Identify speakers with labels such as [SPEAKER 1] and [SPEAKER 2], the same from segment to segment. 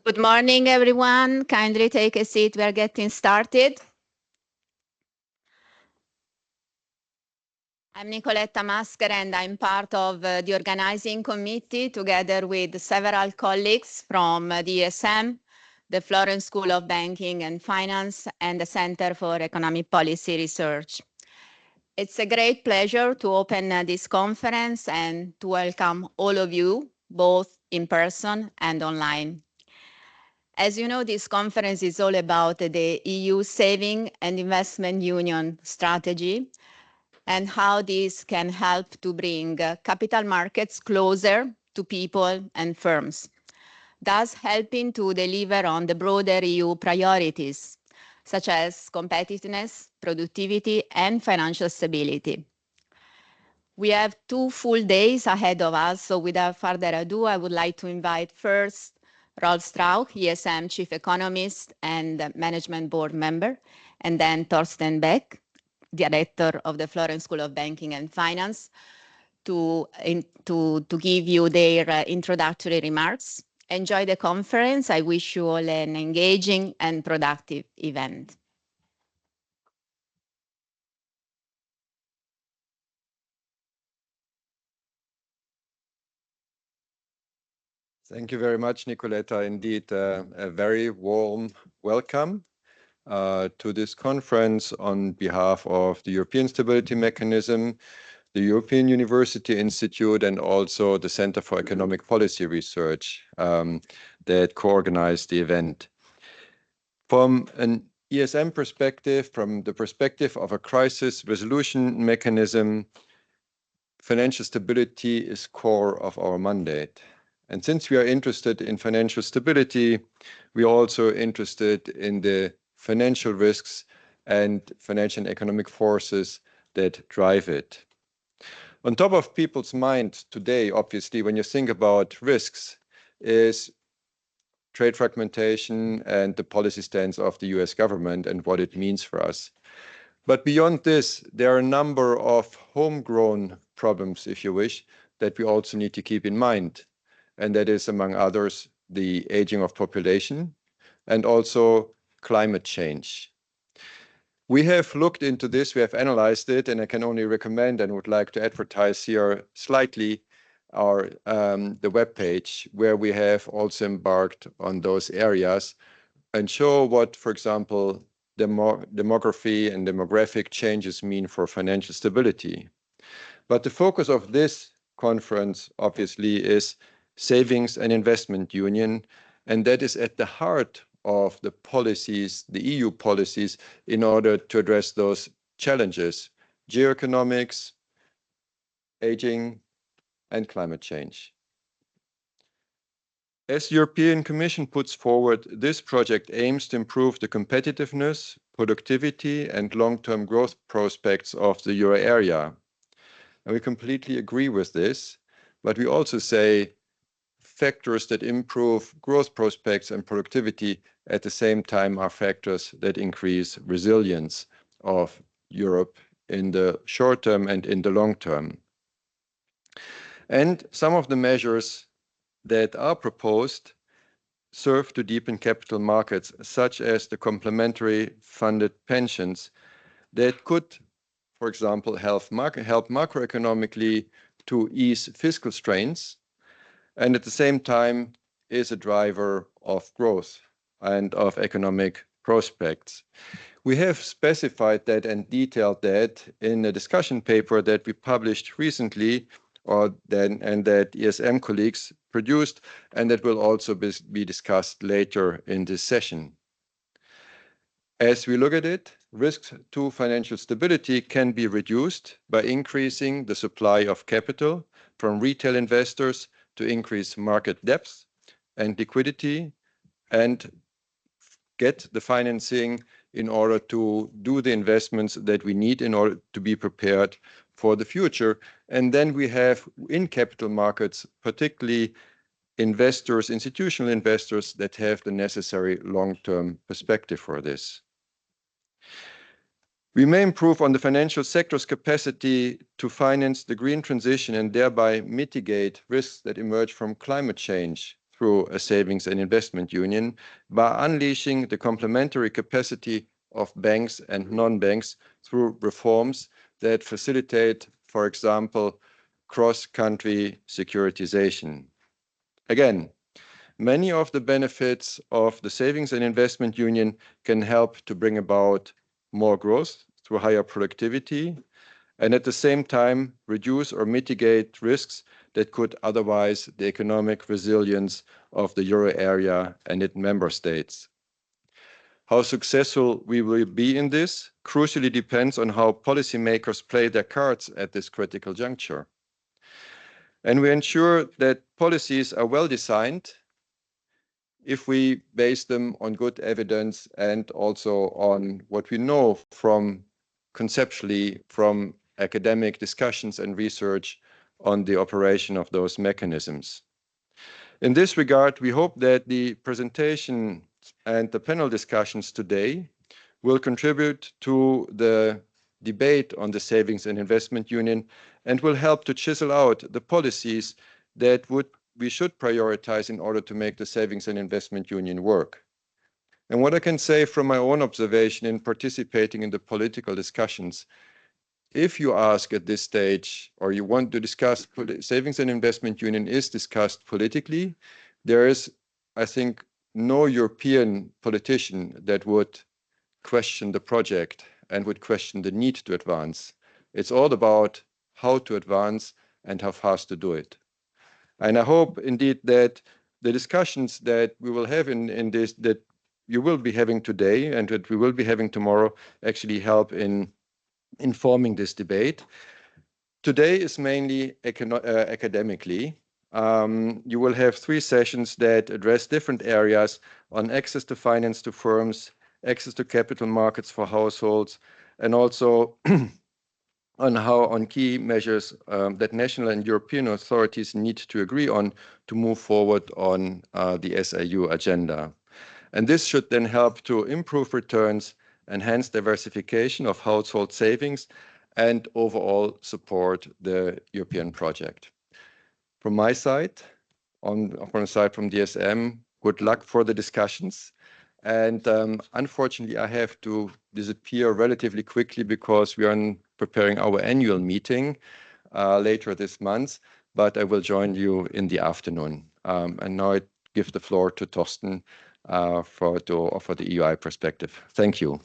[SPEAKER 1] Good morning, everyone. Kindly take a seat. We are getting started. I'm Nicoletta Masker, and I'm part of the organizing committee together with several colleagues from the ESM, the Florence School of Banking and Finance, and the Center for Economic Policy Research. It's a great pleasure to open this conference and to welcome all of you, both in person and online. As you know, this conference is all about the EU Saving and Investment Union strategy and how this can help to bring capital markets closer to people and firms, thus helping to deliver on the broader EU priorities, such as competitiveness, productivity, and financial stability. We have 2 full days ahead of us, so without further ado, I would like to invite first Rolf Strauch, ESM Chief Economist and Management Board Member, and then Thorsten Beck, Director of the Florence School of Banking and Finance, to give you their introductory remarks. Enjoy the conference. I wish you all an engaging and productive event.
[SPEAKER 2] Thank you very much, Nicoletta. Indeed, a very warm welcome to this conference on behalf of the European Stability Mechanism, the European University Institute, and also the Center for Economic Policy Research that co-organized the event. From an ESM perspective, from the perspective of a crisis resolution mechanism, financial stability is core of our mandate. And since we are interested in financial stability, we are also interested in the financial risks and financial and economic forces that drive it. On top of people's mind today, obviously, when you think about risks, is trade fragmentation and the policy stance of the US government and what it means for us. But beyond this, there are a number of homegrown problems, if you wish, that we also need to keep in mind. And that is, among others, the aging of population and also climate change. We have looked into this, we have analyzed it, and I can only recommend and would like to advertise here slightly our the webpage where we have also embarked on those areas and show what, for example, demography and demographic changes mean for financial stability. But the focus of this conference, obviously, is Savings and Investment Union, and that is at the heart of the policies, the EU policies, in order to address those challenges: geoeconomics, aging, and climate change. As the European Commission puts forward, this project aims to improve the competitiveness, productivity, and long-term growth prospects of the euro area. And we completely agree with this, but we also say factors that improve growth prospects and productivity at the same time are factors that increase resilience of Europe in the short term and in the long term. And some of the measures that are proposed serve to deepen capital markets, such as the complementary funded pensions that could, for example, help macroeconomically to ease fiscal strains, and at the same time is a driver of growth and of economic prospects. We have specified that and detailed that in a discussion paper that we published recently, and that ESM colleagues produced, and that will also be discussed later in this session. As we look at it, risks to financial stability can be reduced by increasing the supply of capital from retail investors to increase market depth and liquidity and get the financing in order to do the investments that we need in order to be prepared for the future. And then we have in capital markets, particularly investors, institutional investors that have the necessary long-term perspective for this. We may improve on the financial sector's capacity to finance the green transition and thereby mitigate risks that emerge from climate change through a savings and investment union by unleashing the complementary capacity of banks and non-banks through reforms that facilitate, for example, cross-country securitization. Again, many of the benefits of the savings and investment union can help to bring about more growth through higher productivity, and at the same time reduce or mitigate risks that could otherwise the economic resilience of the euro area and its member states. How successful we will be in this crucially depends on how policymakers play their cards at this critical juncture. And we ensure that policies are well designed if we base them on good evidence and also on what we know from conceptually from academic discussions and research on the operation of those mechanisms. In this regard, we hope that the presentation and the panel discussions today will contribute to the debate on the Savings and Investment Union and will help to chisel out the policies that we should prioritize in order to make the Savings and Investment Union work. And what I can say from my own observation in participating in the political discussions, if you ask at this stage or you want to discuss Savings and Investment Union is discussed politically, there is, I think, no European politician that would question the project and would question the need to advance. It's all about how to advance and how fast to do it. And I hope indeed that the discussions that we will have in this, that you will be having today and that we will be having tomorrow actually help in informing this debate. Today is mainly academically. You will have 3 sessions that address different areas on access to finance to firms, access to capital markets for households, and also on key measures that national and European authorities need to agree on to move forward on the SIU agenda. And this should then help to improve returns, enhance diversification of household savings, and overall support the European project. From my side, from the side from DSM, good luck for the discussions. And unfortunately, I have to disappear relatively quickly because we are preparing our annual meeting later this month, but I will join you in the afternoon. And now I give the floor to Torsten to offer the EUI perspective. Thank you.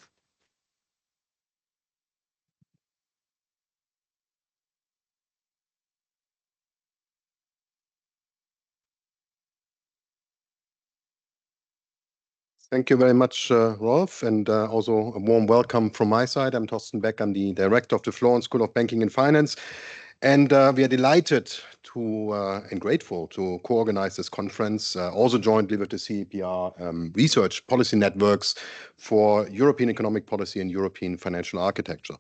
[SPEAKER 3] Thank you very much, Rolf, and also a warm welcome from my side. I'm Torsten Beck. I'm the director of the Florence School of Banking and Finance, and we are delighted to and grateful to co-organize this conference, also jointly with the CEPR Research Policy Networks for European Economic Policy and European Financial Architecture.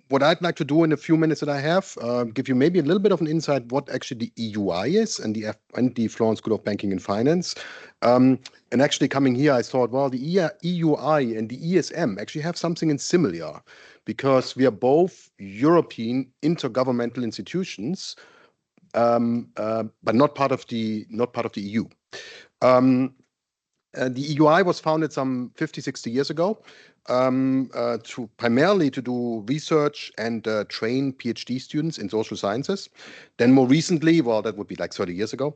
[SPEAKER 3] What I'd like to do in a few minutes that I have, give you maybe a little bit of an insight what actually the EUI is and the Florence School of Banking and Finance. And actually coming here, I thought, well, the EUI and the ESM actually have something in similar because we are both European intergovernmental institutions, but not part of the EU. The EUI was founded some 50, 60 years ago primarily to do research and train PhD students in social sciences. Then more recently, well, that would be like 30 years ago,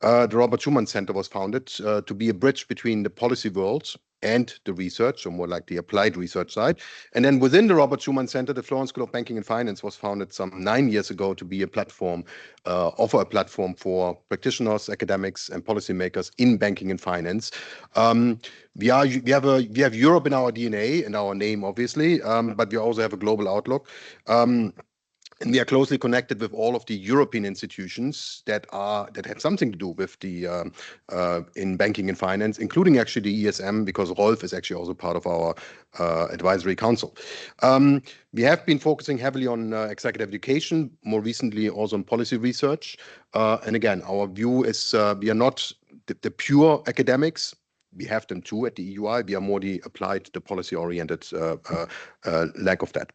[SPEAKER 3] the Robert Schuman Center was founded to be a bridge between the policy world and the research, or more like the applied research side. And then within the Robert Schuman Center, the Florence School of Banking and Finance was founded some 9 years ago to be a platform, offer a platform for practitioners, academics, and policymakers in banking and finance. We have Europe in our DNA and our name, obviously, but we also have a global outlook. And we are closely connected with all of the European institutions that have something to do with the in banking and finance, including actually the ESM, because Rolf is actually also part of our advisory council. We have been focusing heavily on executive education, more recently also on policy research. And again, our view is we are not the pure academics. We have them too at the EUI. We are more the applied, the policy-oriented leg of that.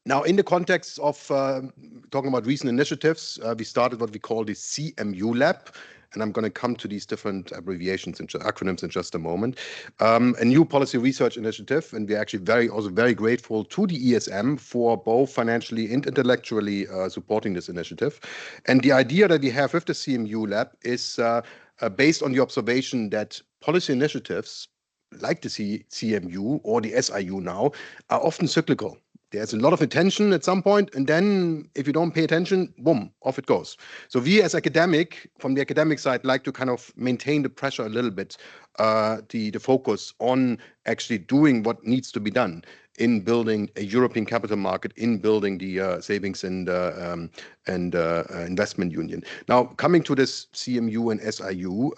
[SPEAKER 3] Now, in the context of talking about recent initiatives, we started what we call the CMU Lab, and I'm going to come to these different abbreviations and acronyms in just a moment. A new policy research initiative, and we're actually also very grateful to the ESM for both financially and intellectually supporting this initiative. And the idea that we have with the CMU Lab is based on the observation that policy initiatives like the CMU or the SIU now are often cyclical. There's a lot of attention at some point, and then if you don't pay attention, boom, off it goes. So we as from the academic side, like to kind of maintain the pressure a little bit, the focus on actually doing what needs to be done in building a European capital market, in building the savings and investment union. Now, coming to this CMU and SIU,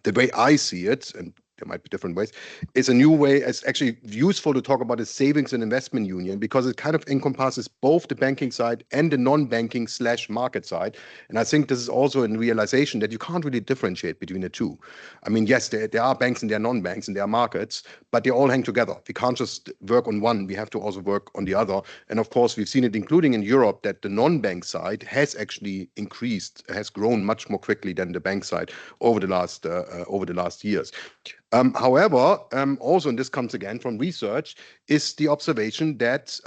[SPEAKER 3] the way I see it, and there might be different ways, is a new way. It's actually useful to talk about a savings and investment union because it kind of encompasses both the banking side and the non-banking / market side. And I think this is also a realization that you can't really differentiate between the two. I mean, yes, there are banks and there are non-banks and there are markets, but they all hang together. We can't just work on one. We have to also work on the other. And of course, we've seen it, including in Europe, that the non-bank side has actually increased, has grown much more quickly than the bank side over the last years. However, also, and this comes again from research, is the observation that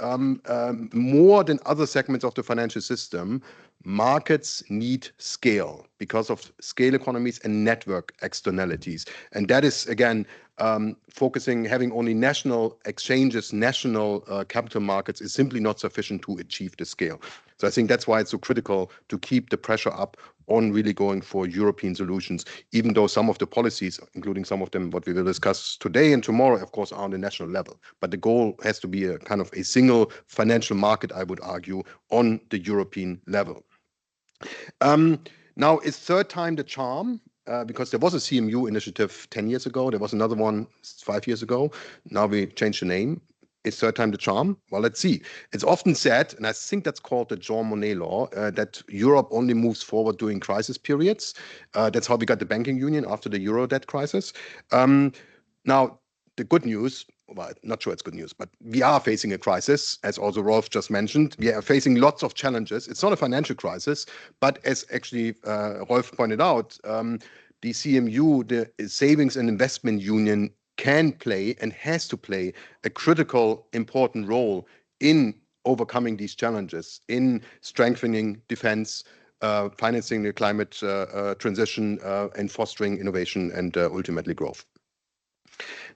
[SPEAKER 3] more than other segments of the financial system, markets need scale because of scale economies and network externalities. And that is, again, having only national exchanges, national capital markets is simply not sufficient to achieve the scale. So I think that's why it's so critical to keep the pressure up on really going for European solutions, even though some of the policies, including some of them, what we will discuss today and tomorrow, of course, are on the national level. But the goal has to be a kind of a single financial market, I would argue, on the European level. Now, is third time the charm? Because there was a CMU initiative 10 years ago. There was another one 5 years ago. Now we changed the name. Is third time the charm? Well, let's see. It's often said, and I think that's called the Jean Monnet law, that Europe only moves forward during crisis periods. That's how we got the banking union after the Euro debt crisis. Now, the good news, well, not sure it's good news, but we are facing a crisis, as also Rolf just mentioned. We are facing lots of challenges. It's not a financial crisis, but as actually Rolf pointed out, the CMU, the Savings and Investment Union, can play and has to play a critical, important role in overcoming these challenges, in strengthening defense, financing the climate transition, and fostering innovation and ultimately growth.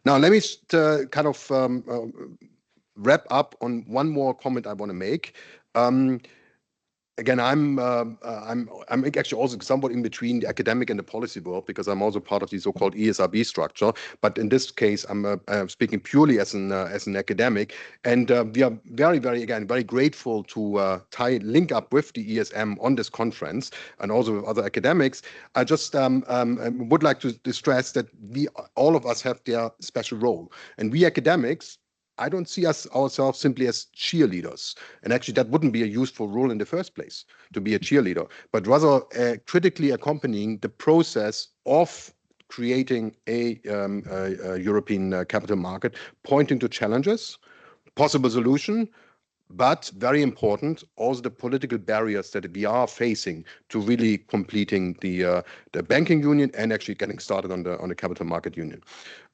[SPEAKER 3] Now, let me kind of wrap up on one more comment I want to make. Again, I'm actually also somewhat in between the academic and the policy world because I'm also part of the so-called ESRB structure. But in this case, I'm speaking purely as an academic, and we are very grateful to link up with the ESM on this conference and also with other academics. I just would like to stress that all of us have their special role, and we academics, I don't see ourselves simply as cheerleaders. And actually, that wouldn't be a useful role in the first place, to be a cheerleader, but rather critically accompanying the process of creating a European capital market, pointing to challenges, possible solution, but very important, also the political barriers that we are facing to really completing the banking union and actually getting started on the capital market union.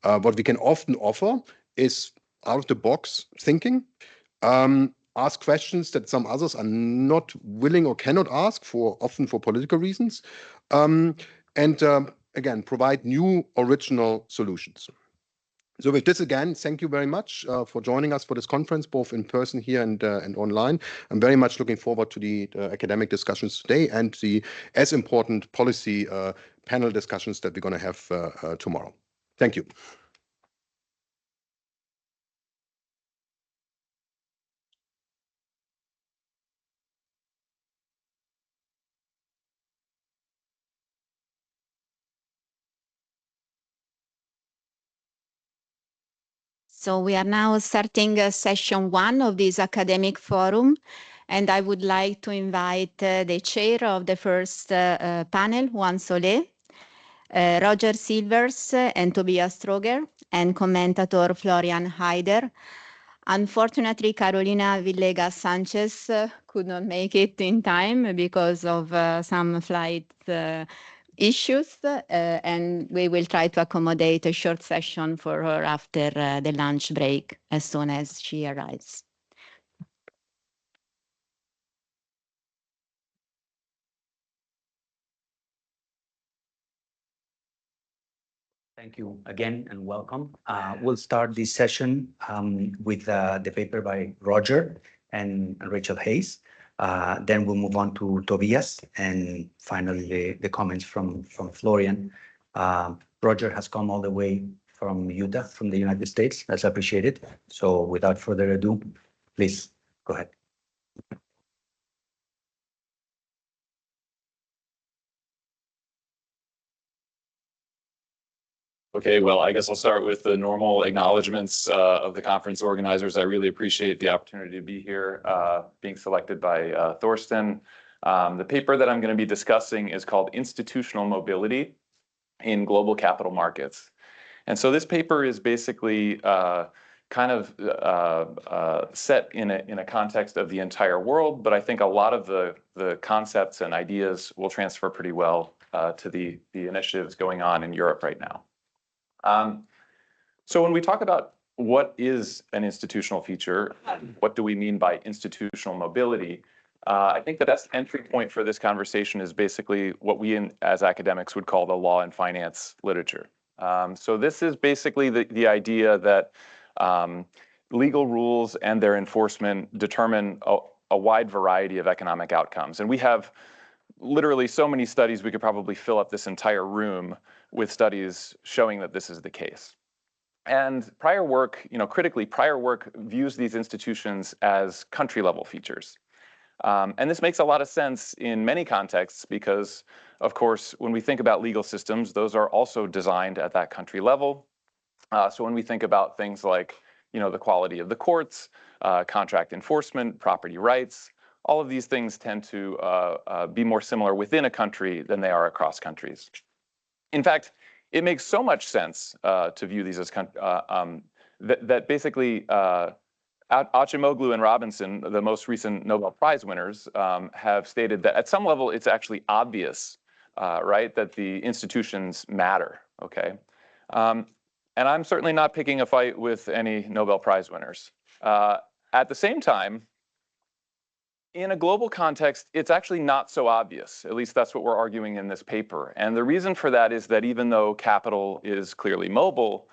[SPEAKER 3] What we can often offer is out-of-the-box thinking, ask questions that some others are not willing or cannot ask often for political reasons, and again, provide new original solutions. So with this, again, thank you very much for joining us for this conference, both in person here and online. I'm very much looking forward to the academic discussions today and the as important policy panel discussions that we're going to have tomorrow. Thank you.
[SPEAKER 1] So we are now starting session 1 of this academic forum, and I would like to invite the chair of the first panel, Juan Solé, Roger Silvers and Tobias Stroger, and commentator Florian Haider. Unfortunately, Carolina Villegas Sanchez could not make it in time because of some flight issues, and we will try to accommodate a short session for her after the lunch break as soon as she arrives.
[SPEAKER 4] Thank you again and welcome. We'll start this session with the paper by Roger and Rachel Hayes. Then we'll move on to Tobias and finally the comments from Florian. Roger has come all the way from Utah, from the United States. That's appreciated. So without further ado, please go ahead.
[SPEAKER 5] Okay, well, I guess I'll start with the normal acknowledgements of the conference organizers. I really appreciate the opportunity to be here, being selected by Thorsten. The paper that I'm going to be discussing is called Institutional Mobility in Global Capital Markets. And so this paper is basically kind of set in a context of the entire world, but I think a lot of the concepts and ideas will transfer pretty well to the initiatives going on in Europe right now. So when we talk about what is an institutional feature, what do we mean by institutional mobility? I think the best entry point for this conversation is basically what we as academics would call the law and finance literature. So this is basically the idea that legal rules and their enforcement determine a wide variety of economic outcomes. And we have literally so many studies, we could probably fill up this entire room with studies showing that this is the case. And prior work, critically, prior work views these institutions as country-level features. And this makes a lot of sense in many contexts because, of course, when we think about legal systems, those are also designed at that country level. So when we think about things like, the quality of the courts, contract enforcement, property rights, all of these things tend to be more similar within a country than they are across countries. In fact, it makes so much sense to view these as that basically Acemoglu and Robinson, the most recent Nobel Prize winners, have stated that at some level it's actually obvious, right, that the institutions matter. Okay, and I'm certainly not picking a fight with any Nobel Prize winners. At the same time, in a global context, it's actually not so obvious. At least that's what we're arguing in this paper. And the reason for that is that even though capital is clearly mobile,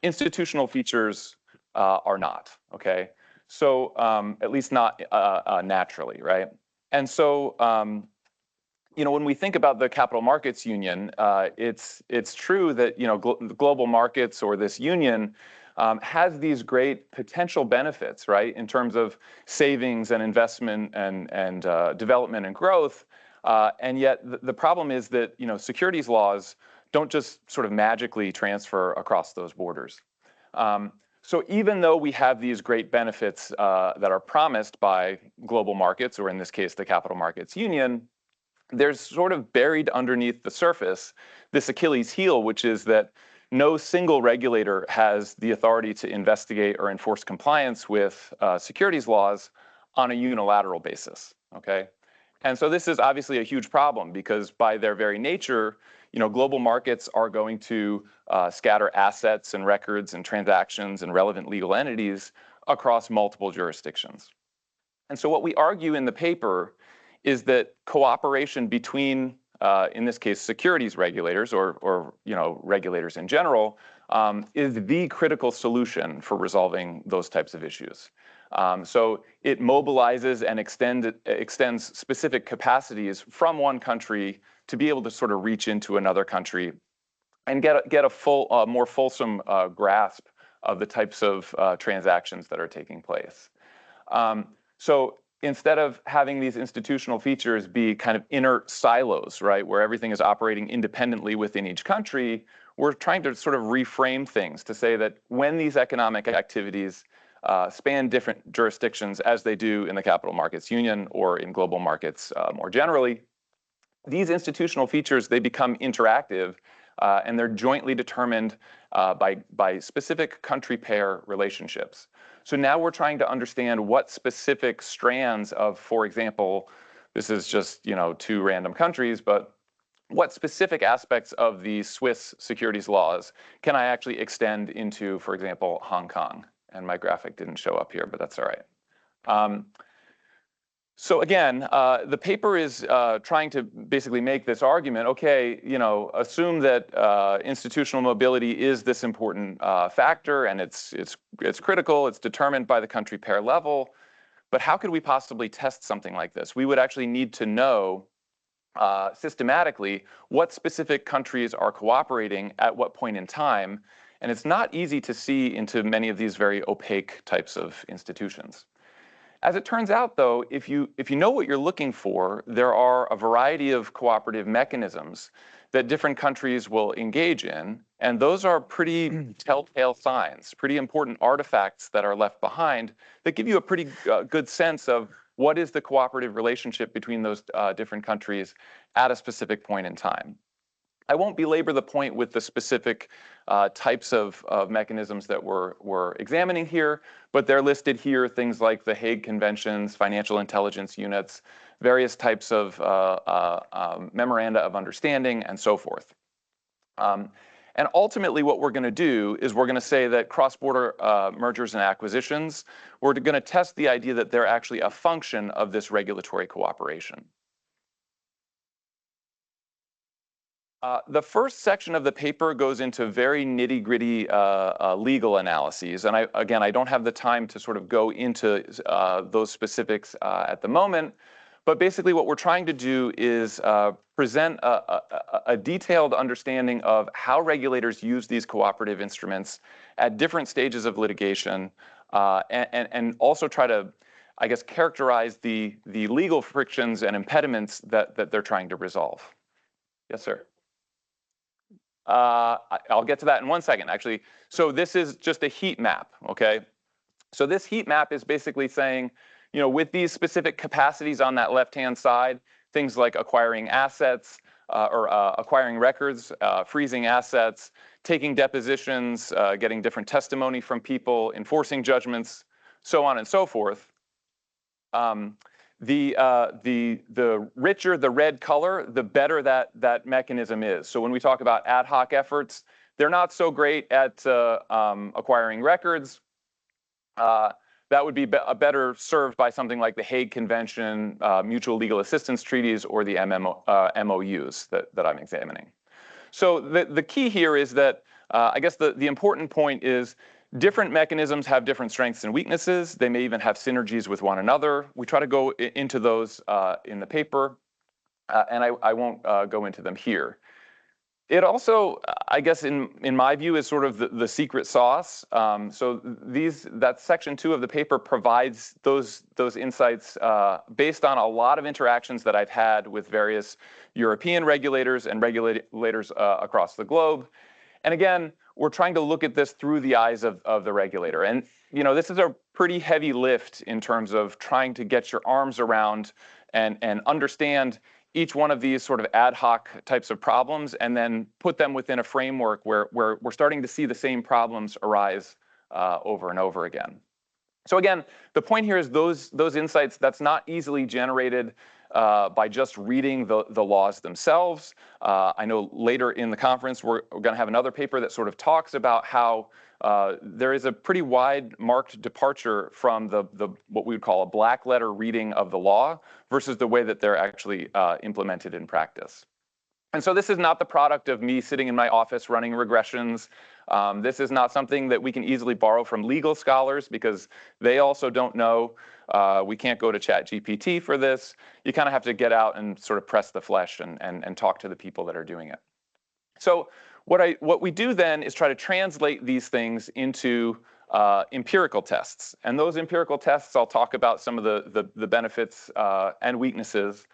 [SPEAKER 5] institutional features are not, okay? So at least not naturally, right? And so, when we think about the capital markets union, it's true that, global markets or this union has these great potential benefits, right, in terms of savings and investment and development and growth. And yet the problem is that, securities laws don't just sort of magically transfer across those borders. So even though we have these great benefits that are promised by global markets, or in this case, the capital markets union, there's sort of buried underneath the surface this Achilles heel, which is that no single regulator has the authority to investigate or enforce compliance with securities laws on a unilateral basis, okay? And so this is obviously a huge problem because by their very nature, global markets are going to scatter assets and records and transactions and relevant legal entities across multiple jurisdictions. And so what we argue in the paper is that cooperation between in this case, securities regulators or regulators in general, is the critical solution for resolving those types of issues. So it mobilizes and extends specific capacities from one country to be able to sort of reach into another country and get a more fulsome grasp of the types of transactions that are taking place. So instead of having these institutional features be kind of inert silos, right, where everything is operating independently within each country, we're trying to sort of reframe things to say that when these economic activities span different jurisdictions as they do in the Capital Markets Union or in global markets more generally, these institutional features, they become interactive and they're jointly determined by specific country pair relationships. So now we're trying to understand what specific strands of, for example, this is just, you know, 2 random countries, but what specific aspects of the Swiss securities laws can I actually extend into, for example, Hong Kong? And my graphic didn't show up here, but that's all right. So again, the paper is trying to basically make this argument, okay, you know, assume that institutional mobility is this important factor and it's critical, it's determined by the country pair level, but how could we possibly test something like this? We would actually need to know systematically what specific countries are cooperating at what point in time, and it's not easy to see into many of these very opaque types of institutions. As it turns out, though, if you know what you're looking for, there are a variety of cooperative mechanisms that different countries will engage in, and those are pretty telltale signs, pretty important artifacts that are left behind that give you a pretty good sense of what is the cooperative relationship between those different countries at a specific point in time. I won't belabor the point with the specific types of mechanisms that we're examining here, but they're listed here, things like the Hague Conventions, financial intelligence units, various types of memoranda of understanding, and so forth. And ultimately what we're going to do is we're going to say that cross-border mergers and acquisitions, we're going to test the idea that they're actually a function of this regulatory cooperation. The first section of the paper goes into very nitty-gritty legal analyses, and I don't have the time to sort of go into those specifics at the moment, but basically what we're trying to do is present a detailed understanding of how regulators use these cooperative instruments at different stages of litigation, and also try to, I guess, characterize the legal frictions and impediments that they're trying to resolve. Yes, sir. I'll get to that in one second, actually. So this is just a heat map, okay? So this heat map is basically saying, you know, with these specific capacities on that left-hand side, things like acquiring assets or acquiring records, freezing assets, taking depositions, getting different testimony from people, enforcing judgments, so on and so forth. The richer the red color, the better that mechanism is. So when we talk about ad hoc efforts, they're not so great at acquiring records. That would be better served by something like the Hague Convention, mutual legal assistance treaties, or the MOUs that I'm examining. So the key here is that I guess the important point is different mechanisms have different strengths and weaknesses. They may even have synergies with one another. We try to go into those in the paper, and I won't go into them here. It also, I guess, in my view, is sort of the secret sauce. So that section 2 of the paper provides those insights based on a lot of interactions that I've had with various European regulators and regulators across the globe. And again, we're trying to look at this through the eyes of the regulator. And you know, this is a pretty heavy lift in terms of trying to get your arms around and understand each one of these sort of ad hoc types of problems and then put them within a framework where we're starting to see the same problems arise over and over again. So again, the point here is those insights, that's not easily generated by just reading the laws themselves. I know later in the conference we're going to have another paper that sort of talks about how there is a pretty wide marked departure from what we would call a black letter reading of the law versus the way that they're actually implemented in practice. And so this is not the product of me sitting in my office running regressions. This is not something that we can easily borrow from legal scholars because they also don't know. We can't go to ChatGPT for this. You kind of have to get out and sort of press the flesh and talk to the people that are doing it. So what we do then is try to translate these things into empirical tests. And those empirical tests, I'll talk about some of the benefits and weaknesses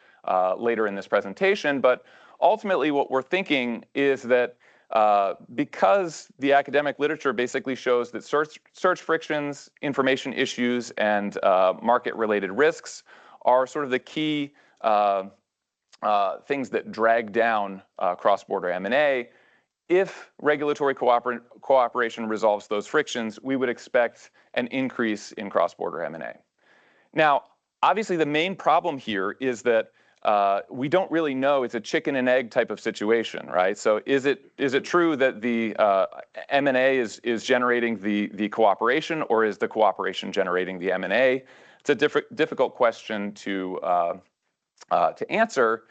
[SPEAKER 5] later in this presentation. But ultimately, what we're thinking is that because the academic literature basically shows that search frictions, information issues, and market-related risks are sort of the key things that drag down cross-border M&A. If regulatory cooperation resolves those frictions, we would expect an increase in cross-border M&A. Now, obviously, the main problem here is that we don't really know. It's a chicken and egg type of situation, right? So is it true that the M&A is generating the cooperation, or is the cooperation generating the M&A? It's a difficult question to answer,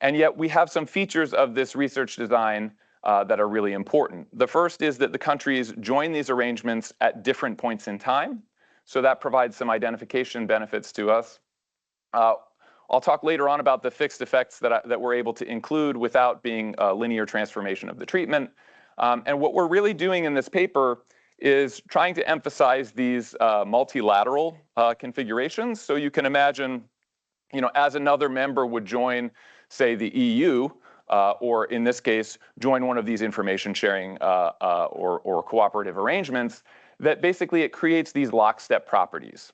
[SPEAKER 5] and yet we have some features of this research design that are really important. The first is that the countries join these arrangements at different points in time, so that provides some identification benefits to us. I'll talk later on about the fixed effects that we're able to include without being a linear transformation of the treatment. And what we're really doing in this paper is trying to emphasize these multilateral configurations. So you can imagine, as another member would join, say, the EU, or in this case, join one of these information sharing or cooperative arrangements, that basically it creates these lockstep properties.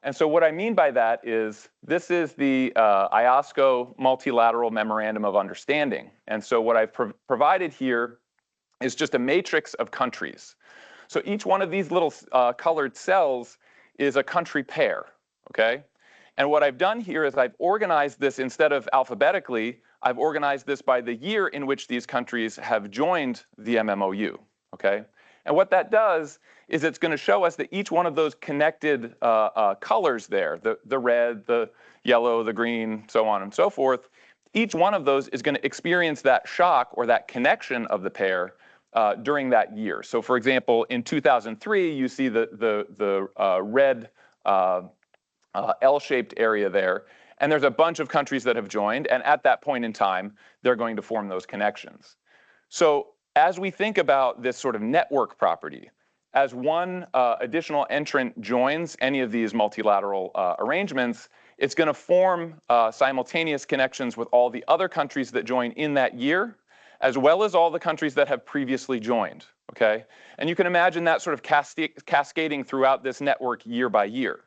[SPEAKER 5] And so what I mean by that is, this is the IOSCO Multilateral Memorandum of Understanding. And so what I've provided here is just a matrix of countries. So each one of these little colored cells is a country pair, okay? And what I've done here is I've organized this, instead of alphabetically, I've organized this by the year in which these countries have joined the MMOU, okay? And what that does is it's going to show us that each one of those connected colors there, the red, the yellow, the green, so on and so forth, each one of those is going to experience that shock or that connection of the pair during that year. So for example, in 2003, you see the red L-shaped area there, and there's a bunch of countries that have joined, and at that point in time, they're going to form those connections. So as we think about this sort of network property, as one additional entrant joins any of these multilateral arrangements, it's going to form simultaneous connections with all the other countries that join in that year, as well as all the countries that have previously joined, okay? And you can imagine that sort of cascading throughout this network year by year.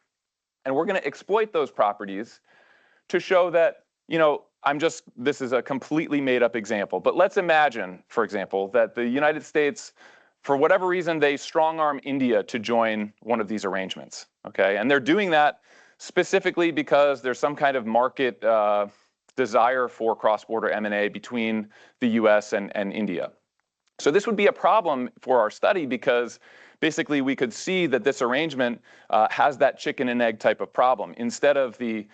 [SPEAKER 5] And we're going to exploit those properties to show that, this is a completely made up example, but let's imagine, for example, that the United States, for whatever reason, they strong arm India to join one of these arrangements, okay? And they're doing that specifically because there's some kind of market desire for cross-border M&A between the US and India. So this would be a problem for our study, because basically we could see that this arrangement has that chicken and egg type of problem. Instead of the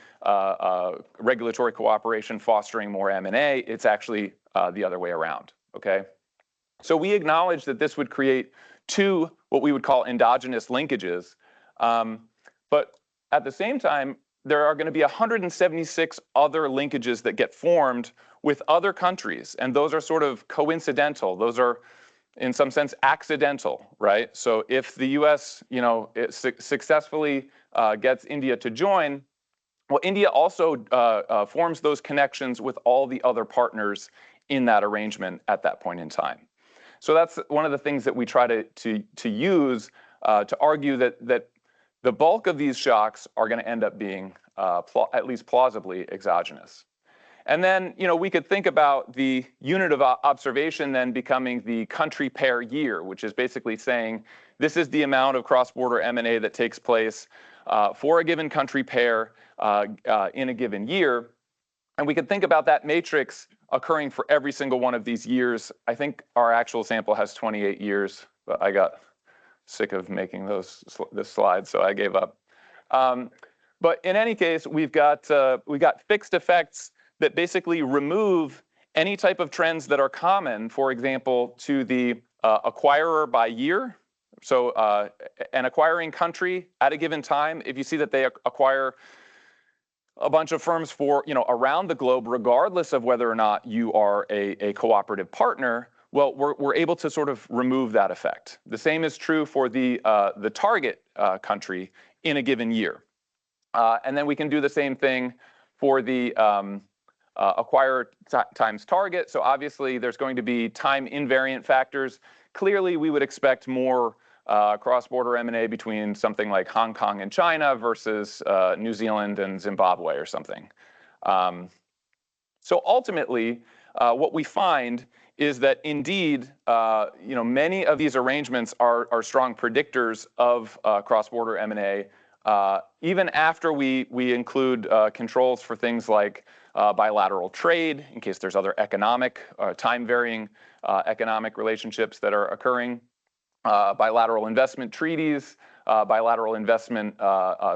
[SPEAKER 5] regulatory cooperation fostering more M&A, it's actually the other way around, okay? So we acknowledge that this would create two, what we would call endogenous linkages. But at the same time, there are going to be 176 other linkages that get formed with other countries, and those are sort of coincidental. Those are, in some sense, accidental, right? So if the US, successfully gets India to join, well, India also forms those connections with all the other partners in that arrangement at that point in time. So that's one of the things that we try to use to argue that the bulk of these shocks are going to end up being at least plausibly exogenous. And then, we could think about the unit of observation then becoming the country pair year, which is basically saying this is the amount of cross-border M&A that takes place for a given country pair in a given year. And we could think about that matrix occurring for every single one of these years. I think our actual sample has 28 years, but I got sick of making this slide, so I gave up. But in any case, we got fixed effects that basically remove any type of trends that are common, for example, to the acquirer by year. So an acquiring country at a given time, if you see that they acquire a bunch of firms for, around the globe, regardless of whether or not you are a cooperative partner, well, we're able to sort of remove that effect. The same is true for the target country in a given year. And then we can do the same thing for the acquire times target. So obviously there's going to be time invariant factors. Clearly we would expect more cross-border M&A between something like Hong Kong and China versus New Zealand and Zimbabwe or something. So ultimately, what we find is that indeed, many of these arrangements are strong predictors of cross-border M&A, even after we include controls for things like bilateral trade, in case there's other economic, time-varying economic relationships that are occurring, bilateral investment treaties, bilateral investment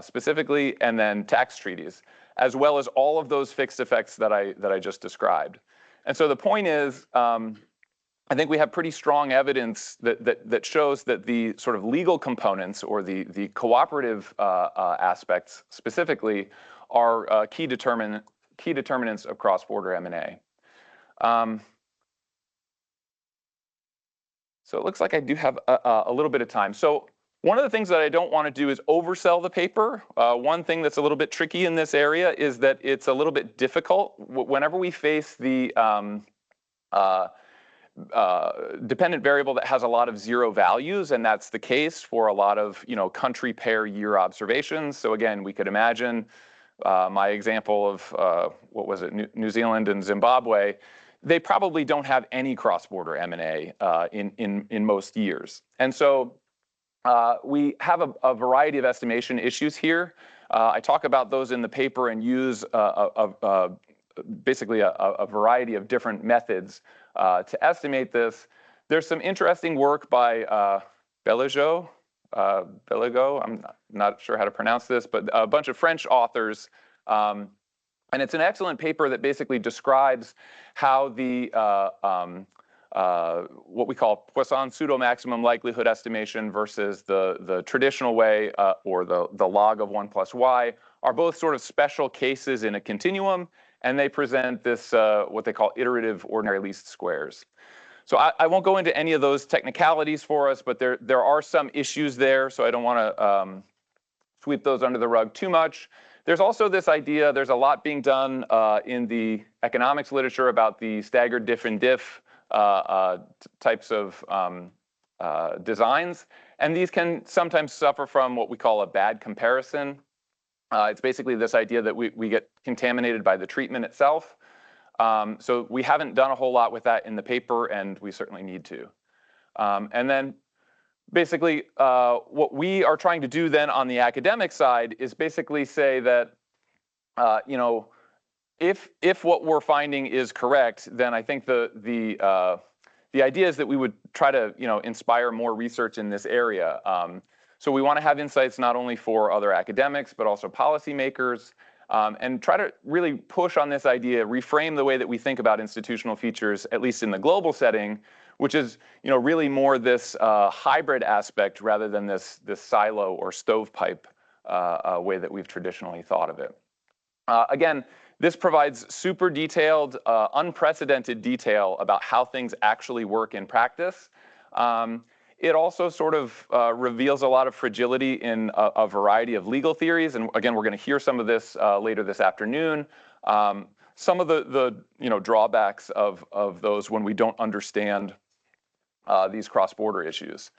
[SPEAKER 5] specifically, and then tax treaties, as well as all of those fixed effects that I just described. And so the point is, I think we have pretty strong evidence that shows that the sort of legal components or the cooperative aspects specifically are key determinants of cross-border M&A. So it looks like I do have a little bit of time. So one of the things that I don't want to do is oversell the paper. One thing that's a little bit tricky in this area is that it's a little bit difficult. Whenever we face the dependent variable that has a lot of zero values, and that's the case for a lot of country pair year observations. So again, we could imagine my example of what was it, New Zealand and Zimbabwe. They probably don't have any cross-border M&A in most years. And so we have a variety of estimation issues here. I talk about those in the paper and use basically a variety of different methods to estimate this. There's some interesting work by Beligo, I'm not sure how to pronounce this, but a bunch of French authors. And it's an excellent paper that basically describes how the what we call Poisson pseudo-maximum likelihood estimation versus the traditional way, or the log of 1 plus y, are both sort of special cases in a continuum, and they present this what they call iterative ordinary least squares. So I won't go into any of those technicalities for us, but there are some issues there, so I don't want to sweep those under the rug too much. There's also this idea, there's a lot being done in the economics literature about the staggered diff and diff types of designs. And these can sometimes suffer from what we call a bad comparison. It's basically this idea that we get contaminated by the treatment itself. So we haven't done a whole lot with that in the paper, and we certainly need to. And then basically, what we are trying to do then on the academic side is basically say that, if what we're finding is correct, then I think the idea is that we would try to, inspire more research in this area. So we want to have insights not only for other academics, but also policymakers, and try to really push on this idea, reframe the way that we think about institutional features, at least in the global setting, which is, really more this hybrid aspect rather than this silo or stovepipe way that we've traditionally thought of it. Again, this provides super detailed, unprecedented detail about how things actually work in practice. It also sort of reveals a lot of fragility in a variety of legal theories, and again, we're going to hear some of this later this afternoon. Some of the drawbacks of those when we don't understand these cross-border issues.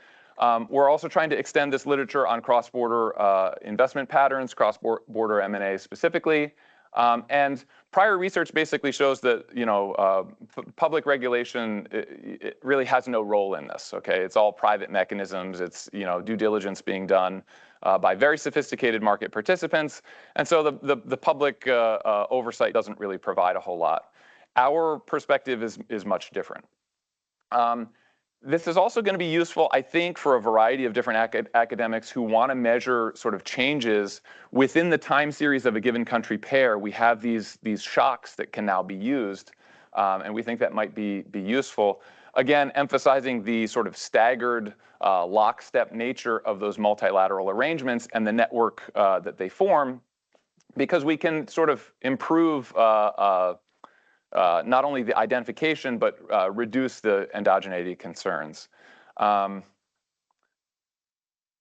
[SPEAKER 5] We're also trying to extend this literature on cross-border investment patterns, cross-border M&A specifically. And prior research basically shows that public regulation it really has no role in this. Okay, it's all private mechanisms. It's due diligence being done by very sophisticated market participants, and so the public oversight doesn't really provide a whole lot. Our perspective is much different. This is also going to be useful, I think, for a variety of different academics who want to measure sort of changes within the time series of a given country pair. We have these shocks that can now be used, and we think that might be useful. Again, emphasizing the sort of staggered lockstep nature of those multilateral arrangements and the network that they form, because we can sort of improve not only the identification, but reduce the endogeneity concerns.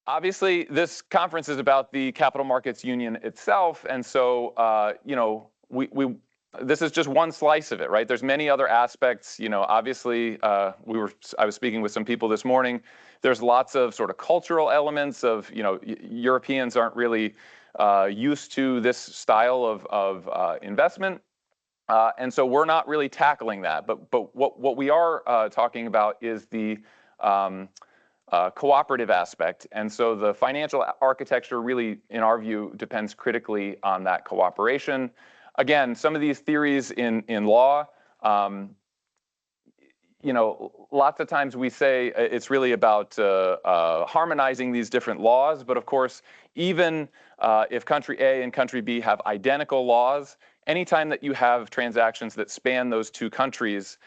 [SPEAKER 5] Obviously, this conference is about the Capital Markets Union itself, and so we this is just one slice of it, right? There's many other aspects. Obviously, I was speaking with some people this morning. There's lots of sort of cultural elements of, Europeans aren't really used to this style of investment. And so we're not really tackling that. But what we are talking about is the cooperative aspect. And so the financial architecture really, in our view, depends critically on that cooperation. Again, some of these theories in law, lots of times we say it's really about harmonizing these different laws. But of course, even if country A and country B have identical laws, anytime that you have transactions that span those two countries,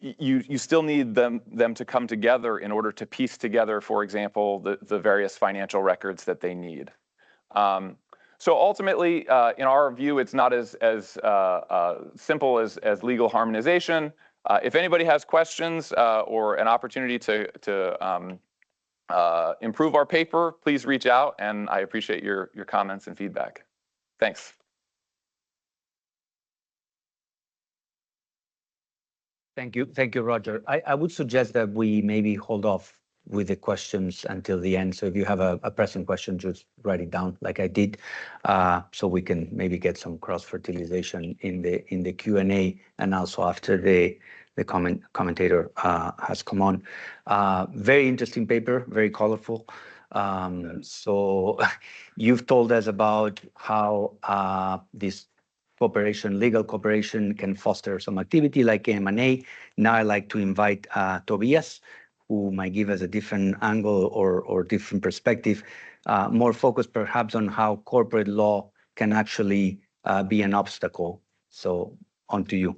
[SPEAKER 5] you still need them to come together in order to piece together, for example, the various financial records that they need. So ultimately, in our view, it's not as simple as legal harmonization. If anybody has questions or an opportunity to improve our paper, please reach out, and I appreciate your comments and feedback. Thanks.
[SPEAKER 4] Thank you, Roger. I would suggest that we maybe hold off with the questions until the end. So if you have a pressing question, just write it down like I did, so we can maybe get some cross-fertilization in the Q&A, and also after the commentator has come on. Very interesting paper, very colorful. So you've told us about how this legal cooperation can foster some activity like M&A. Now I'd like to invite Tobias, who might give us a different angle or different perspective, more focused perhaps on how corporate law can actually be an obstacle. So on to you.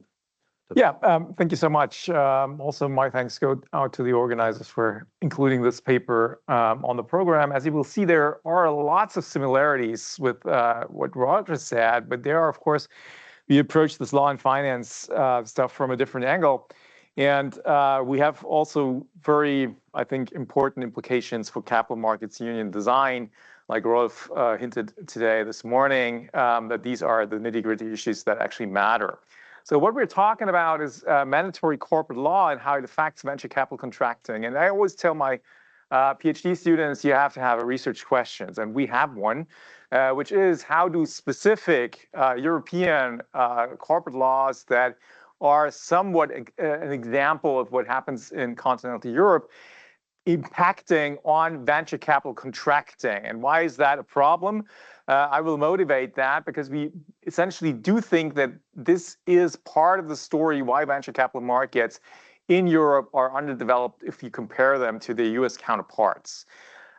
[SPEAKER 6] Yeah, thank you so much. Also, my thanks go out to the organizers for including this paper on the program. As you will see, there are lots of similarities with what Roger said, but there are, of course, we approach this law and finance stuff from a different angle. And we have also very, I think, important implications for capital markets union design, like Rolf hinted today, this morning, that these are the nitty-gritty issues that actually matter. So what we're talking about is mandatory corporate law and how it affects venture capital contracting. And I always tell my PhD students, you have to have a research questions. And we have one, which is how do specific European corporate laws that are somewhat an example of what happens in continental Europe impacting on venture capital contracting. And why is that a problem? I will motivate that because we essentially do think that this is part of the story why venture capital markets in Europe are underdeveloped if you compare them to their US counterparts.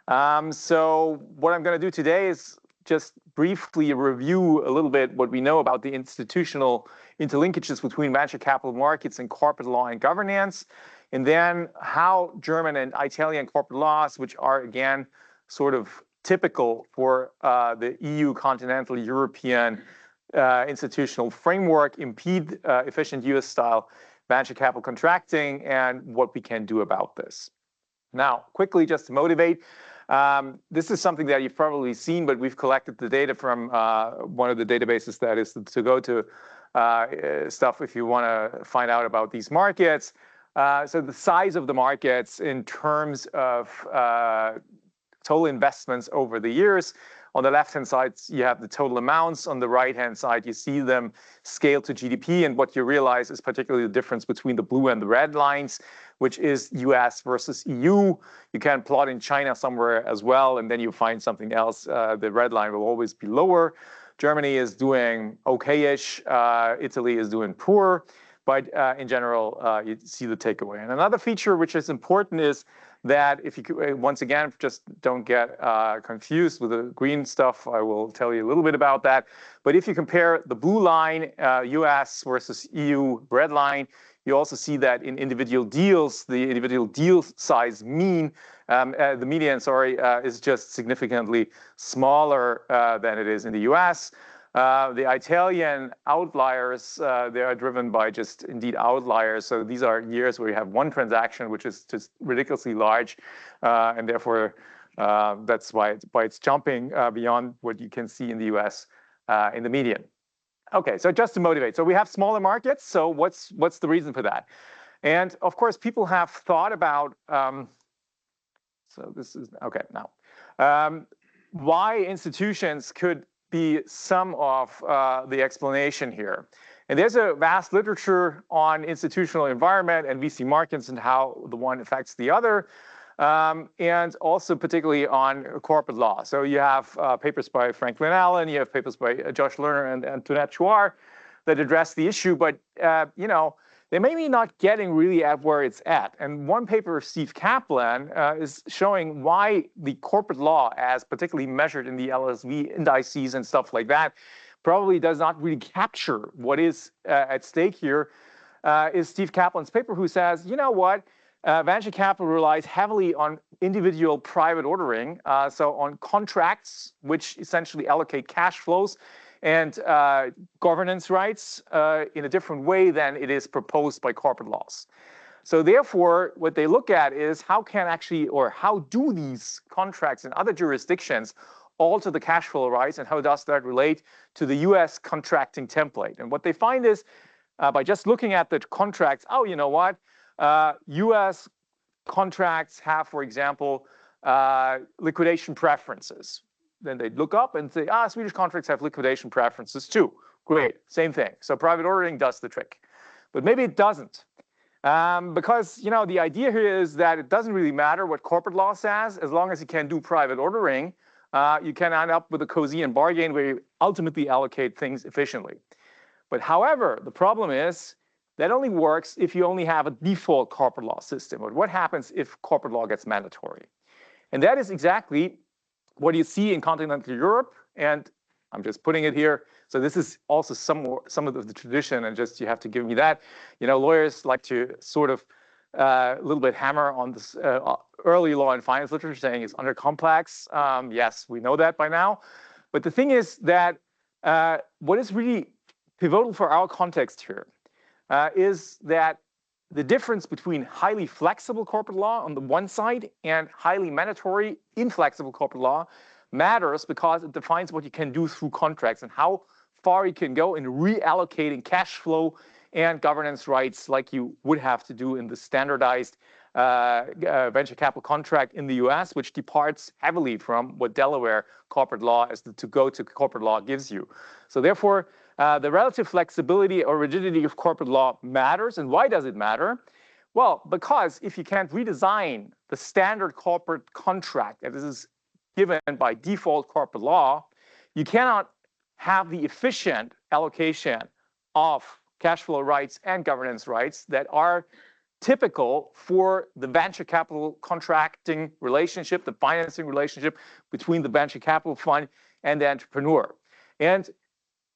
[SPEAKER 6] So what I'm going to do today is just briefly review a little bit what we know about the institutional interlinkages between venture capital markets and corporate law and governance, and then how German and Italian corporate laws, which are again sort of typical for the EU continental European institutional framework, impede efficient US-style venture capital contracting, and what we can do about this. Now, quickly, just to motivate, this is something that you've probably seen, but we've collected the data from one of the databases that is to go to stuff if you want to find out about these markets. So the size of the markets in terms of total investments over the years. On the left-hand side, you have the total amounts. On the right-hand side, you see them scale to GDP. And what you realize is particularly the difference between the blue and the red lines, which is US versus EU. You can plot in China somewhere as well, and then you find something else. The red line will always be lower. Germany is doing okay-ish. Italy is doing poor. But in general, you see the takeaway. And another feature which is important is that if you, once again, just don't get confused with the green stuff, I will tell you a little bit about that. But if you compare the blue line, US versus EU red line, you also see that in individual deals, the individual deal size the median, is just significantly smaller than it is in the US. The Italian outliers, they are driven by just indeed outliers. So these are years where you have one transaction, which is just ridiculously large. And therefore, that's why it's jumping beyond what you can see in the US in the median. Okay, so just to motivate. So we have smaller markets. So what's the reason for that? And of course, people have thought about, so this is, okay, now, why institutions could be some of the explanation here. And there's a vast literature on institutional environment and VC markets and how the one affects the other, and also particularly on corporate law. So you have papers by Franklin Allen, you have papers by Josh Lerner and Antoinette Chouard that address the issue, but you know, they may be not getting really at where it's at. And one paper of Steve Kaplan is showing why the corporate law, as particularly measured in the LSV indices and stuff like that, probably does not really capture what is at stake here, is Steve Kaplan's paper, who says, you know what, venture capital relies heavily on individual private ordering, so on contracts, which essentially allocate cash flows and governance rights in a different way than it is proposed by corporate laws. So therefore, what they look at is how can actually, or how do these contracts in other jurisdictions alter the cash flow rights, and how does that relate to the US contracting template? And what they find is by just looking at the contracts, oh, you know what? US contracts have, for example, liquidation preferences. Then they look up and say, Swedish contracts have liquidation preferences too. Great, same thing. So private ordering does the trick. But maybe it doesn't. Because you know the idea here is that it doesn't really matter what corporate law says, as long as you can do private ordering, you can end up with a Coasian bargain where you ultimately allocate things efficiently. But however, the problem is that only works if you only have a default corporate law system. But what happens if corporate law gets mandatory? And that is exactly what you see in continental Europe, and I'm just putting it here. So this is also some of the tradition, and just you have to give me that. You know, lawyers like to sort of a little bit hammer on this early law and finance literature, saying it's under complex. Yes, we know that by now. But the thing is that what is really pivotal for our context here is that the difference between highly flexible corporate law on the one side and highly mandatory inflexible corporate law matters because it defines what you can do through contracts and how far you can go in reallocating cash flow and governance rights like you would have to do in the standardized venture capital contract in the US, which departs heavily from what Delaware corporate law as the to-go-to corporate law gives you. So therefore, the relative flexibility or rigidity of corporate law matters. And why does it matter? Well, because if you can't redesign the standard corporate contract that is given by default corporate law, you cannot have the efficient allocation of cash flow rights and governance rights that are typical for the venture capital contracting relationship, the financing relationship between the venture capital fund and the entrepreneur. And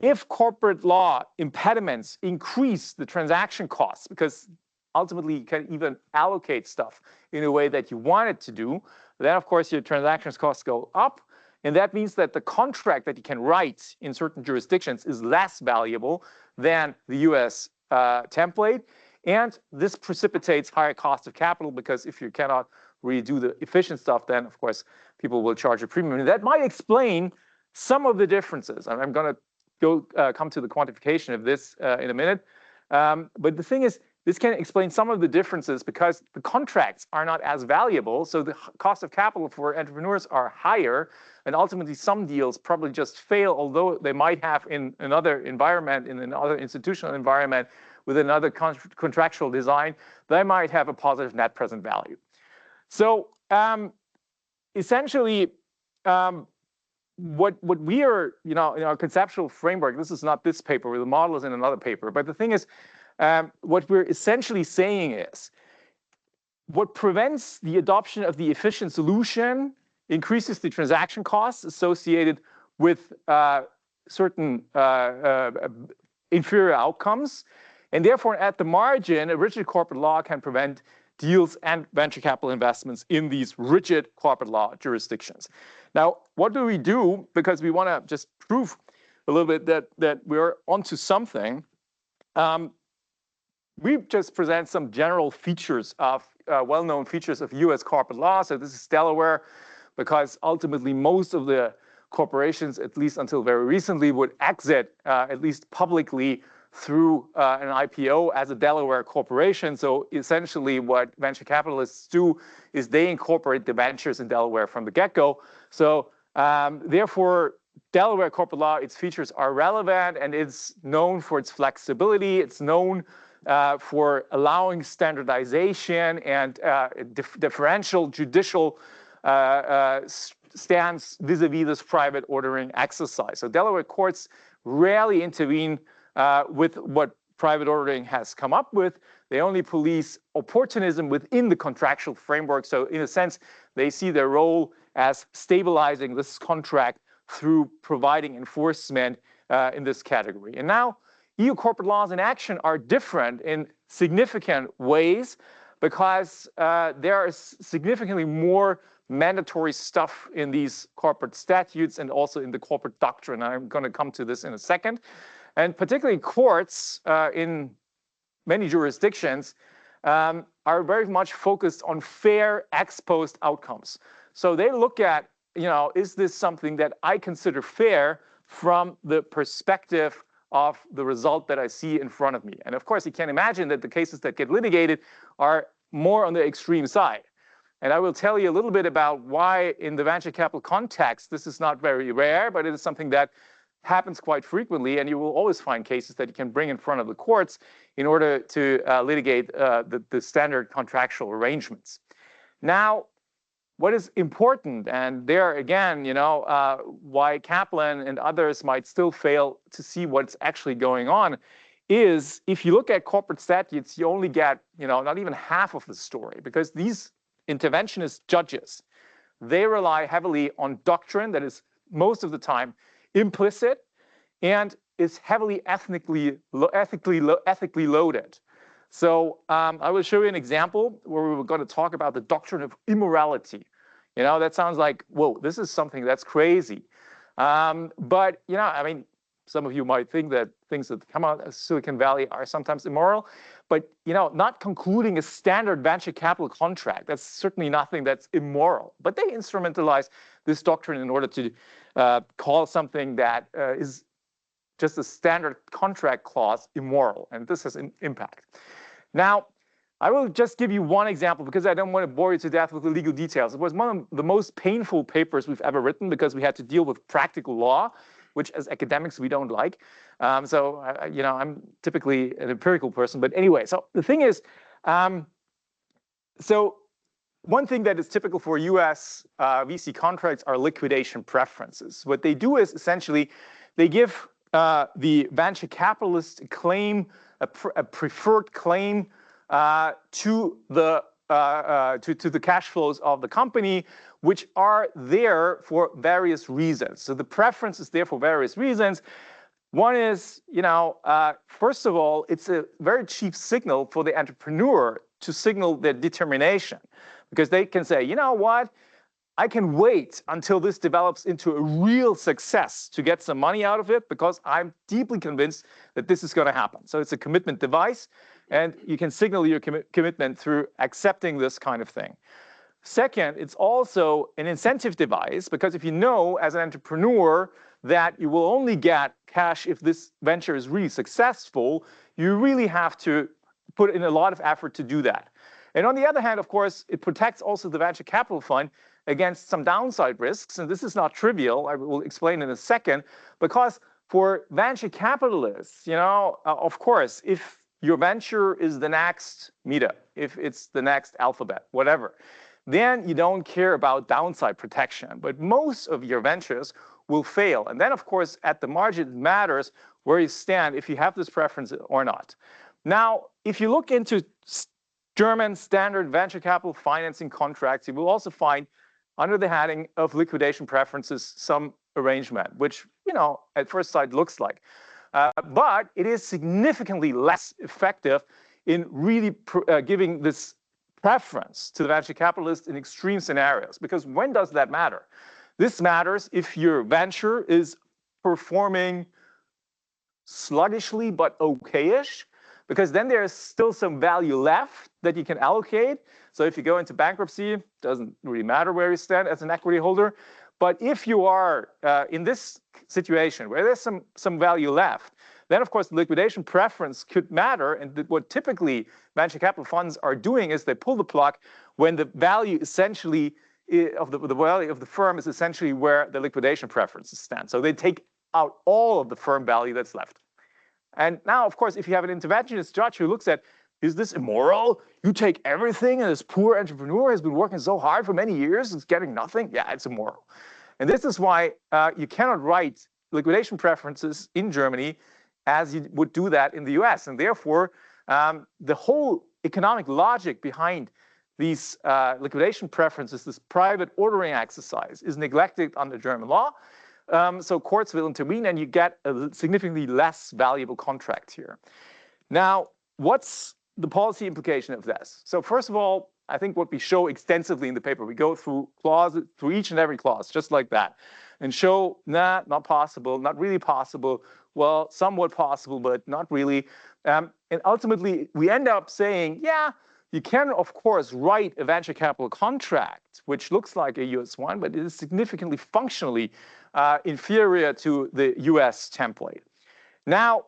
[SPEAKER 6] if corporate law impediments increase the transaction costs, because ultimately you can even allocate stuff in a way that you want it to do, then of course your transactions costs go up. And that means that the contract that you can write in certain jurisdictions is less valuable than the US template. And this precipitates higher cost of capital, because if you cannot really do the efficient stuff, then of course people will charge a premium. And that might explain some of the differences. And I'm going to come to the quantification of this in a minute. But the thing is, this can explain some of the differences because the contracts are not as valuable. So the cost of capital for entrepreneurs are higher. And ultimately, some deals probably just fail, although they might have in another environment, in another institutional environment, with another contractual design, they might have a positive net present value. So essentially, what we are, in our conceptual framework, this is not this paper, where the model is in another paper. But the thing is, what we're essentially saying is, what prevents the adoption of the efficient solution increases the transaction costs associated with certain inferior outcomes. And therefore, at the margin, a rigid corporate law can prevent deals and venture capital investments in these rigid corporate law jurisdictions. Now, what do we do? Because we want to just prove a little bit that we're onto something. We just present some general features of well-known features of US corporate law. So this is Delaware, because ultimately most of the corporations, at least until very recently, would exit, at least publicly, through an IPO as a Delaware corporation. So essentially what venture capitalists do is they incorporate the ventures in Delaware from the get-go. So therefore, Delaware corporate law, its features are relevant, and it's known for its flexibility. It's known for allowing standardization and differential judicial stance vis-a-vis this private ordering exercise. So Delaware courts rarely intervene with what private ordering has come up with. They only police opportunism within the contractual framework. So in a sense, they see their role as stabilizing this contract through providing enforcement in this category. And now EU corporate laws in action are different in significant ways because there are significantly more mandatory stuff in these corporate statutes and also in the corporate doctrine. I'm going to come to this in a second. And particularly courts in many jurisdictions are very much focused on fair ex post outcomes. So they look at, is this something that I consider fair from the perspective of the result that I see in front of me? And of course, you can imagine that the cases that get litigated are more on the extreme side. And I will tell you a little bit about why in the venture capital context, this is not very rare, but it is something that happens quite frequently, and you will always find cases that you can bring in front of the courts in order to litigate the standard contractual arrangements. Now, what is important, and there again, why Kaplan and others might still fail to see what's actually going on, is if you look at corporate statutes, you only get, not even half of the story, because these interventionist judges, they rely heavily on doctrine that is most of the time implicit and is heavily ethically loaded. So I will show you an example where we were going to talk about the doctrine of immorality. That sounds like, whoa, this is something that's crazy. But, I mean, some of you might think that things that come out of Silicon Valley are sometimes immoral. But, not concluding a standard venture capital contract, that's certainly nothing that's immoral. But they instrumentalize this doctrine in order to call something that is just a standard contract clause immoral. And this has an impact. Now, I will just give you one example because I don't want to bore you to death with the legal details. It was one of the most painful papers we've ever written because we had to deal with practical law, which as academics we don't like. So I'm typically an empirical person. But anyway, so the thing is, so one thing that is typical for US VC contracts are liquidation preferences. What they do is essentially they give the venture capitalist a claim, a preferred claim to the cash flows of the company, which are there for various reasons. So the preference is there for various reasons. One is, first of all, it's a very cheap signal for the entrepreneur to signal their determination, because they can say, you know what, I can wait until this develops into a real success to get some money out of it because I'm deeply convinced that this is going to happen. So it's a commitment device, and you can signal your commitment through accepting this kind of thing. Second, it's also an incentive device, because if you know as an entrepreneur that you will only get cash if this venture is really successful, you really have to put in a lot of effort to do that. And on the other hand, of course, it protects also the venture capital fund against some downside risks. And this is not trivial. I will explain in a second, because for venture capitalists, of course, if your venture is the next Meta, if it's the next Alphabet, whatever, then you don't care about downside protection. But most of your ventures will fail. And then, of course, at the margin, it matters where you stand, if you have this preference or not. Now, if you look into German standard venture capital financing contracts, you will also find under the heading of liquidation preferences some arrangement, which, at first sight looks like. But it is significantly less effective in really giving this preference to the venture capitalist in extreme scenarios. Because when does that matter? This matters if your venture is performing sluggishly but okay-ish, because then there's still some value left that you can allocate. So if you go into bankruptcy, it doesn't really matter where you stand as an equity holder. But if you are in this situation where there's some value left, then of course the liquidation preference could matter. And what typically venture capital funds are doing is they pull the plug when the value essentially of the value of the firm is essentially where the liquidation preferences stand. So they take out all of the firm value that's left. And now, of course, if you have an interventionist judge who looks at, is this immoral? You take everything, and this poor entrepreneur has been working so hard for many years, is getting nothing? Yeah, it's immoral. And this is why you cannot write liquidation preferences in Germany as you would do that in the US. And therefore, the whole economic logic behind these liquidation preferences, this private ordering exercise, is neglected under German law. So courts will intervene and you get a significantly less valuable contract here. Now, what's the policy implication of this? So first of all, I think what we show extensively in the paper, we go through clauses, through each and every clause, just like that, and show, nah, not possible, not really possible, well, somewhat possible, but not really. And ultimately, we end up saying, yeah, you can, of course, write a venture capital contract, which looks like a US one, but it is significantly functionally inferior to the US template. Now,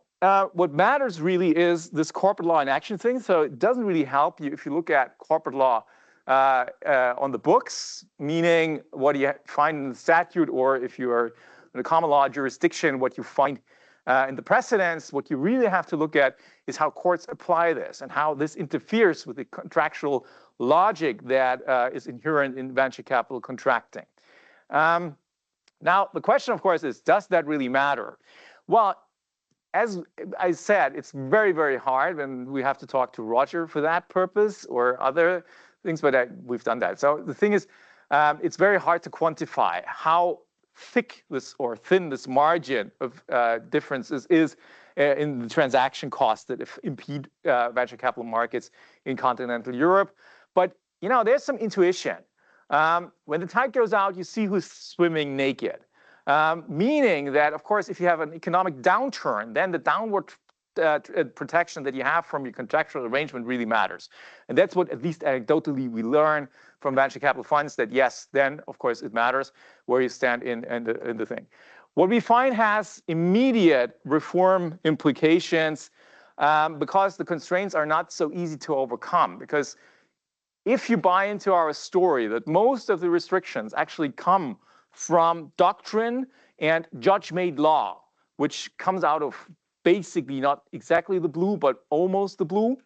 [SPEAKER 6] what matters really is this corporate law in action thing. So it doesn't really help you if you look at corporate law on the books, meaning what you find in the statute, or if you are in a common law jurisdiction, what you find in the precedents. What you really have to look at is how courts apply this and how this interferes with the contractual logic that is inherent in venture capital contracting. Now, the question, of course, is, does that really matter? Well, as I said, it's very, very hard, and we have to talk to Roger for that purpose or other things, but we've done that. So the thing is, it's very hard to quantify how thick this or thin this margin of differences is in the transaction costs that impede venture capital markets in continental Europe. But you know, there's some intuition. When the tide goes out, you see who's swimming naked. Meaning that, of course, if you have an economic downturn, then the downward protection that you have from your contractual arrangement really matters. And that's what, at least anecdotally, we learn from venture capital funds, that yes, then, of course, it matters where you stand in the thing. What we find has immediate reform implications because the constraints are not so easy to overcome. Because if you buy into our story that most of the restrictions actually come from doctrine and judge-made law, which comes out of basically not exactly the blue, but almost the blue,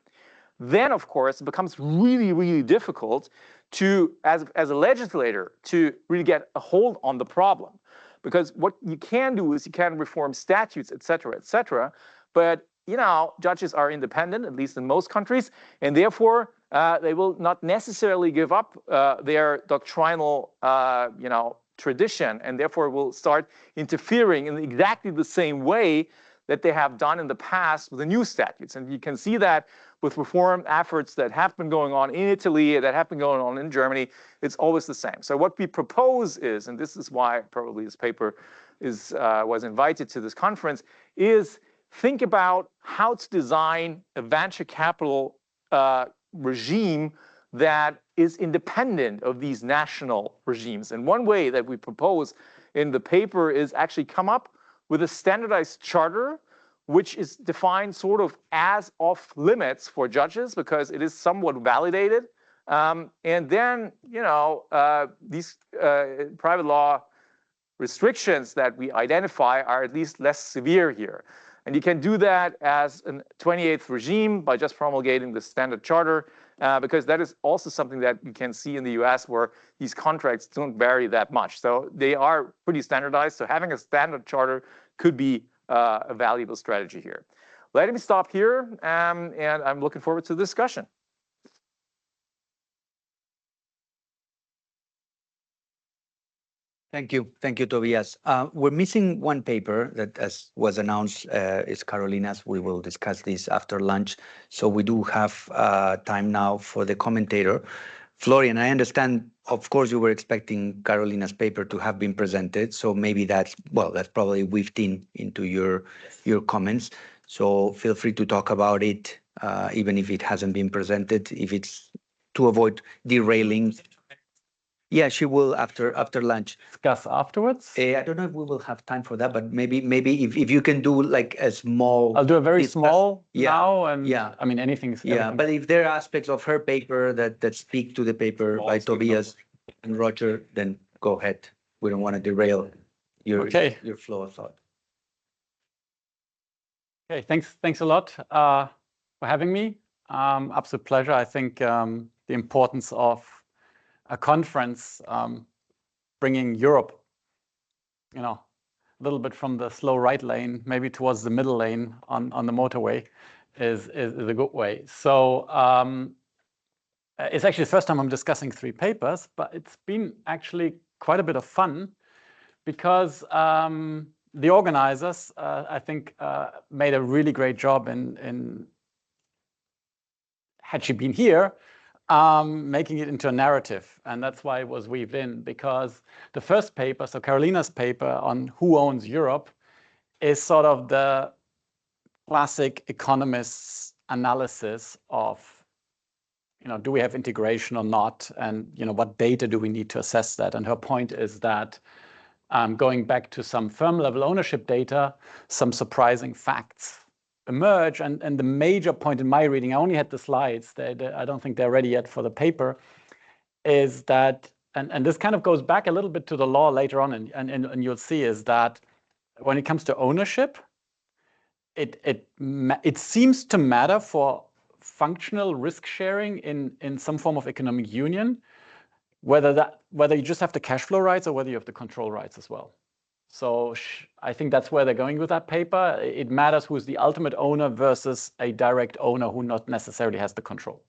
[SPEAKER 6] then of course it becomes really, really difficult to, as a legislator, to really get a hold on the problem. Because what you can do is you can reform statutes, et cetera, but you know, judges are independent, at least in most countries, and therefore they will not necessarily give up their doctrinal, you know, tradition, and therefore will start interfering in exactly the same way that they have done in the past with the new statutes. And you can see that with reform efforts that have been going on in Italy, that have been going on in Germany. It's always the same. So what we propose is, and this is why probably this paper is was invited to this conference, is think about how to design a venture capital regime that is independent of these national regimes. And one way that we propose in the paper is actually come up with a standardized charter, which is defined sort of as off limits for judges because it is somewhat validated. And then, you know, these private law restrictions that we identify are at least less severe here. And you can do that as a 28th regime by just promulgating the standard charter, because that is also something that you can see in the US where these contracts don't vary that much. So they are pretty standardized. So having a standard charter could be a valuable strategy here. Let me stop here, and I'm looking forward to the discussion.
[SPEAKER 4] Thank you, Tobias. We're missing one paper that, as was announced, is Carolina's. We will discuss this after lunch. So we do have time now for the commentator. Florian, I understand, of course, you were expecting Carolina's paper to have been presented. So maybe that's probably weaved into your comments. So feel free to talk about it, even if it hasn't been presented, if it's to avoid derailing. Yeah, she will after lunch.
[SPEAKER 7] Discuss afterwards.
[SPEAKER 4] I don't know if we will have time for that, but maybe if you can do like a small.
[SPEAKER 7] I'll do a very small
[SPEAKER 4] Yeah,
[SPEAKER 7] now, and
[SPEAKER 4] yeah.
[SPEAKER 7] I mean anything's.
[SPEAKER 4] Yeah,
[SPEAKER 7] everything.
[SPEAKER 4] but if there are aspects of her paper that speak to the paper by Tobias and Roger, then go ahead. We don't want to derail your flow of thought.
[SPEAKER 7] Okay, thanks a lot for having me. Absolute pleasure. I think the importance of a conference bringing Europe, a little bit from the slow right lane, maybe towards the middle lane on the motorway, is a good way. So it's actually the first time I'm discussing 3 papers, but it's been actually quite a bit of fun because the organizers, I think, made a really great job in had she been here, making it into a narrative. And that's why it was weaved in, because the first paper, so Carolina's paper on who owns Europe, is sort of the classic economist's analysis of, do we have integration or not? And, what data do we need to assess that? And her point is that going back to some firm level ownership data, some surprising facts emerge. And the major point in my reading, I only had the slides, I don't think they're ready yet for the paper, is that, and this kind of goes back a little bit to the law later on, and you'll see, is that when it comes to ownership, it seems to matter for functional risk sharing in some form of economic union, whether you just have the cash flow rights or whether you have the control rights as well. So I think that's where they're going with that paper. It matters who's the ultimate owner versus a direct owner who not necessarily has the control.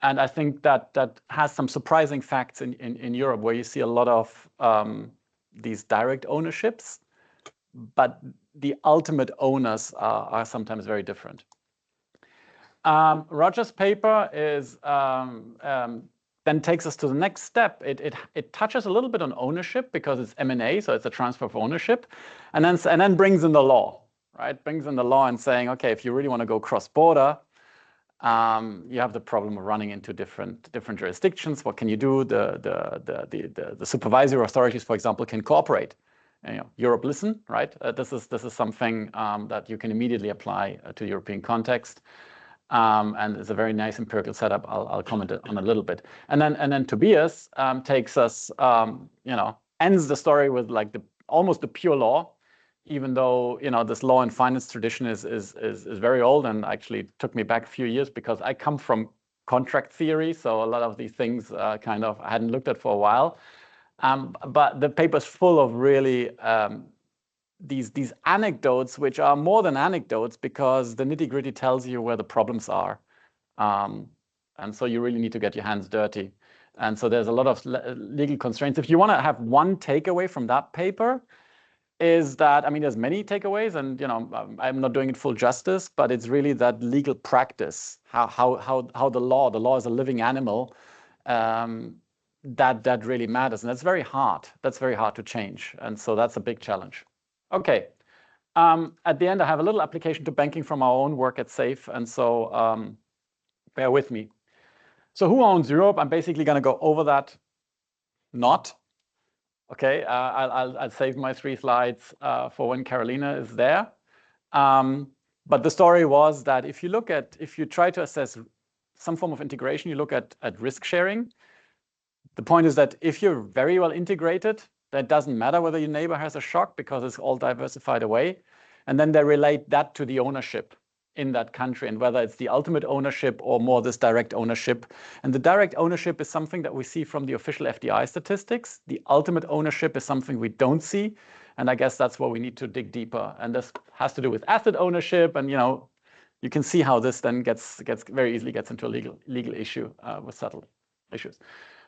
[SPEAKER 7] And I think that has some surprising facts in Europe, where you see a lot of these direct ownerships, but the ultimate owners are sometimes very different. Roger's paper is then takes us to the next step. It touches a little bit on ownership because it's M&A, so it's a transfer of ownership, and then brings in the law, right? Brings in the law and saying, okay, if you really want to go cross-border, you have the problem of running into different jurisdictions. What can you do? The supervisory authorities, for example, can cooperate. Europe, listen, right? This is something that you can immediately apply to European context. And it's a very nice empirical setup. I'll comment on a little bit. And then Tobias takes us, ends the story with like almost the pure law, even though this law and finance tradition is very old, and actually took me back a few years because I come from contract theory, so a lot of these things I hadn't looked at for a while. But the paper's full of really these anecdotes, which are more than anecdotes, because the nitty-gritty tells you where the problems are. And so you really need to get your hands dirty. And so there's a lot of legal constraints. If you want to have one takeaway from that paper, is that, there's many takeaways, and I'm not doing it full justice, but it's really that legal practice, how the law is a living animal, that really matters. And that's very hard. That's very hard to change. And so that's a big challenge. Okay. At the end, I have a little application to banking from our own work at SAFE. And so bear with me. So who owns Europe? I'm basically going to go over that. Not. Okay. I'll save my 3 slides for when Carolina is there. But the story was that if you try to assess some form of integration, you look at risk sharing. The point is that if you're very well integrated, that doesn't matter whether your neighbor has a shock because it's all diversified away. And then they relate that to the ownership in that country, and whether it's the ultimate ownership or more this direct ownership. And the direct ownership is something that we see from the official FDI statistics. The ultimate ownership is something we don't see. And I guess that's where we need to dig deeper. And this has to do with asset ownership. And, you can see how this then gets very easily gets into a legal issue with subtle issues.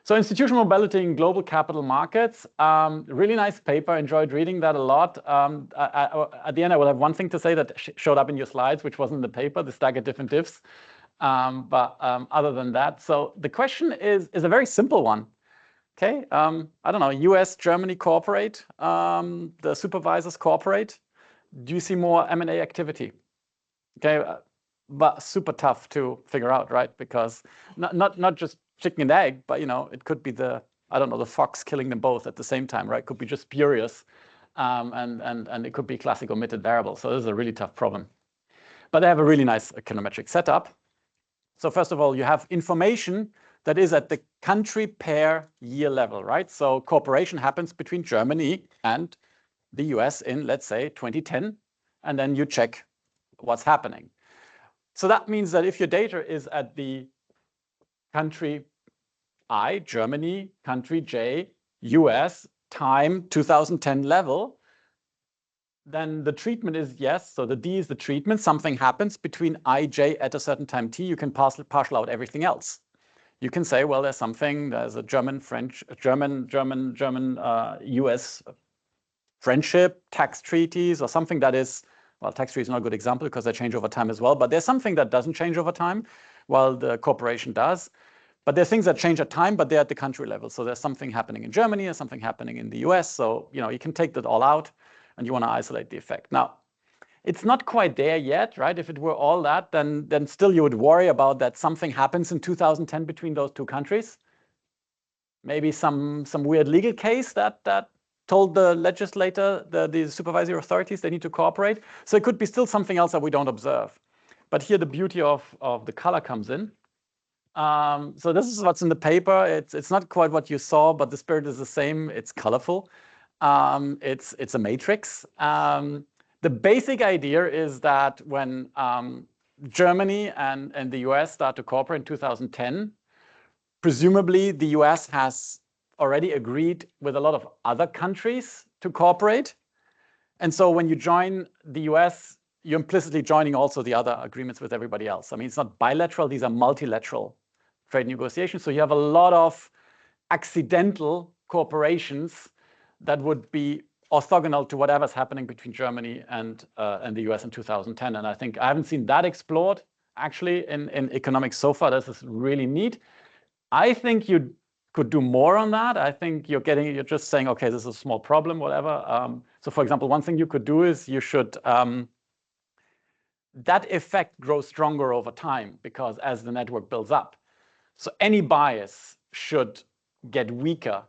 [SPEAKER 7] So institutional mobility in global capital markets, really nice paper, enjoyed reading that a lot. At the end, I will have one thing to say that showed up in your slides, which wasn't in the paper, the staggered different diffs. But other than that, so the question is a very simple one. Okay, I don't know, US, Germany cooperate, the supervisors cooperate. Do you see more M&A activity? Okay, but super tough to figure out, right? Because not just chicken and egg, but it could be the I don't know, the fox killing them both at the same time, right? Could be just spurious, and it could be classic omitted variable. So this is a really tough problem. But they have a really nice econometric setup. So first of all, you have information that is at the country pair year level, right? So cooperation happens between Germany and the US in, let's say, 2010, and then you check what's happening. So that means that if your data is at the country I, Germany, country J, US, time 2010 level, then the treatment is yes. So the D is the treatment. Something happens between I, J at a certain time T. You can partial out everything else. You can say, well, there's a German, French, US friendship, tax treaties, or something that is, well, tax treaty is not a good example because they change over time as well, but there's something that doesn't change over time while the corporation does. But there are things that change at time, but they're at the country level. So there's something happening in Germany, there's something happening in the US. So, you can take that all out and you want to isolate the effect. Now, it's not quite there yet, right? If it were all that, then still you would worry about that something happens in 2010 between those two countries. Maybe some weird legal case that told the legislator, the supervisory authorities, they need to cooperate. So it could be still something else that we don't observe. But here the beauty of the color comes in. So this is what's in the paper. It's not quite what you saw, but the spirit is the same. It's colorful. It's a matrix. The basic idea is that when Germany and the US start to cooperate in 2010, presumably the US has already agreed with a lot of other countries to cooperate. And so when you join the US, you're implicitly joining also the other agreements with everybody else. I mean, it's not bilateral, these are multilateral trade negotiations. So you have a lot of accidental cooperations that would be orthogonal to whatever's happening between Germany and the US in 2010. And I think I haven't seen that explored actually in economics so far. This is really neat. I think you could do more on that. I think you're just saying, okay, this is a small problem, whatever. So for example, one thing you could do is you should, that effect grows stronger over time because as the network builds up. So any bias should get weaker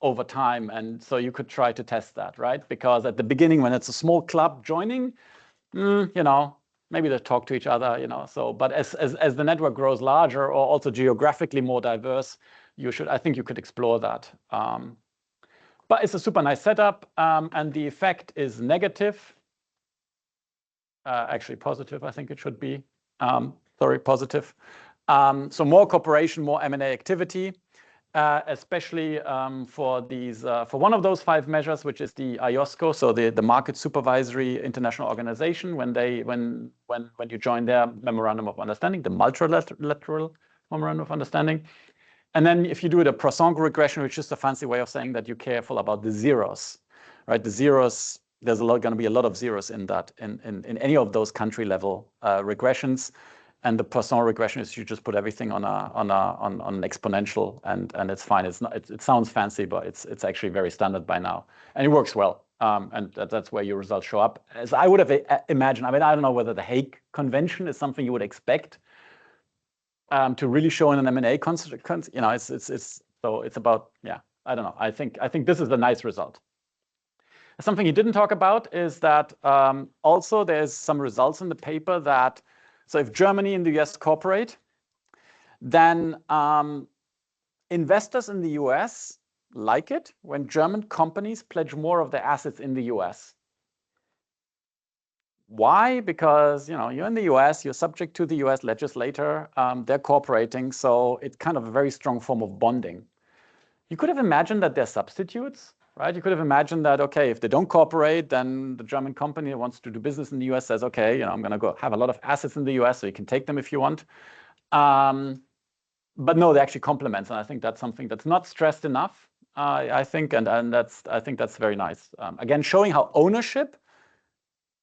[SPEAKER 7] over time. And so you could try to test that, right? Because at the beginning, when it's a small club joining, maybe they talk to each other, So, but as the network grows larger or also geographically more diverse, I think you could explore that. But it's a super nice setup, and the effect is negative. Actually positive, I think it should be. Sorry, positive. So more cooperation, more M&A activity, especially for one of those 5 measures, which is the IOSCO, so the Market Supervisory International Organization, when you join their Memorandum of Understanding, the multilateral Memorandum of Understanding. And then if you do the Poisson regression, which is a fancy way of saying that you're careful about the zeros, right? The zeros, there's going to be a lot of zeros in that, in any of those country level regressions. And the Poisson regression is you just put everything on an exponential, and it's fine. It sounds fancy, but it's actually very standard by now, and it works well. And that's where your results show up. As I would have imagined. I mean, I don't know whether the Hague Convention is something you would expect to really show in an M&A consequence. It's about, yeah. I don't know. I think this is a nice result. Something he didn't talk about is that also there's some results in the paper that. So if Germany and the US cooperate, then investors in the US like it when German companies pledge more of their assets in the US. Why? Because you're in the US, you're subject to the US legislator, they're cooperating, so it's kind of a very strong form of bonding. You could have imagined that they're substitutes. Right? You could have imagined that, okay, if they don't cooperate, then the German company that wants to do business in the US says, okay, I'm going to go have a lot of assets in the US, so you can take them if you want. But no, they actually complement, and I think that's something that's not stressed enough. I think, and I think that's very nice. Again, showing how ownership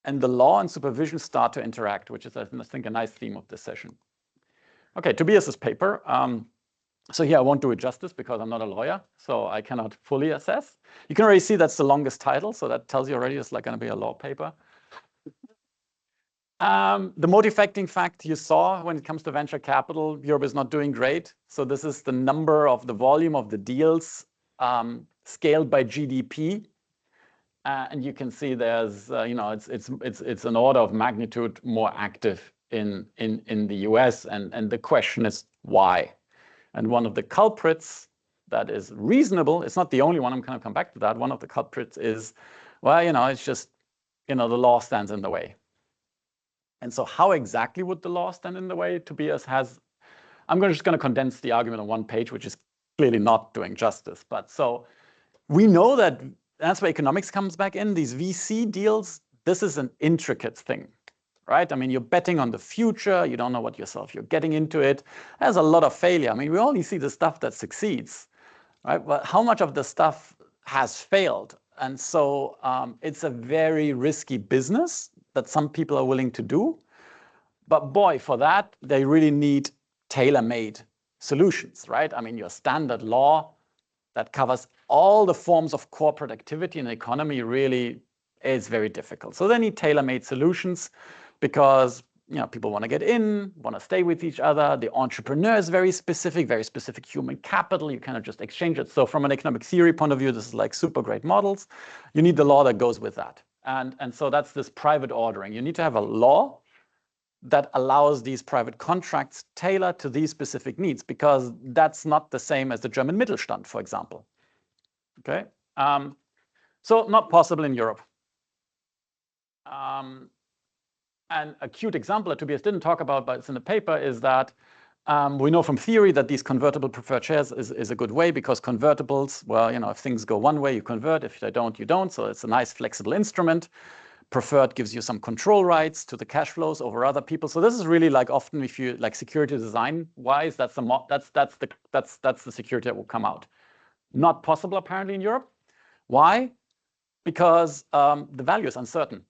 [SPEAKER 7] and the law and supervision start to interact, which is, I think, a nice theme of this session. Okay, Tobias's paper. So here I won't do it justice because I'm not a lawyer, so I cannot fully assess. You can already see that's the longest title, so that tells you already it's like going to be a law paper. The motivating fact you saw when it comes to venture capital, Europe is not doing great. So this is the number of the volume of the deals scaled by GDP. And you can see there's, it's an order of magnitude more active in the US. And the question is why? And one of the culprits that is reasonable, it's not the only one, I'm going to come back to that. One of the culprits is, well, it's just, the law stands in the way. And so how exactly would the law stand in the way? Tobias has, I'm just going to condense the argument on one page, which is clearly not doing justice. But so we know that that's where economics comes back in. These VC deals, this is an intricate thing, right? I mean, you're betting on the future. You don't know what yourself you're getting into it. There's a lot of failure. I mean, we only see the stuff that succeeds, right? But how much of the stuff has failed? And so it's a very risky business that some people are willing to do. But boy, for that, they really need tailor-made solutions, right? I mean, your standard law that covers all the forms of corporate activity in the economy really is very difficult. So they need tailor-made solutions because people want to get in, want to stay with each other. The entrepreneur is very specific human capital. You cannot just exchange it. So from an economic theory point of view, this is like super great models. You need the law that goes with that. And so that's this private ordering. You need to have a law that allows these private contracts tailored to these specific needs, because that's not the same as the German Mittelstand, for example. Okay, so not possible in Europe. And a cute example that Tobias didn't talk about, but it's in the paper, is that we know from theory that these convertible preferred shares is a good way, because convertibles, well, if things go one way, you convert. If they don't, you don't. So it's a nice flexible instrument. Preferred gives you some control rights to the cash flows over other people. So this is really like often, if you like security design wise, that's the security that will come out. Not possible apparently in Europe. Why? Because the value is uncertain.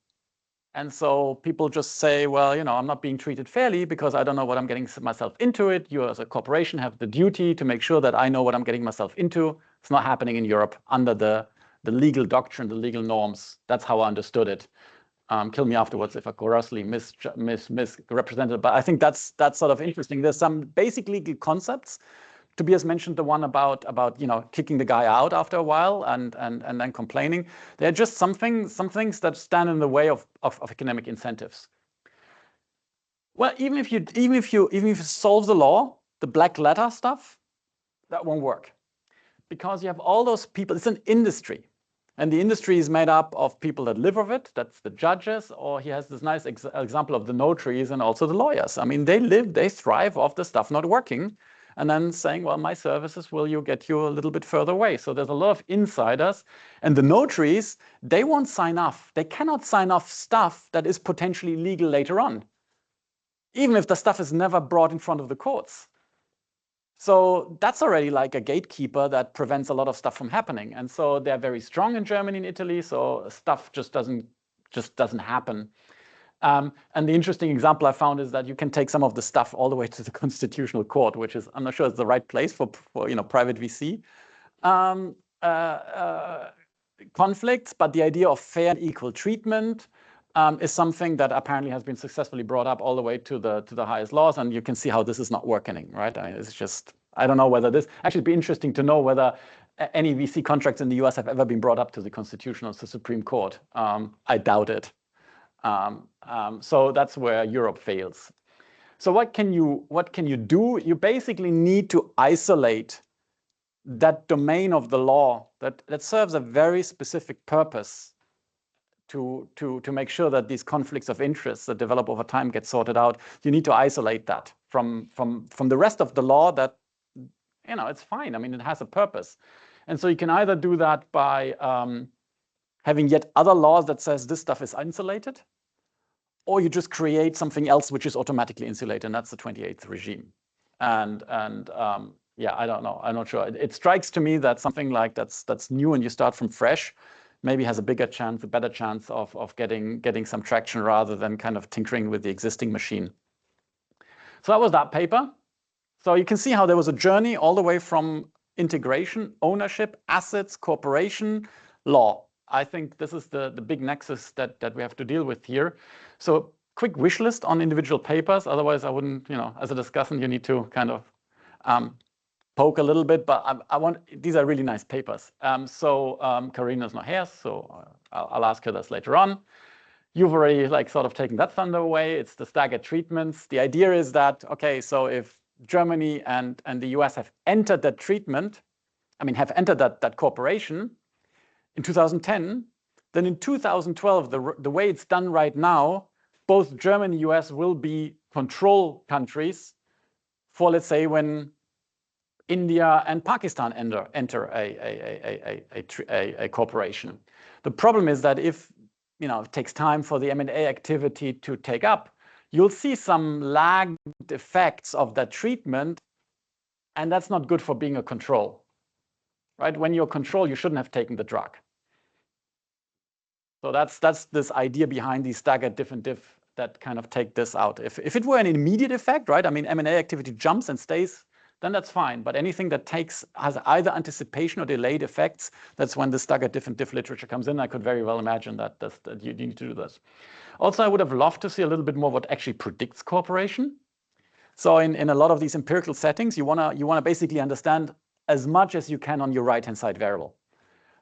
[SPEAKER 7] And so people just say, well, I'm not being treated fairly because I don't know what I'm getting myself into it. You as a corporation have the duty to make sure that I know what I'm getting myself into. It's not happening in Europe under the legal doctrine, the legal norms. That's how I understood it. Kill me afterwards if I grossly misrepresented. But I think that's sort of interesting. There's some basic legal concepts. Tobias mentioned the one about kicking the guy out after a while and then complaining. They're just some things that stand in the way of economic incentives. Well, even if you solve the law, the black letter stuff, that won't work, because you have all those people. It's an industry. And the industry is made up of people that live of it. That's the judges, or he has this nice example of the notaries and also the lawyers. I mean, they thrive off the stuff not working, and then saying, well, my services will get you a little bit further away. So there's a lot of insiders. And the notaries, they won't sign off. They cannot sign off stuff that is potentially legal later on, even if the stuff is never brought in front of the courts. So that's already like a gatekeeper that prevents a lot of stuff from happening. And so they're very strong in Germany and Italy. So stuff just doesn't happen. And the interesting example I found is that you can take some of the stuff all the way to the Constitutional Court, which is, I'm not sure it's the right place for private VC conflicts. But the idea of fair and equal treatment is something that apparently has been successfully brought up all the way to the highest laws, and you can see how this is not working, right? I mean, it's just, I don't know whether this, actually it'd be interesting to know whether any VC contracts in the US have ever been brought up to the Constitutional, to the Supreme Court. I doubt it. So that's where Europe fails. So what can you do? You basically need to isolate that domain of the law that serves a very specific purpose to make sure that these conflicts of interest that develop over time get sorted out. You need to isolate that from the rest of the law that, it's fine. I mean, it has a purpose. And so you can either do that by having yet other laws that says this stuff is insulated, or you just create something else which is automatically insulated, and that's the 28th regime. And yeah, I don't know. I'm not sure. It strikes to me that something like that's new and you start from fresh maybe has a better chance of getting some traction rather than kind of tinkering with the existing machine. So that was that paper. So you can see how there was a journey all the way from integration, ownership, assets, corporation, law. I think this is the big nexus that we have to deal with here. So quick wish list on individual papers. Otherwise, I wouldn't, as a discussant, you need to kind of poke a little bit, but these are really nice papers. Karina's not here, so I'll ask her this later on. You've already like sort of taken that thunder away. It's the staggered treatments. The idea is that, okay, so if Germany and the US have entered that treatment, have entered that cooperation in 2010, then in 2012, the way it's done right now, both Germany and US will be control countries for, let's say, when India and Pakistan enter a cooperation. The problem is that if it takes time for the M&A activity to take up, you'll see some lagged effects of that treatment, and that's not good for being a control, right? When you're control, you shouldn't have taken the drug. So that's this idea behind these staggered diff and diff that kind of take this out. If it were an immediate effect, right? M&A activity jumps and stays, then that's fine. But anything that has either anticipation or delayed effects, that's when the staggered diff and diff literature comes in. I could very well imagine that you need to do this. Also, I would have loved to see a little bit more what actually predicts cooperation. So in a lot of these empirical settings, you wanna basically understand as much as you can on your right-hand side variable.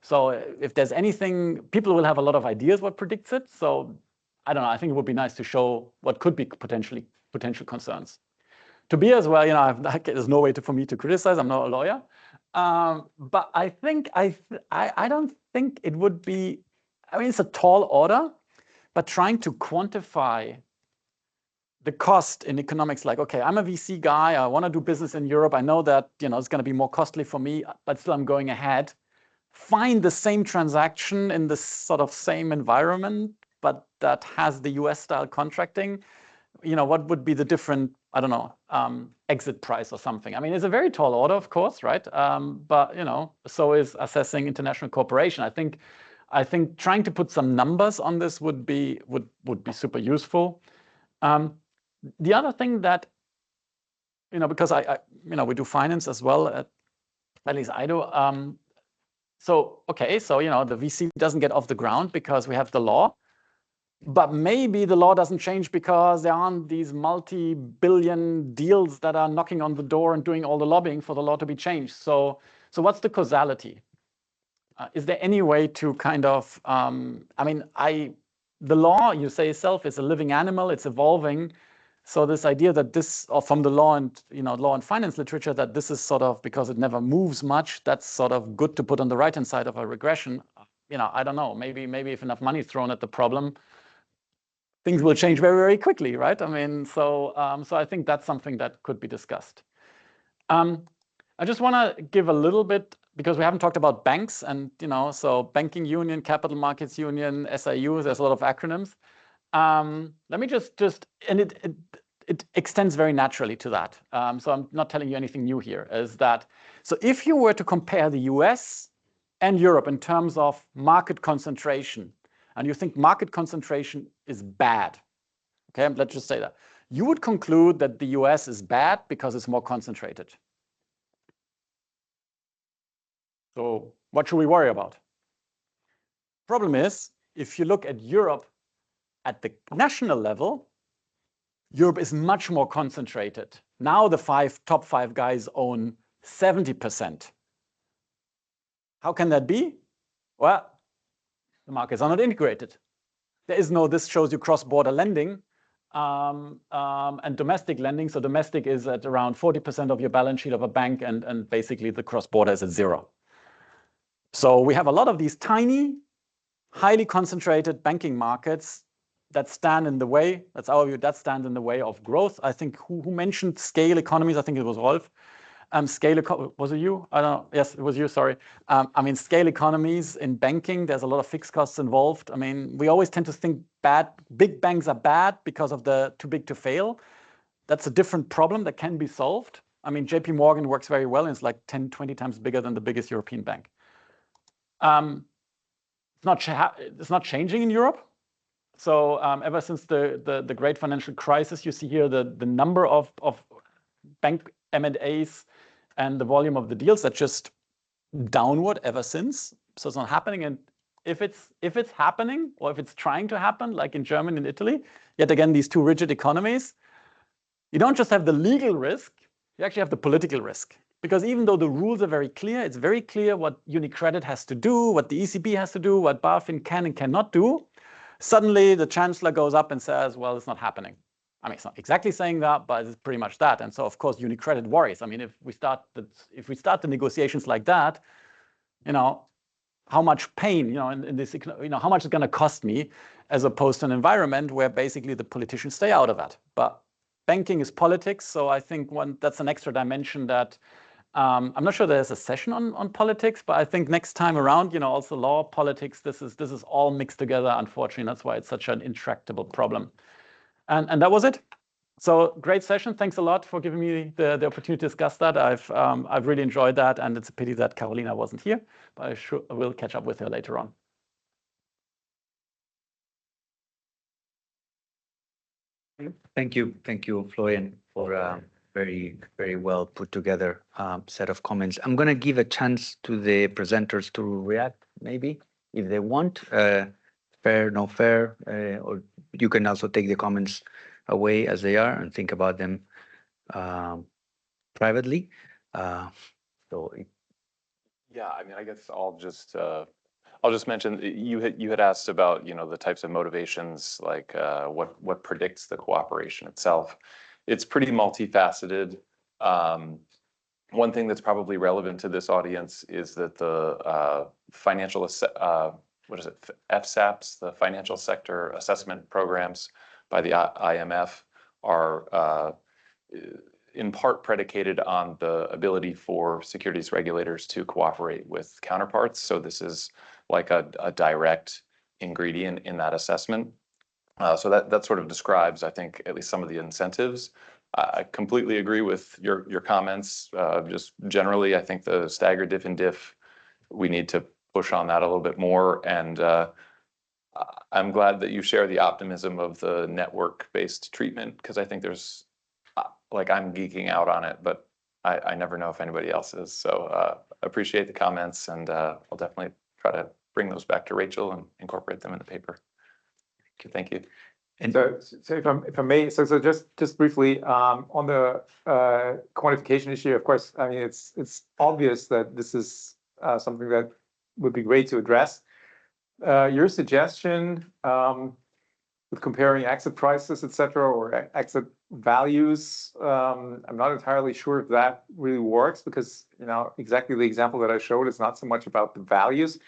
[SPEAKER 7] So if there's anything, people will have a lot of ideas what predicts it. So I don't know, I think it would be nice to show what could be potential concerns. Tobias, well, there's no way for me to criticize. I'm not a lawyer, but I think I don't think it would be. It's a tall order, but trying to quantify the cost in economics, like, okay, I'm a VC guy. I want to do business in Europe. I know that it's going to be more costly for me, but still I'm going ahead. Find the same transaction in this sort of same environment, but that has the US style contracting. What would be the different, I don't know, exit price or something? It's a very tall order, of course, right? But so is assessing international cooperation. I think trying to put some numbers on this would be super useful. The other thing that, because we do finance as well, at least I do. So the VC doesn't get off the ground because we have the law. But maybe the law doesn't change because there aren't these multi-billion deals that are knocking on the door and doing all the lobbying for the law to be changed. So what's the causality? Is there any way to kind of, the law, you say itself, is a living animal, it's evolving. So this idea that this, or from the law and law and finance literature, that this is sort of, because it never moves much, that's sort of good to put on the right-hand side of a regression. I don't know, maybe if enough money is thrown at the problem, things will change very, very quickly, right? So I think that's something that could be discussed. I just want to give a little bit, because we haven't talked about banks and, so banking union, capital markets union, SIU, there's a lot of acronyms. Let me just and it extends very naturally to that. So I'm not telling you anything new here, is that, so if you were to compare the US and Europe in terms of market concentration, and you think market concentration is bad, okay, let's just say that, you would conclude that the US is bad because it's more concentrated. So what should we worry about? Problem is, if you look at Europe at the national level, Europe is much more concentrated. Now the top five guys own 70%. How can that be? Well, the markets are not integrated. There is no, this shows you cross-border lending and domestic lending. So domestic is at around 40% of your balance sheet of a bank, and basically the cross-border is at 0. So we have a lot of these tiny, highly concentrated banking markets that stand in the way, that's our view, that stand in the way of growth. I think who mentioned scale economies? I think it was Rolf. Was it you? I don't know. Yes, it was you, sorry. Scale economies in banking, there's a lot of fixed costs involved. We always tend to think big banks are bad because of the too big to fail. That's a different problem that can be solved. JP Morgan works very well, and it's like 10, 20 times bigger than the biggest European bank. It's not changing in Europe. So ever since the great financial crisis, you see here the number of bank M&As and the volume of the deals that just downward ever since. So it's not happening. And if it's happening, or if it's trying to happen, like in Germany and Italy, yet again, these two rigid economies, you don't just have the legal risk, you actually have the political risk. Because even though the rules are very clear, it's very clear what UniCredit has to do, what the ECB has to do, what BaFin can and cannot do. Suddenly the chancellor goes up and says, well, it's not happening. I mean, it's not exactly saying that, but it's pretty much that. And so, of course, UniCredit worries. I mean, if we start the negotiations like that, how much pain, in this, how much it's going to cost me, as opposed to an environment where basically the politicians stay out of that. But banking is politics, so I think that's an extra dimension that I'm not sure there's a session on politics, but I think next time around, also law, politics, this is all mixed together. Unfortunately, that's why it's such an intractable problem. And that was it. So great session. Thanks a lot for giving me the opportunity to discuss that. I've really enjoyed that, and it's a pity that Carolina wasn't here, but I will catch up with her later on.
[SPEAKER 4] Thank you, Florian, for a very, very well put together set of comments. I'm going to give a chance to the presenters to react, maybe, if they want. Fair, no fair, or you can also take the comments away as they are and think about them privately.
[SPEAKER 5] Yeah, I mean, I guess I'll just mention you had asked about the types of motivations, like what predicts the cooperation itself. It's pretty multifaceted. One thing that's probably relevant to this audience is that the financial EFSAPs, the financial sector assessment programs by the IMF, are in part predicated on the ability for securities regulators to cooperate with counterparts. So this is like a direct ingredient in that assessment. So that sort of describes, I think, at least some of the incentives. I completely agree with your comments. Just generally, I think the staggered diff and diff, we need to push on that a little bit more. And I'm glad that you share the optimism of the network-based treatment, because I think there's, I'm geeking out on it, but I never know if anybody else is. So appreciate the comments, and I'll definitely try to bring those back to Rachel and incorporate them in the paper. Thank you.
[SPEAKER 6] And so if I may, so just briefly on the quantification issue, of course, I mean, it's obvious that this is something that would be great to address. Your suggestion with comparing exit prices, etc., or exit values, I'm not entirely sure if that really works, because exactly the example that I showed is not so much about the values.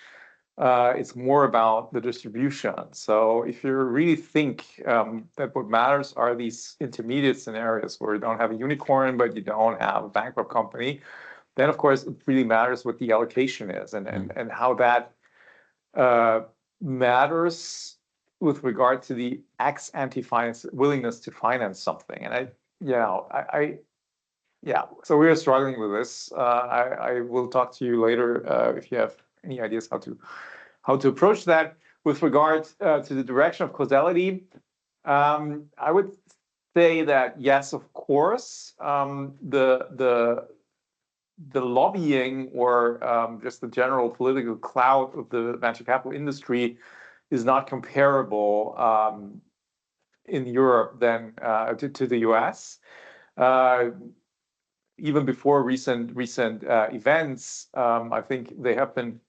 [SPEAKER 6] It's more about the distribution. So if you really think that what matters are these intermediate scenarios where you don't have a unicorn, but you don't have a bankrupt company, then of course it really matters what the allocation is and how that matters with regard to the ex-ante finance willingness to finance something. And so we are struggling with this. I will talk to you later if you have any ideas how to approach that. With regard to the direction of causality, I would say that yes, of course, the lobbying or just the general political clout of the venture capital industry is not comparable in Europe than to the US. Even before recent events, I think they have been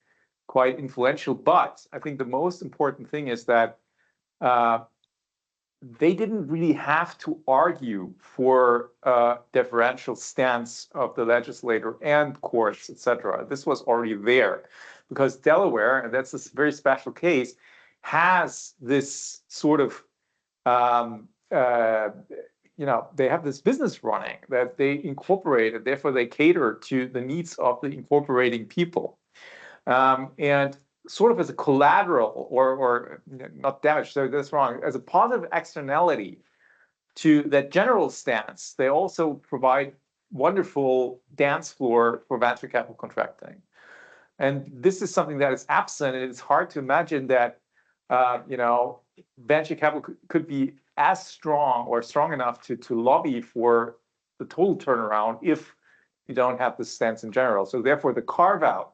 [SPEAKER 6] quite influential. But I think the most important thing is that they didn't really have to argue for a differential stance of the legislator and courts, etc. This was already there, because Delaware, and that's a very special case, has this sort of they have this business running that they incorporate, and therefore they cater to the needs of the incorporating people. And sort of as a collateral or not damage, so that's wrong, as a positive externality to that general stance, they also provide wonderful dance floor for venture capital contracting. And this is something that is absent, and it's hard to imagine that venture capital could be as strong or strong enough to lobby for the total turnaround if you don't have this stance in general. So therefore, the carve out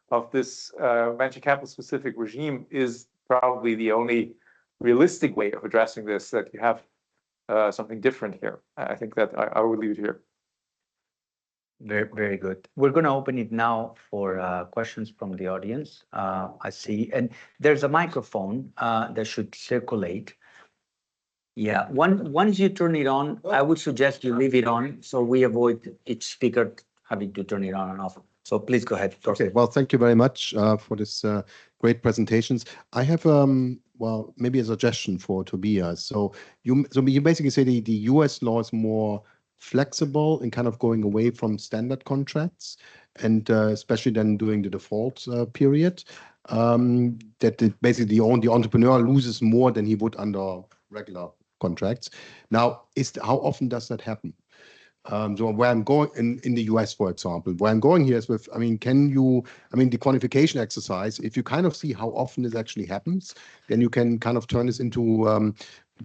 [SPEAKER 6] of this venture capital specific regime is probably the only realistic way of addressing this, that you have something different here. I think that I would leave it here.
[SPEAKER 4] Very, very good. We're going to open it now for questions from the audience. I see, and there's a microphone that should circulate. Yeah, once you turn it on, I would suggest you leave it on so we avoid each speaker having to turn it on and off. So please go ahead.
[SPEAKER 3] Okay, well, thank you very much for this great presentations. I have, well, maybe a suggestion for Tobias. So you basically say the US law is more flexible in kind of going away from standard contracts, and especially then during the default period, that basically the entrepreneur loses more than he would under regular contracts. Now, how often does that happen? So where I'm going in the US, for example, where I'm going here is with, I mean, the quantification exercise, if you kind of see how often this actually happens, then you can kind of turn this into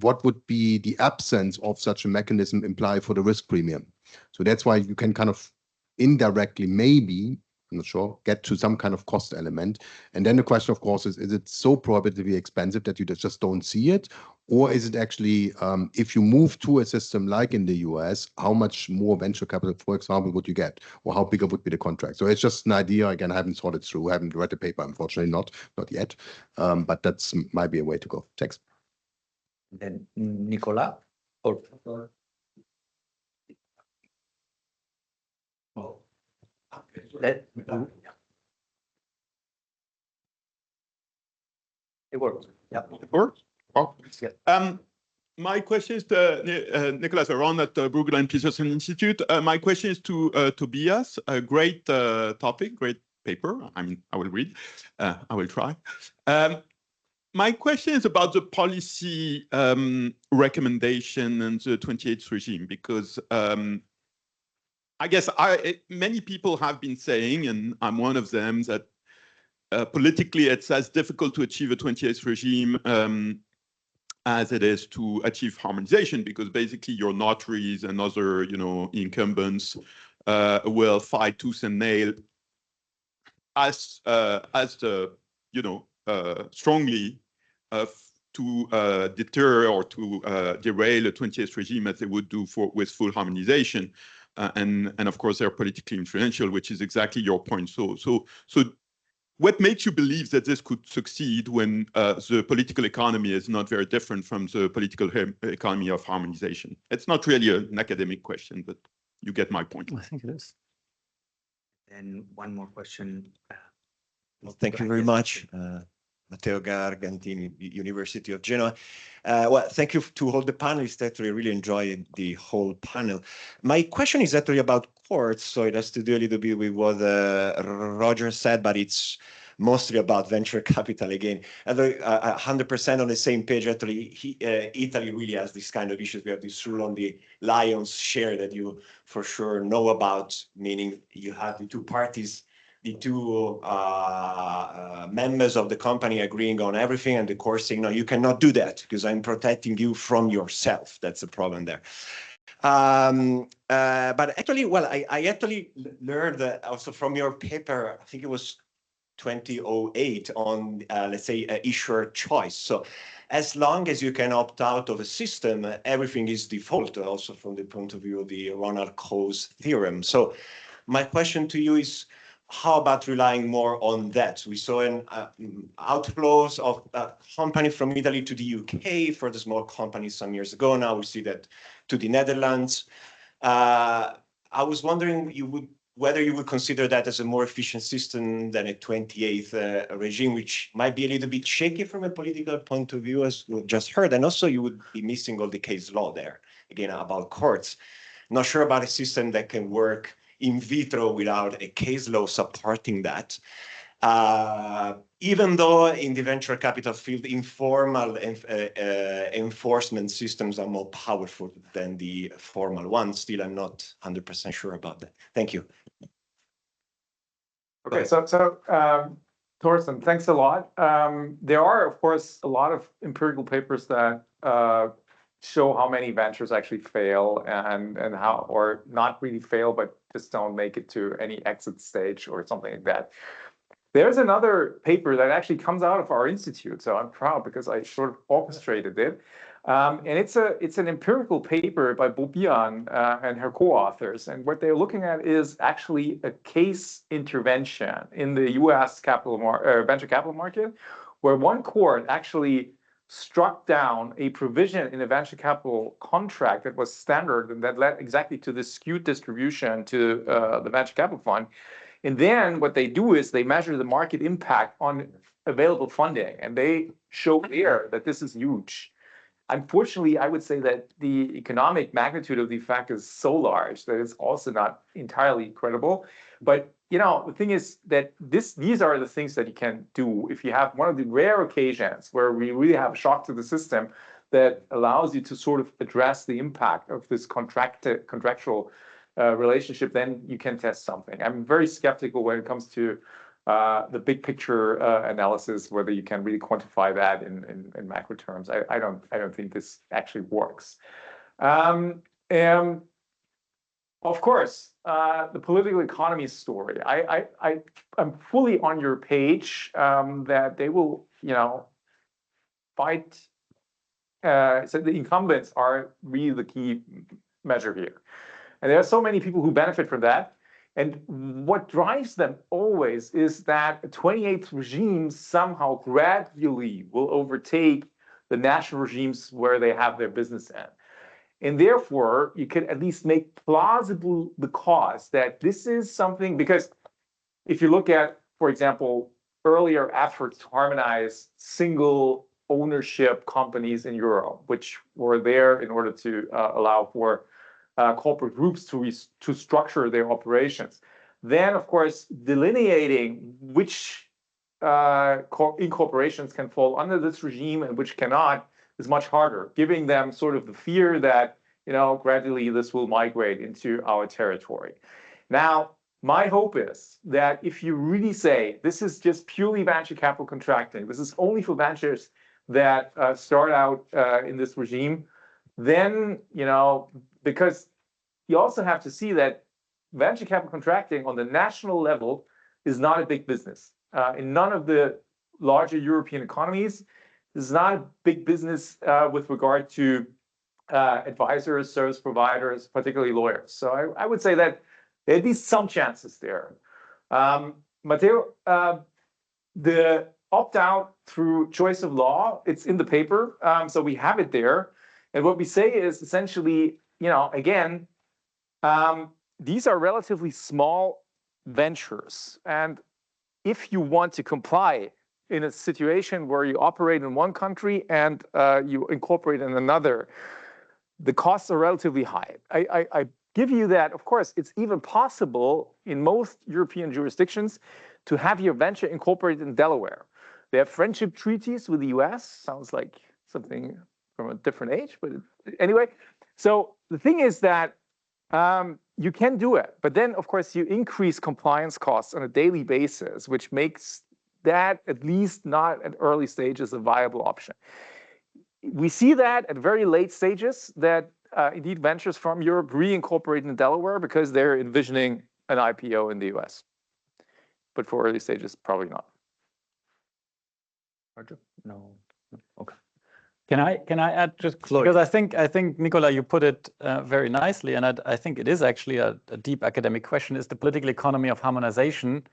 [SPEAKER 3] what would be the absence of such a mechanism imply for the risk premium. So that's why you can kind of indirectly, maybe, I'm not sure, get to some kind of cost element. And then the question, of course, is it so prohibitively expensive that you just don't see it? Or is it actually, if you move to a system like in the US, how much more venture capital, for example, would you get? Or how bigger would be the contract? So it's just an idea. Again, I haven't thought it through. I haven't read the paper, unfortunately, not yet. But that's might be a way to go. Thanks.
[SPEAKER 4] Then Nicola, or it works. Yeah,
[SPEAKER 8] It works? Oh.
[SPEAKER 4] Yeah.
[SPEAKER 8] My question is to Nicholas Aron at the Bruggeland Peterson Institute. My question is to Tobias. A great topic, great paper. I mean, I will read. I will try. My question is about the policy recommendation and the 28th regime, because I guess many people have been saying, and I'm one of them, that politically it's as difficult to achieve a 28th regime as it is to achieve harmonization, because basically your notaries and other, incumbents will fight tooth and nail as strongly to deter or to derail a 28th regime as they would do with full harmonization. And of course, they're politically influential, which is exactly your point. So what makes you believe that this could succeed when the political economy is not very different from the political economy of harmonization? It's not really an academic question, but you get my point.
[SPEAKER 7] I think it is.
[SPEAKER 4] And one more question.
[SPEAKER 9] Well, thank you very much. Matteo Gargantini, University of Genoa. Well, thank you to all the panelists. Actually, I really enjoyed the whole panel. My question is actually about courts, so it has to do a little bit with what Roger said, but it's mostly about venture capital again. 100% on the same page. Actually, Italy really has this kind of issues. We have this rule on the lion's share that you for sure know about, meaning you have the two parties, the two members of the company agreeing on everything, and the court saying, no, you cannot do that because I'm protecting you from yourself. That's the problem there. But actually, well, I actually learned also from your paper, I think it was 2008 on, let's say, issuer choice. So as long as you can opt out of a system, everything is default, also from the point of view of the Ronald Coase theorem. So my question to you is, how about relying more on that? We saw an outflows of companies from Italy to the UK for the small companies some years ago. Now we see that to the Netherlands. I was wondering whether you would consider that as a more efficient system than a 28th regime, which might be a little bit shaky from a political point of view, as we just heard. And also you would be missing all the case law there, again, about courts. Not sure about a system that can work in vitro without a case law supporting that. Even though in the venture capital field, informal enforcement systems are more powerful than the formal ones. Still, I'm not 100% sure about that. Thank you.
[SPEAKER 6] Okay, so Thorsten, thanks a lot. There are, of course, a lot of empirical papers that show how many ventures actually fail and how, or not really fail, but just don't make it to any exit stage or something like that. There's another paper that actually comes out of our institute, so I'm proud because I sort of orchestrated it. And it's an empirical paper by Bobian and her co-authors. And what they're looking at is actually a case intervention in the US venture capital market, where one court actually struck down a provision in a venture capital contract that was standard and that led exactly to this skewed distribution to the venture capital fund. And then what they do is they measure the market impact on available funding, and they show there that this is huge. Unfortunately, I would say that the economic magnitude of the effect is so large that it's also not entirely credible. But the thing is that these are the things that you can do if you have one of the rare occasions where we really have a shock to the system that allows you to sort of address the impact of this contractual relationship. Then you can test something. I'm very skeptical when it comes to the big picture analysis, whether you can really quantify that in macro terms. I don't think this actually works. And of course, the political economy story. I'm fully on your page that they will, fight. So the incumbents are really the key measure here, and there are so many people who benefit from that. And what drives them always is that a 28th regime somehow gradually will overtake the national regimes where they have their business in. And therefore, you can at least make plausible the cause that this is something, because if you look at, for example, earlier efforts to harmonize single ownership companies in Europe, which were there in order to allow for corporate groups to structure their operations. Then, of course, delineating which incorporations can fall under this regime and which cannot is much harder, giving them sort of the fear that gradually this will migrate into our territory. Now, my hope is that if you really say this is just purely venture capital contracting, this is only for ventures that start out in this regime, then because you also have to see that venture capital contracting on the national level is not a big business. In none of the larger European economies, this is not a big business with regard to advisors, service providers, particularly lawyers. So I would say that there are at least some chances there. Matteo, the opt-out through choice of law, it's in the paper, so we have it there. And what we say is essentially, again, these are relatively small ventures. And if you want to comply in a situation where you operate in one country and you incorporate in another, the costs are relatively high. I give you that. Of course, it's even possible in most European jurisdictions to have your venture incorporated in Delaware. They have friendship treaties with the US. Sounds like something from a different age, but anyway. So the thing is that you can do it, but then of course you increase compliance costs on a daily basis, which makes that at least not at early stages a viable option. We see that at very late stages that indeed ventures from Europe reincorporate in Delaware because they're envisioning an IPO in the US. But for early stages, probably not.
[SPEAKER 4] Roger? No. Okay.
[SPEAKER 7] Can I add just because I think Nicola, you put it very nicely, and I think it is actually a deep academic question: is the political economy of harmonization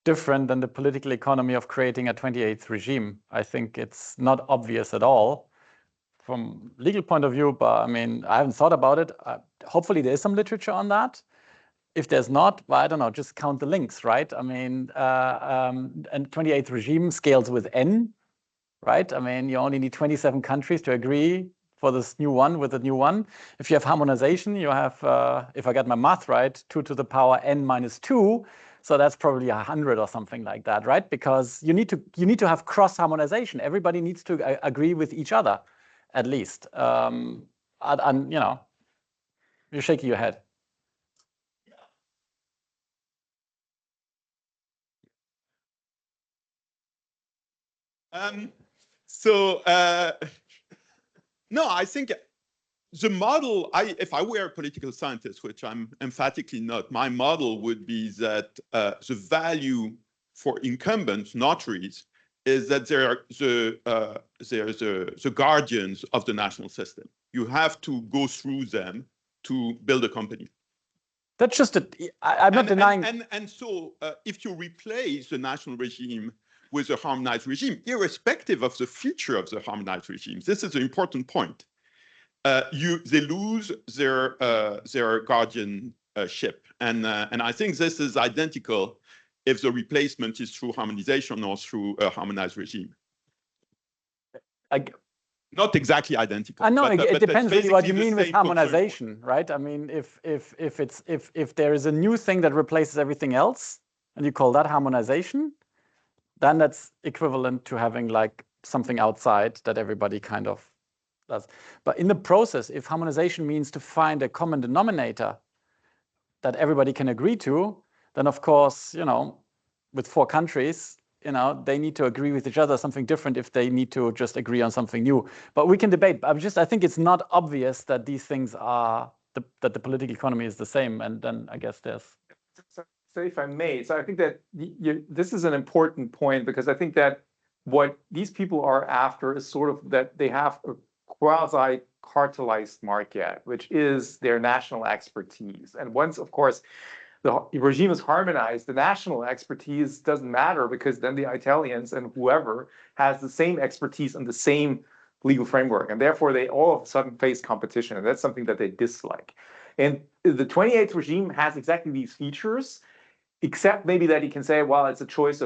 [SPEAKER 7] different than the political economy of creating a 28th regime? I think it's not obvious at all from legal point of view, but I mean, I haven't thought about it. Hopefully there is some literature on that. If there's not, well, I don't know, just count the links, right? I mean, and 28th regime scales with N, right? I mean, you only need 27 countries to agree for this new one with the new one. If you have harmonization, you have, if I get my math right, 2 to the power N minus 2. So that's probably 100 or something like that, right? Because you need to have cross harmonization. Everybody needs to agree with each other, at least. And you're shaking your head.
[SPEAKER 8] No, I think the model, if I were a political scientist, which I'm emphatically not, my model would be that the value for incumbents, notaries, is that they're the guardians of the national system. You have to go through them to build a company.
[SPEAKER 7] That's just I'm not denying.
[SPEAKER 8] And so if you replace the national regime with a harmonized regime, irrespective of the feature of the harmonized regime, this is an important point. They lose their guardianship, and I think this is identical if the replacement is through harmonization or through a harmonized regime. Not exactly identical.
[SPEAKER 7] I know it depends really what you
[SPEAKER 8] basically
[SPEAKER 7] mean
[SPEAKER 8] the
[SPEAKER 7] with
[SPEAKER 8] same
[SPEAKER 7] harmonization, right? I mean, if there is a new thing that replaces everything else, and you call that harmonization, then that's equivalent to having like something outside that everybody kind of does. But in the process, if harmonization means to find a common denominator that everybody can agree to, then of course, you know, with 4 countries, you know, they need to agree with each other something different if they need to just agree on something new. But we can debate. I think it's not obvious that these things are that the political economy is the same. And then I guess there's.
[SPEAKER 6] So if I may, so I think that this is an important point, because I think that what these people are after is sort of that they have a quasi-cartelized market, which is their national expertise. And once, of course, the regime is harmonized, the national expertise doesn't matter, because then the Italians and whoever has the same expertise and the same legal framework. And therefore, they all of a sudden face competition. And that's something that they dislike. And the 28th regime has exactly these features, except maybe that he can say, well, it's a choice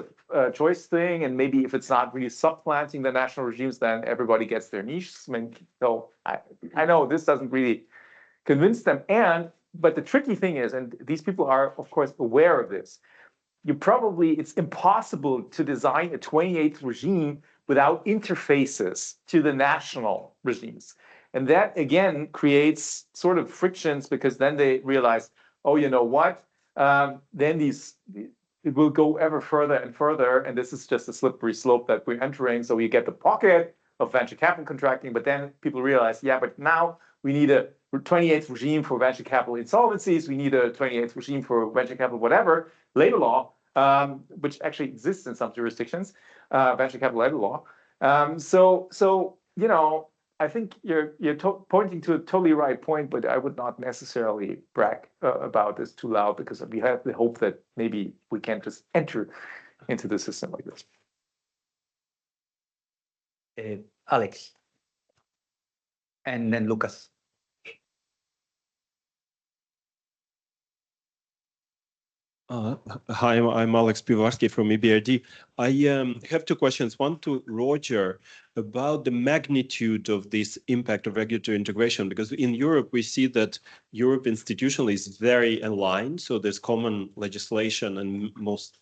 [SPEAKER 6] thing. And maybe if it's not really supplanting the national regimes, then everybody gets their niche. I mean, so I know this doesn't really convince them. But the tricky thing is, and these people are, of course, aware of this, it's impossible to design a 28th regime without interfaces to the national regimes. And that, again, creates sort of frictions, because then they realize, oh, you know what? Then it will go ever further and further. And this is just a slippery slope that we're entering. So you get the pocket of venture capital contracting, but then people realize, yeah, but now we need a 28th regime for venture capital insolvencies. We need a 28th regime for venture capital whatever, labor law, which actually exists in some jurisdictions, venture capital labor law. So you know, I think you're pointing to a totally right point, but I would not necessarily brag about this too loud, because we have the hope that maybe we can just enter into the system like this.
[SPEAKER 4] Alex, and then Lucas.
[SPEAKER 10] Hi, I'm Alex Pivarski from EBRD. I have 2 questions. One to Roger about the magnitude of this impact of regulatory integration, because in Europe, we see that Europe institutionally is very aligned. So there's common legislation in most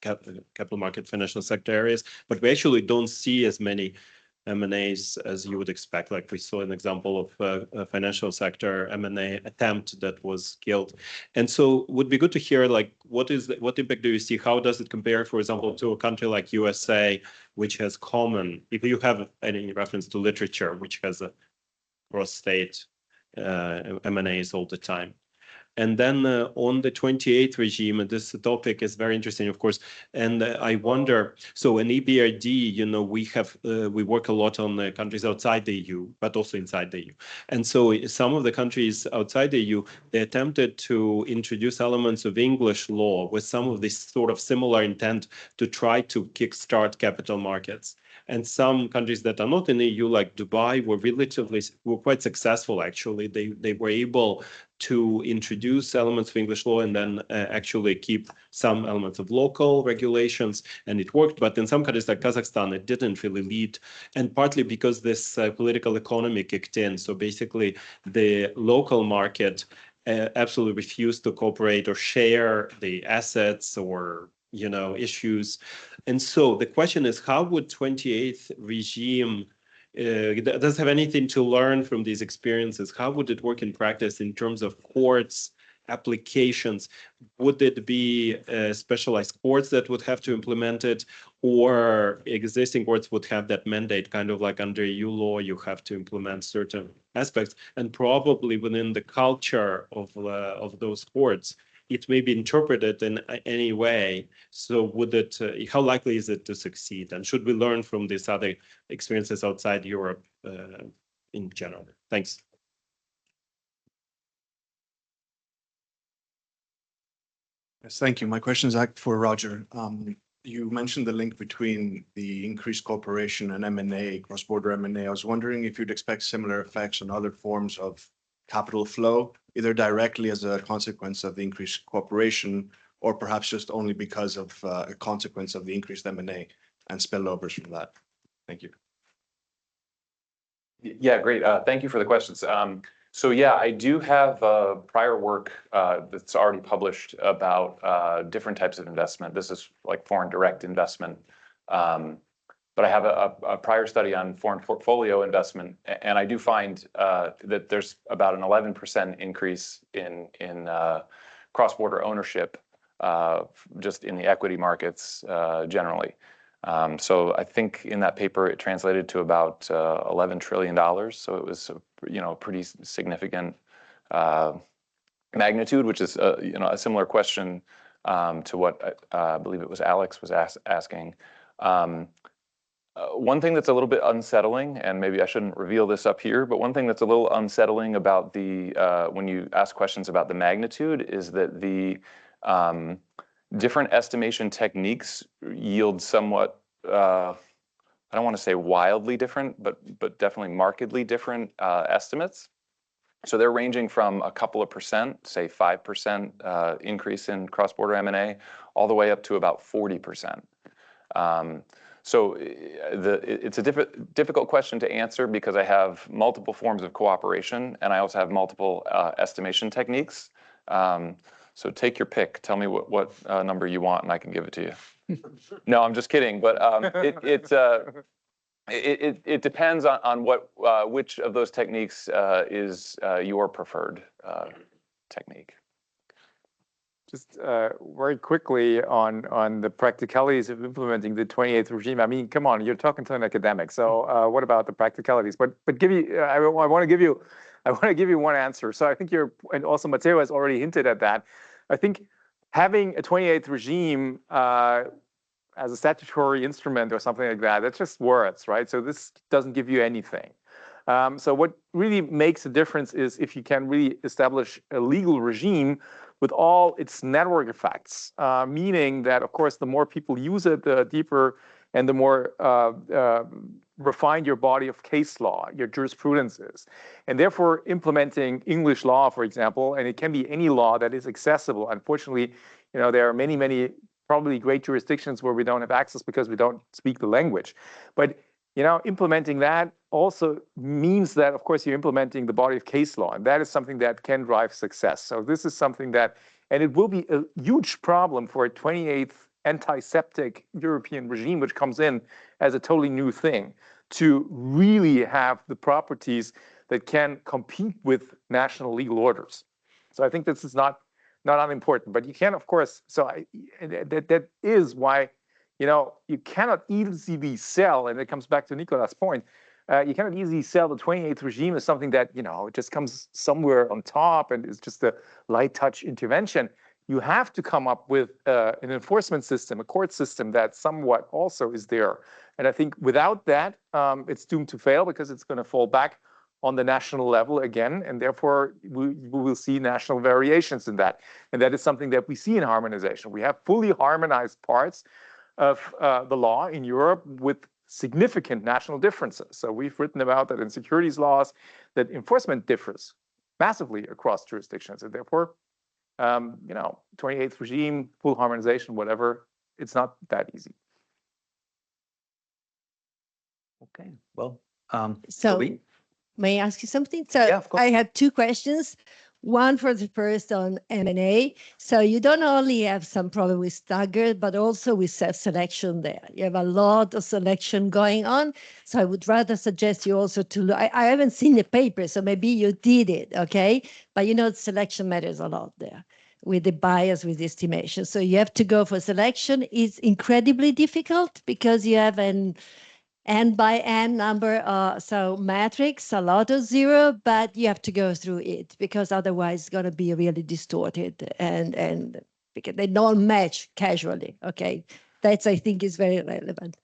[SPEAKER 10] capital market financial sector areas, but we actually don't see as many M&As as you would expect. Like we saw an example of a financial sector M&A attempt that was killed. And so would be good to hear, like, what impact do you see? How does it compare, for example, to a country like USA, which has common, if you have any reference to literature, which has a cross-state M&As all the time? And then on the 28th regime, and this topic is very interesting, of course. And I wonder, so in EBRD, you know, we work a lot on the countries outside the EU, but also inside the EU. And so some of the countries outside the EU, they attempted to introduce elements of English law with some of this sort of similar intent to try to kickstart capital markets. And some countries that are not in the EU, like Dubai, were quite successful, actually. They were able to introduce elements of English law and then actually keep some elements of local regulations, and it worked. But in some countries like Kazakhstan, it didn't really lead, and partly because this political economy kicked in. So basically, the local market absolutely refused to cooperate or share the assets or, you know, issues. And so the question is, how would 28th regime does have anything to learn from these experiences? How would it work in practice in terms of courts, applications? Would it be specialized courts that would have to implement it, or existing courts would have that mandate, kind of like under EU law, you have to implement certain aspects, and probably within the culture of those courts, it may be interpreted in any way. So would it, how likely is it to succeed? And should we learn from these other experiences outside Europe in general? Thanks.
[SPEAKER 11] Yes, thank you. My question is for Roger. You mentioned the link between the increased cooperation and M&A, cross-border M&A. I was wondering if you'd expect similar effects on other forms of capital flow, either directly as a consequence of the increased cooperation, or perhaps just only because of a consequence of the increased M&A and spillovers from that. Thank you.
[SPEAKER 5] Yeah, great. Thank you for the questions. So yeah, I do have prior work that's already published about different types of investment. This is like foreign direct investment. But I have a prior study on foreign portfolio investment, and I do find that there's about an 11% increase in cross-border ownership just in the equity markets generally. So I think in that paper it translated to about $11 trillion. So it was a pretty significant magnitude, which is a similar question to what I believe it was Alex was asking. One thing that's a little bit unsettling, and maybe I shouldn't reveal this up here, but one thing that's a little unsettling about when you ask questions about the magnitude is that the different estimation techniques yield somewhat, I don't want to say wildly different, but definitely markedly different estimates. So they're ranging from a couple of percent, say 5% increase in cross-border M&A, all the way up to about 40%. So it's a difficult question to answer because I have multiple forms of cooperation and I also have multiple estimation techniques. So take your pick. Tell me what number you want and I can give it to you. No, I'm just kidding. But it depends on which of those techniques is your preferred technique.
[SPEAKER 6] Just very quickly on the practicalities of implementing the 28th regime. I mean, come on, you're talking to an academic. So what about the practicalities? But I want to give you one answer. So I think and also Matteo has already hinted at that. I think having a 28th regime as a statutory instrument or something like that, that's just words, right? So this doesn't give you anything. So what really makes a difference is if you can really establish a legal regime with all its network effects, meaning that, of course, the more people use it, the deeper and the more refined your body of case law, your jurisprudence is. And therefore, implementing English law, for example, and it can be any law that is accessible. Unfortunately, there are many, many probably great jurisdictions where we don't have access because we don't speak the language. But implementing that also means that, of course, you're implementing the body of case law, and that is something that can drive success. So this is something and it will be a huge problem for a 28th antiseptic European regime, which comes in as a totally new thing, to really have the properties that can compete with national legal orders. So I think this is not unimportant, but you can, of course, that is why you cannot easily sell, and it comes back to Nicolas' point, you cannot easily sell the 28th regime as something that, it just comes somewhere on top and is just a light touch intervention. You have to come up with an enforcement system, a court system that somewhat also is there. And I think without that, it's doomed to fail because it's going to fall back on the national level again, and therefore we will see national variations in that. And that is something that we see in harmonization. We have fully harmonized parts of the law in Europe with significant national differences. So we've written about that in securities laws, that enforcement differs massively across jurisdictions, and therefore, 28th regime, full harmonization, whatever, it's not that easy.
[SPEAKER 4] Okay, well,
[SPEAKER 12] so
[SPEAKER 4] Louis?
[SPEAKER 12] May I ask you something? So
[SPEAKER 4] yeah, of course.
[SPEAKER 12] I have two questions. One for the first on M&A. So you don't only have some problem with staggered, but also with self-selection there. You have a lot of selection going on. So I would rather suggest you also to look. I haven't seen the paper, so maybe you did it, okay? But selection matters a lot there with the bias, with the estimation. So you have to go for selection. It's incredibly difficult because you have n by n number, so matrix, a lot of zero, but you have to go through it because otherwise it's going to be really distorted and because they don't match casually. Okay, that's I think is very relevant.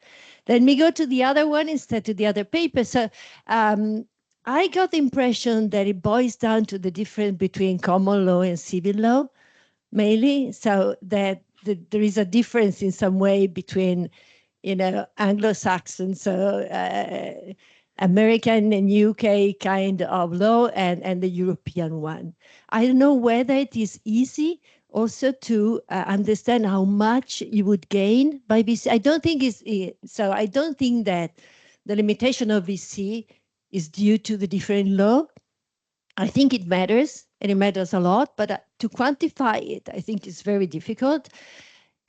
[SPEAKER 12] Let me go to the other one instead to the other paper. So I got the impression that it boils down to the difference between common law and civil law, mainly. So that there is a difference in some way between, Anglo-Saxon, so American and UK kind of law and the European one. I don't know whether it is easy also to understand how much you would gain by VC. I don't think so. I don't think that the limitation of VC is due to the different law. I think it matters, and it matters a lot, but to quantify it, I think is very difficult.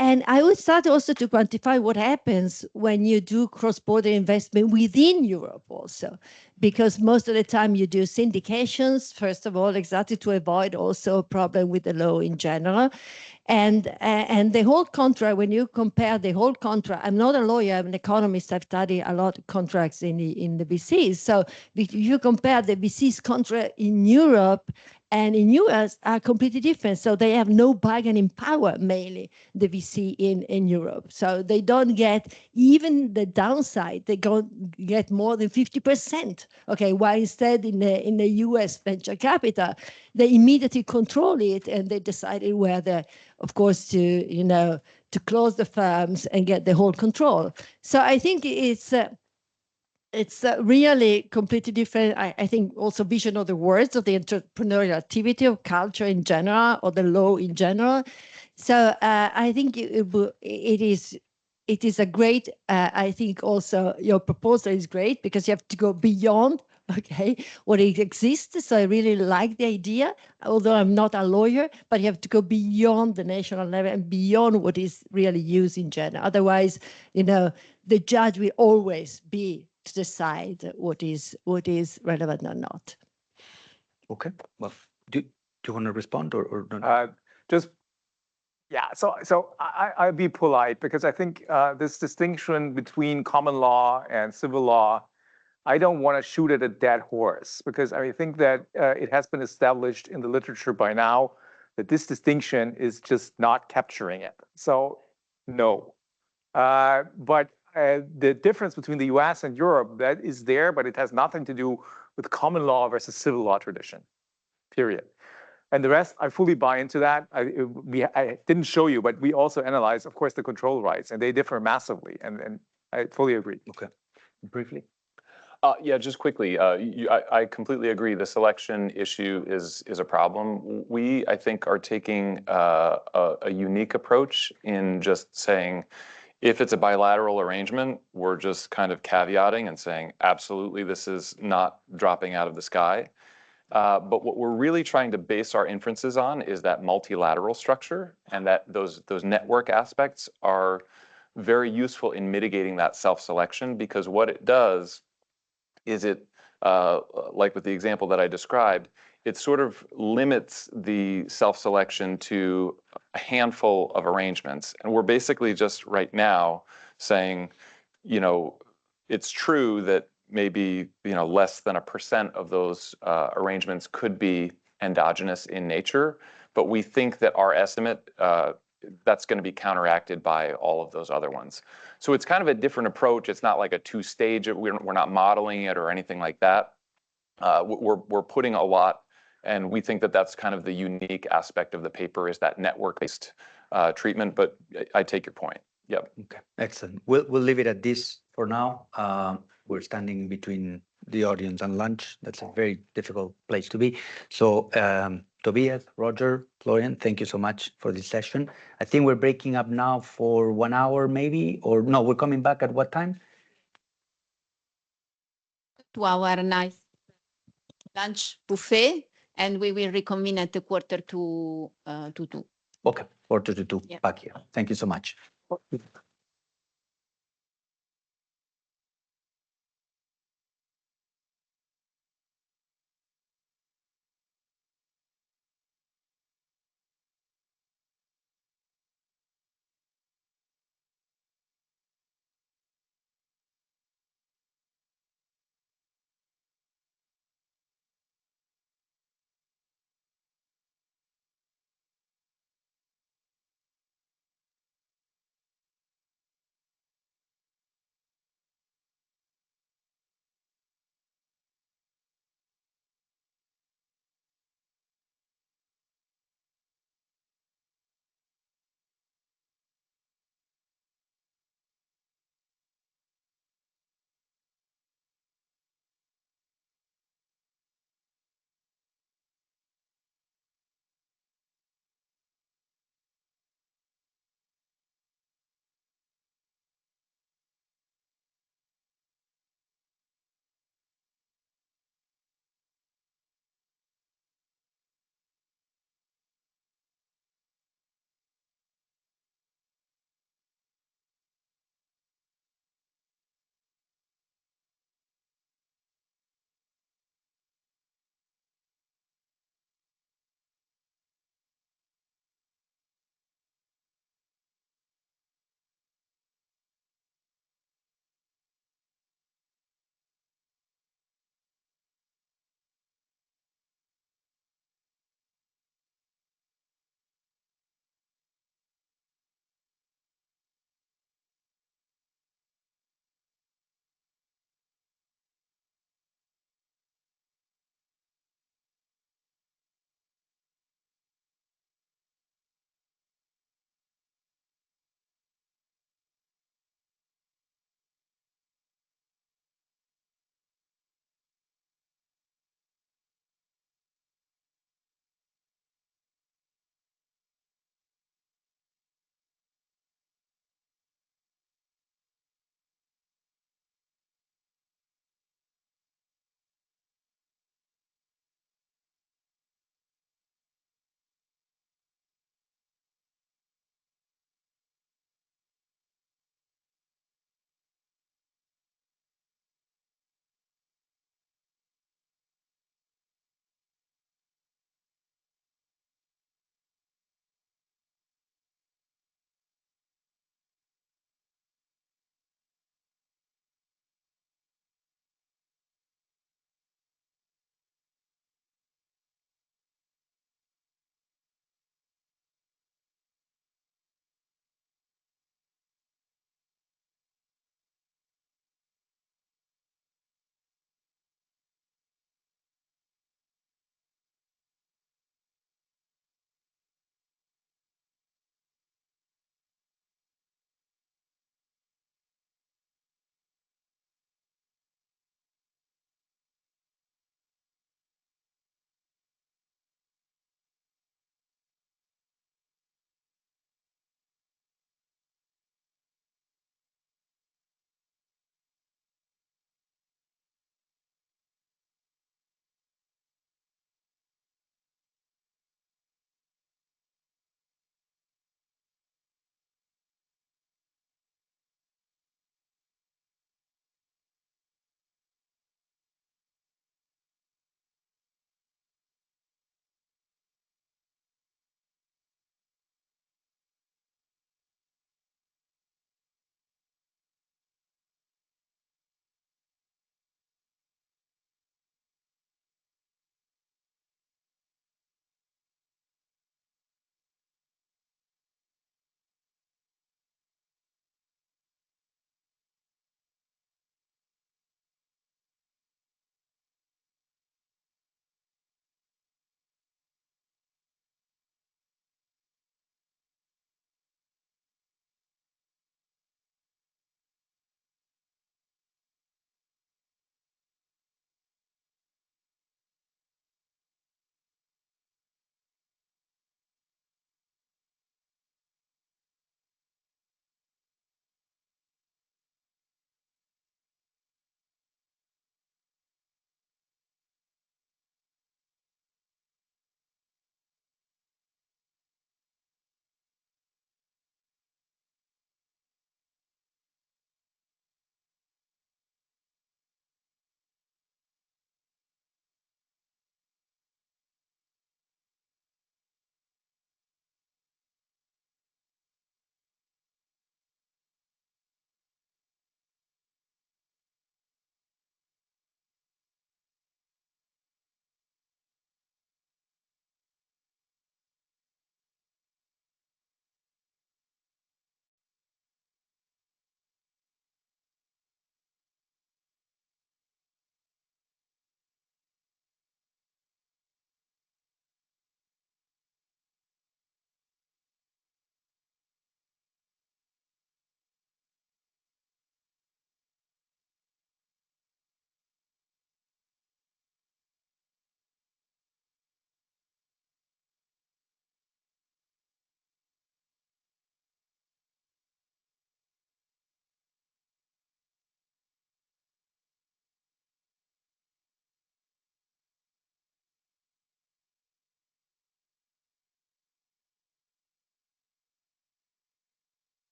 [SPEAKER 12] And I would start also to quantify what happens when you do cross-border investment within Europe also, because most of the time you do syndications, first of all, exactly to avoid also a problem with the law in general. And the whole contract, when you compare the whole contract, I'm not a lawyer, I'm an economist, I've studied a lot of contracts in the VCs. So if you compare the VCs contract in Europe and in US are completely different. So they have no bargaining power, mainly the VC in Europe. So they don't get even the downside, they don't get more than 50%. Okay, while instead in the US venture capital, they immediately control it and they decided whether, of course, to close the firms and get the whole control. So I think it's really completely different. I think also vision of the words of the entrepreneurial activity of culture in general or the law in general. So I think it is a great. I think also your proposal is great because you have to go beyond. Okay, what it exists. So I really like the idea, although I'm not a lawyer, but you have to go beyond the national level and beyond what is really used in general. Otherwise, the judge will always be to decide what is relevant or not.
[SPEAKER 4] Okay. Well, do you want to respond or not?
[SPEAKER 6] So I'll be polite because I think this distinction between common law and civil law, I don't want to shoot at a dead horse because I think that it has been established in the literature by now that this distinction is just not capturing it. So no. But the difference between the US and Europe, that is there, but it has nothing to do with common law versus civil law tradition, period. And the rest, I fully buy into that. I didn't show you, but we also analyze, of course, the control rights, and they differ massively. And I fully agree.
[SPEAKER 4] Okay. Briefly.
[SPEAKER 5] Yeah, just quickly, I completely agree. The selection issue is a problem. We, I think, are taking a unique approach in just saying, if it's a bilateral arrangement, we're just kind of caveating and saying, absolutely, this is not dropping out of the sky. But what we're really trying to base our inferences on is that multilateral structure, and that those network aspects are very useful in mitigating that self-selection, because what it does is it, like with the example that I described, it sort of limits the self-selection to a handful of arrangements. And we're basically just right now saying, it's true that maybe less than 1% of those arrangements could be endogenous in nature, but we think that our estimate that's going to be counteracted by all of those other ones. So it's kind of a different approach. It's not like a two-stage. We're not modeling it or anything like that. We're putting a lot, and we think that that's kind of the unique aspect of the paper is that network-based treatment. But I take your point. Yep.
[SPEAKER 4] Okay. Excellent. We'll leave it at this for now. We're standing between the audience and lunch. That's a very difficult place to be. So Tobias, Roger, Florian, thank you so much for this session. I think we're breaking up now for 1 hour maybe, or no, we're coming back at what time?
[SPEAKER 1] To our nice lunch buffet, and we will reconvene at the 1:45 to 2.
[SPEAKER 4] Okay, 1:45
[SPEAKER 1] Yeah.
[SPEAKER 4] back here. Thank you so much.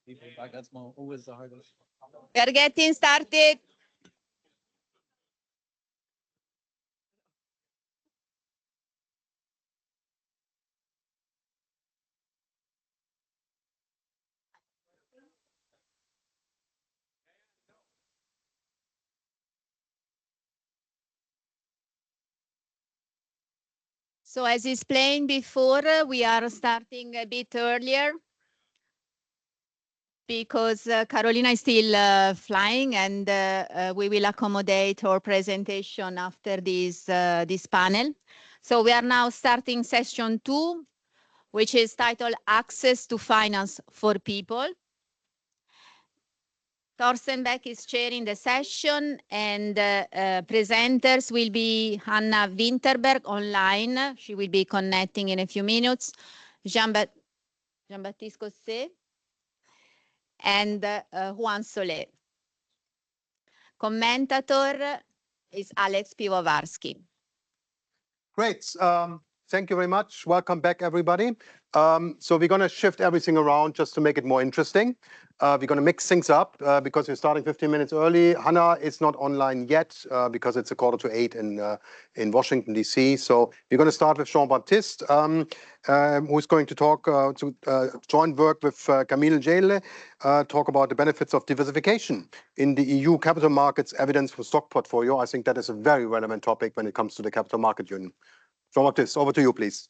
[SPEAKER 7] That's always the hardest.
[SPEAKER 1] We are getting started. So as explained before, we are starting a bit earlier because Carolina is still flying, and we will accommodate her presentation after this panel. So we are now starting session 2, which is titled Access to Finance for People. Thorsten Beck is chairing the session, and presenters will be Hannah Winterberg online. She will be connecting in a few minutes. Jean-Baptiste Cosset and Juan Soler. Commentator is Alex Pivovarsky.
[SPEAKER 3] Great. Thank you very much. Welcome back, everybody. So we're going to shift everything around just to make it more interesting. We're going to mix things up because we're starting 15 minutes early. Hannah is not online yet because it's 7:45 in Washington, D.C. So we're going to start with Jean-Baptiste, who's going to talk to joint work with Camille Gele, talk about the benefits of diversification in the EU capital markets evidence for stock portfolio. I think that is a very relevant topic when it comes to the capital market union. Jean-Baptiste, over to you, please.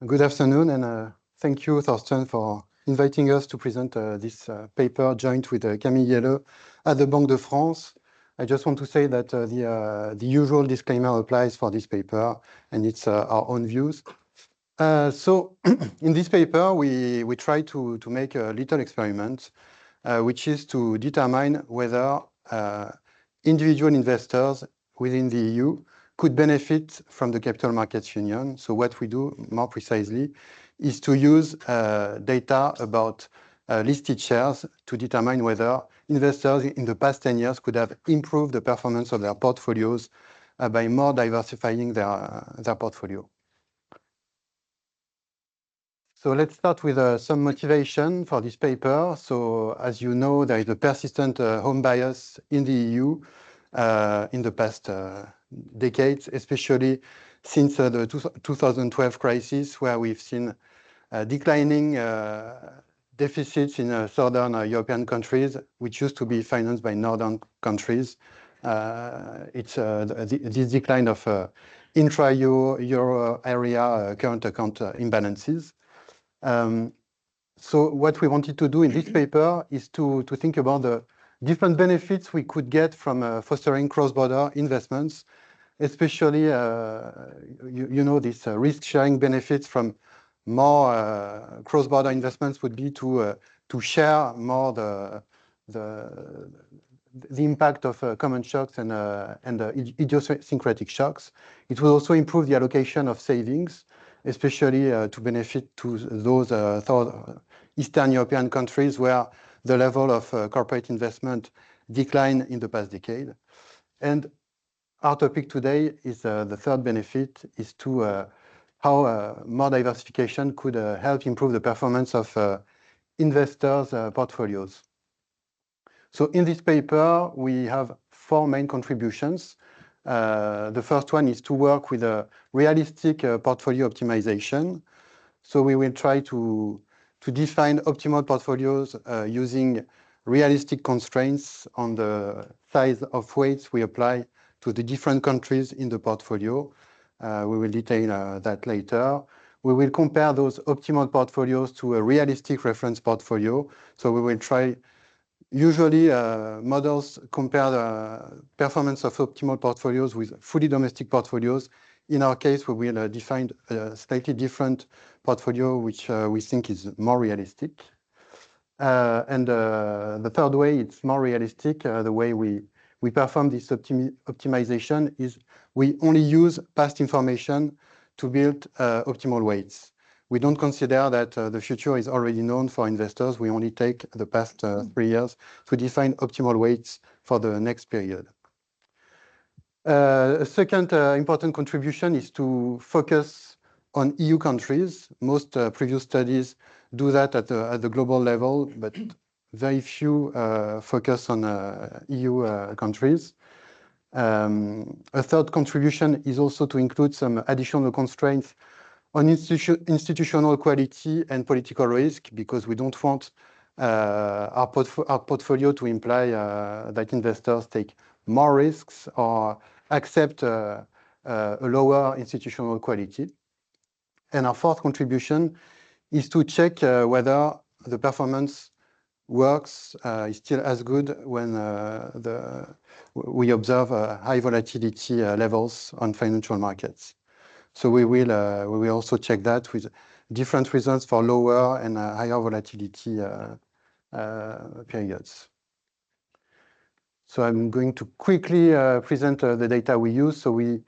[SPEAKER 13] Good afternoon, and thank you, Thorsten, for inviting us to present this paper joint with Camille Gele at the Banque de France. I just want to say that the usual disclaimer applies for this paper, and it's our own views. So in this paper, we try to make a little experiment, which is to determine whether individual investors within the EU could benefit from the capital markets union. So what we do more precisely is to use data about listed shares to determine whether investors in the past 10 years could have improved the performance of their portfolios by more diversifying their portfolio. So let's start with some motivation for this paper. So as you know, there is a persistent home bias in the EU in the past decades, especially since the 2012 crisis, where we've seen declining deficits in southern European countries, which used to be financed by northern countries. It's this decline of intra-euro area current account imbalances. So what we wanted to do in this paper is to think about the different benefits we could get from fostering cross-border investments, especially, you know, this risk-sharing benefits from more cross-border investments would be to share more the impact of common shocks and idiosyncratic shocks. It will also improve the allocation of savings, especially to benefit to those Eastern European countries where the level of corporate investment declined in the past decade. And our topic today is the third benefit is to how more diversification could help improve the performance of investors' portfolios. So in this paper, we have 4 main contributions. The first one is to work with a realistic portfolio optimization. So we will try to define optimal portfolios using realistic constraints on the size of weights we apply to the different countries in the portfolio. We will detail that later. We will compare those optimal portfolios to a realistic reference portfolio. So we will try, usually models compare the performance of optimal portfolios with fully domestic portfolios. In our case, we will define a slightly different portfolio, which we think is more realistic. And the third way, it's more realistic. The way we perform this optimization is we only use past information to build optimal weights. We don't consider that the future is already known for investors. We only take the past 3 years to define optimal weights for the next period. A second important contribution is to focus on EU countries. Most previous studies do that at the global level, but very few focus on EU countries. A third contribution is also to include some additional constraints on institutional quality and political risk, because we don't want our portfolio to imply that investors take more risks or accept a lower institutional quality. And our fourth contribution is to check whether the performance works is still as good when we observe high volatility levels on financial markets. So we will also check that with different results for lower and higher volatility periods. So I'm going to quickly present the data we use. So we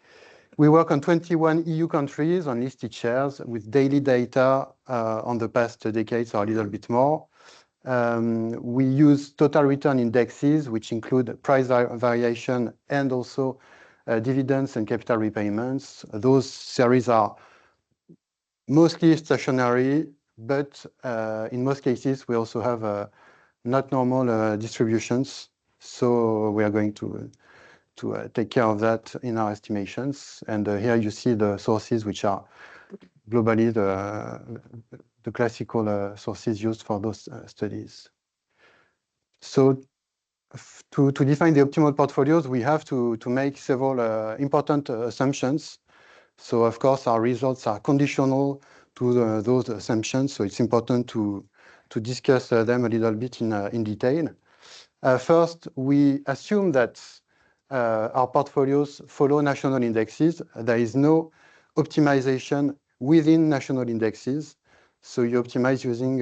[SPEAKER 13] work on 21 EU countries on listed shares with daily data on the past decades or a little bit more. We use total return indexes, which include price variation and also dividends and capital repayments. Those series are mostly stationary, but in most cases, we also have not normal distributions. So we are going to take care of that in our estimations. And here you see the sources, which are globally the classical sources used for those studies. So to define the optimal portfolios, we have to make several important assumptions. So of course, our results are conditional to those assumptions. So it's important to discuss them a little bit in detail. First, we assume that our portfolios follow national indexes. There is no optimization within national indexes. So you optimize using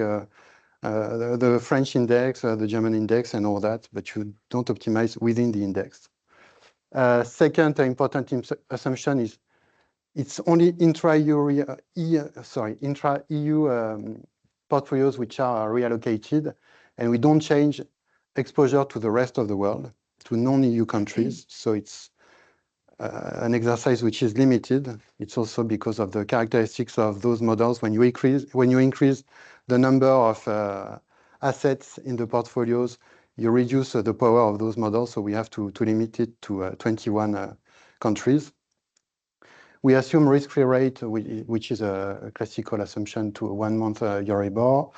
[SPEAKER 13] the French index, the German index, and all that, but you don't optimize within the index. Second important assumption is it's only intra-EU portfolios which are reallocated, and we don't change exposure to the rest of the world, to non-EU countries. So it's an exercise which is limited. It's also because of the characteristics of those models. When you increase the number of assets in the portfolios, you reduce the power of those models. So we have to limit it to 21 countries. We assume risk-free rate, which is a classical assumption, to 1 month Euribor.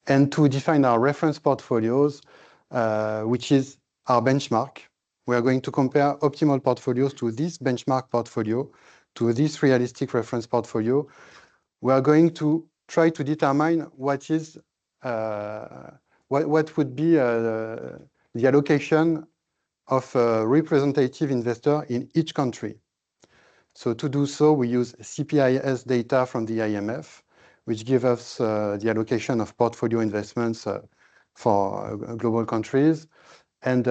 [SPEAKER 13] And to define our reference portfolios, which is our benchmark, we are going to compare optimal portfolios to this benchmark portfolio, to this realistic reference portfolio. We are going to try to determine what would be the allocation of a representative investor in each country. So to do so, we use CPIS data from the IMF, which give us the allocation of portfolio investments for global countries. And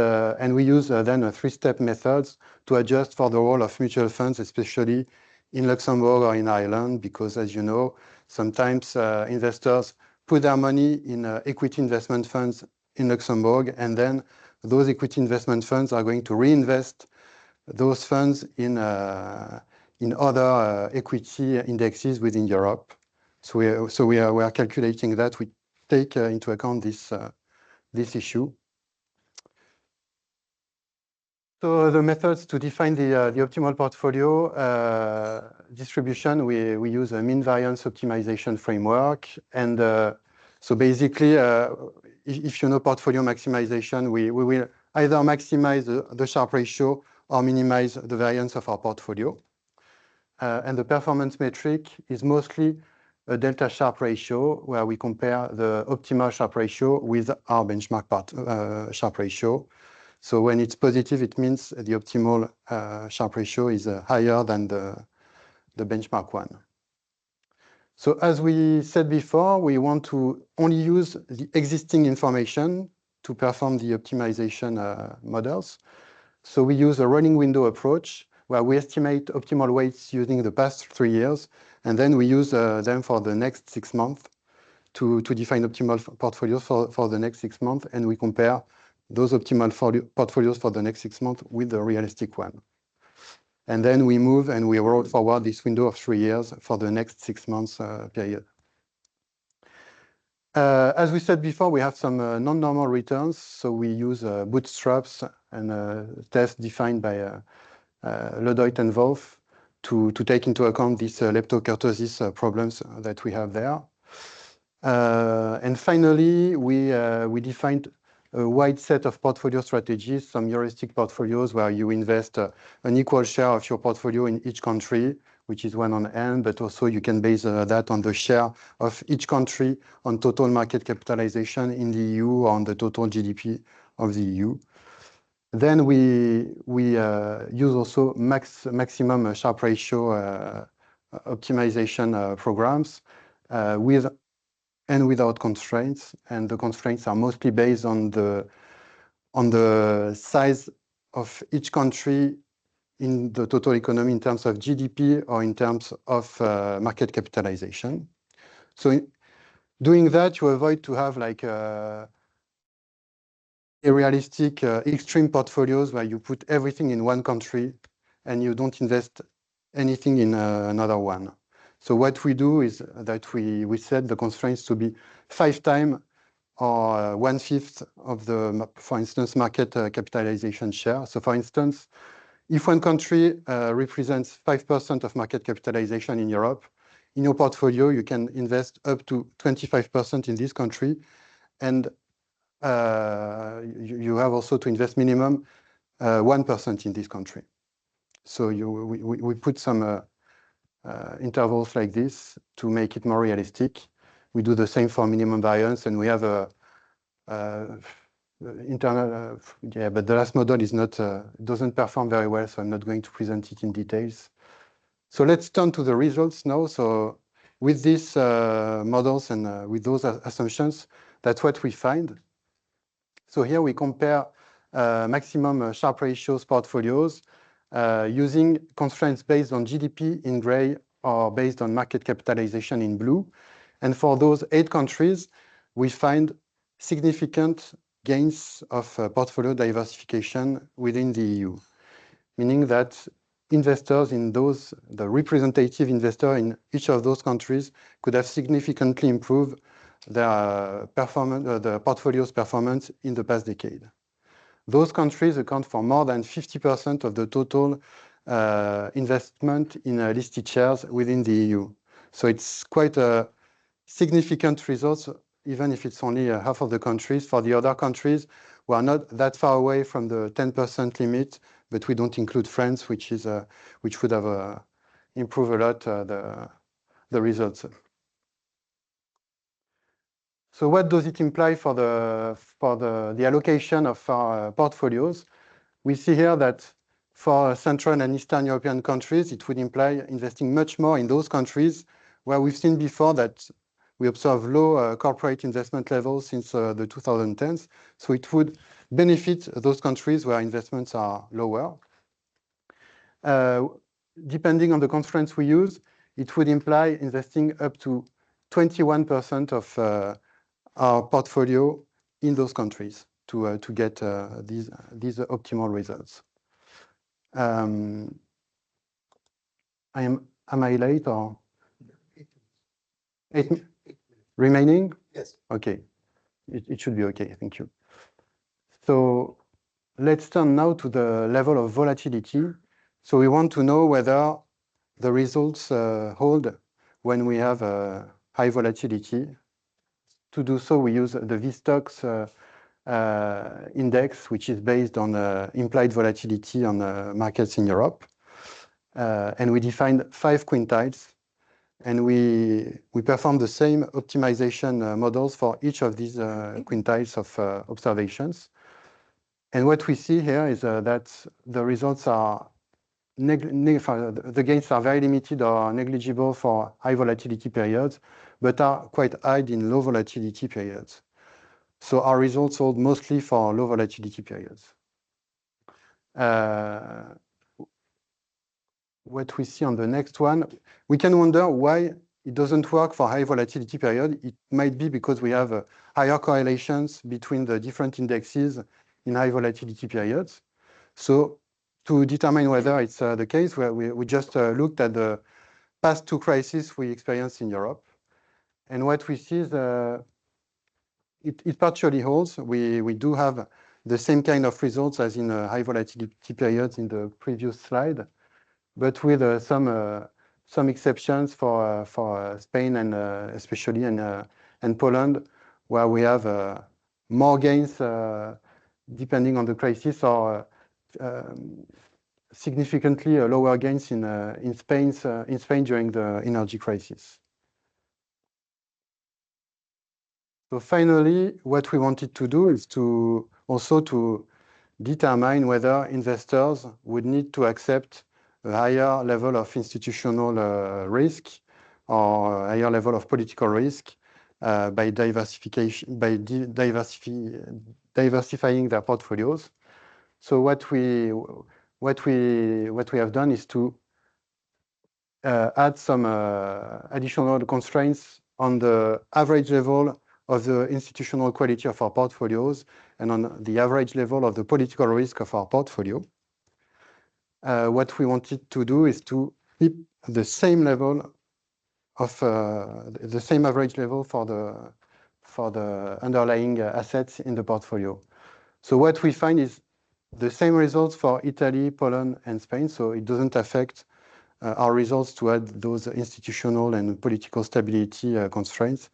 [SPEAKER 13] we use then a 3-step methods to adjust for the role of mutual funds, especially in Luxembourg or in Ireland, because as you know, sometimes investors put their money in equity investment funds in Luxembourg, and then those equity investment funds are going to reinvest those funds in other equity indexes within Europe. So we are calculating that. We take into account this issue. So the methods to define the optimal portfolio distribution, we use a mean variance optimization framework. And so basically, if you know portfolio maximization, we will either maximize the Sharpe ratio or minimize the variance of our portfolio. And the performance metric is mostly a delta Sharpe ratio, where we compare the optimal Sharpe ratio with our benchmark Sharpe ratio. So when it's positive, it means the optimal Sharpe ratio is higher than the benchmark one. So as we said before, we want to only use the existing information to perform the optimization models. So we use a rolling window approach, where we estimate optimal weights using the past 3 years, and then we use them for the next 6 months to define optimal portfolios for the next 6 months, and we compare those optimal portfolios for the next 6 months with the realistic one. And then we move and we roll forward this window of 3 years for the next 6 months period. As we said before, we have some non-normal returns. So we use bootstraps and tests defined by Ledoit and Wolf to take into account these leptokurtosis problems that we have there. And finally, we defined a wide set of portfolio strategies, some heuristic portfolios where you invest an equal share of your portfolio in each country, which is 1 on n, but also you can base that on the share of each country on total market capitalization in the EU or on the total GDP of the EU. Then we use also maximum Sharpe ratio optimization programs with and without constraints. And the constraints are mostly based on the size of each country in the total economy in terms of GDP or in terms of market capitalization. So doing that, you avoid to have like realistic extreme portfolios where you put everything in one country and you don't invest anything in another one. So what we do is that we set the constraints to be 5 times or 1/5 of the, for instance, market capitalization share. So for instance, if one country represents 5% of market capitalization in Europe, in your portfolio, you can invest up to 25% in this country. And you have also to invest minimum 1% in this country. So we put some intervals like this to make it more realistic. We do the same for minimum variance, and we have a internal, yeah, but the last model is not, doesn't perform very well, so I'm not going to present it in details. So let's turn to the results now. So with these models and with those assumptions, that's what we find. So here we compare maximum Sharpe ratios portfolios using constraints based on GDP in gray or based on market capitalization in blue. And for those 8 countries, we find significant gains of portfolio diversification within the EU, meaning that investors in those, the representative investor in each of those countries could have significantly improved their performance, the portfolio's performance in the past decade. Those countries account for more than 50% of the total investment in listed shares within the EU. So it's quite a significant results, even if it's only half of the countries. For the other countries, we are not that far away from the 10% limit, but we don't include France, which is which would have improved a lot the results. So what does it imply for the allocation of our portfolios? We see here that for Central and Eastern European countries, it would imply investing much more in those countries where we've seen before that we observe low corporate investment levels since the 2010s. So it would benefit those countries where investments are lower. Depending on the constraints we use, it would imply investing up to 21% of our portfolio in those countries to get these optimal results. Am I late or 8 remaining?
[SPEAKER 9] Yes.
[SPEAKER 13] Okay, it should be okay. Thank you. So let's turn now to the level of volatility. So we want to know whether the results hold when we have high volatility. To do so, we use the VSTOXX index, which is based on implied volatility on markets in Europe. And we define 5 quintiles. And we perform the same optimization models for each of these quintiles of observations. And what we see here is that the results are the gains are very limited or negligible for high volatility periods, but are quite high in low volatility periods. So our results hold mostly for low volatility periods. What we see on the next one, we can wonder why it doesn't work for high volatility period. It might be because we have higher correlations between the different indexes in high volatility periods. So to determine whether it's the case, where we just looked at the past 2 crises we experienced in Europe. And what we see is it partially holds. We do have the same kind of results as in high volatility periods in the previous slide, but with some exceptions for Spain and especially and Poland, where we have more gains depending on the crisis, or significantly lower gains in Spain during the energy crisis. So finally, what we wanted to do is to also to determine whether investors would need to accept a higher level of institutional risk or a higher level of political risk by diversification, by diversifying their portfolios. So what we have done is to add some additional constraints on the average level of the institutional quality of our portfolios and on the average level of the political risk of our portfolio. What we wanted to do is to keep the same level of the same average level for the underlying assets in the portfolio. So what we find is the same results for Italy, Poland, and Spain. So it doesn't affect our results to add those institutional and political stability constraints.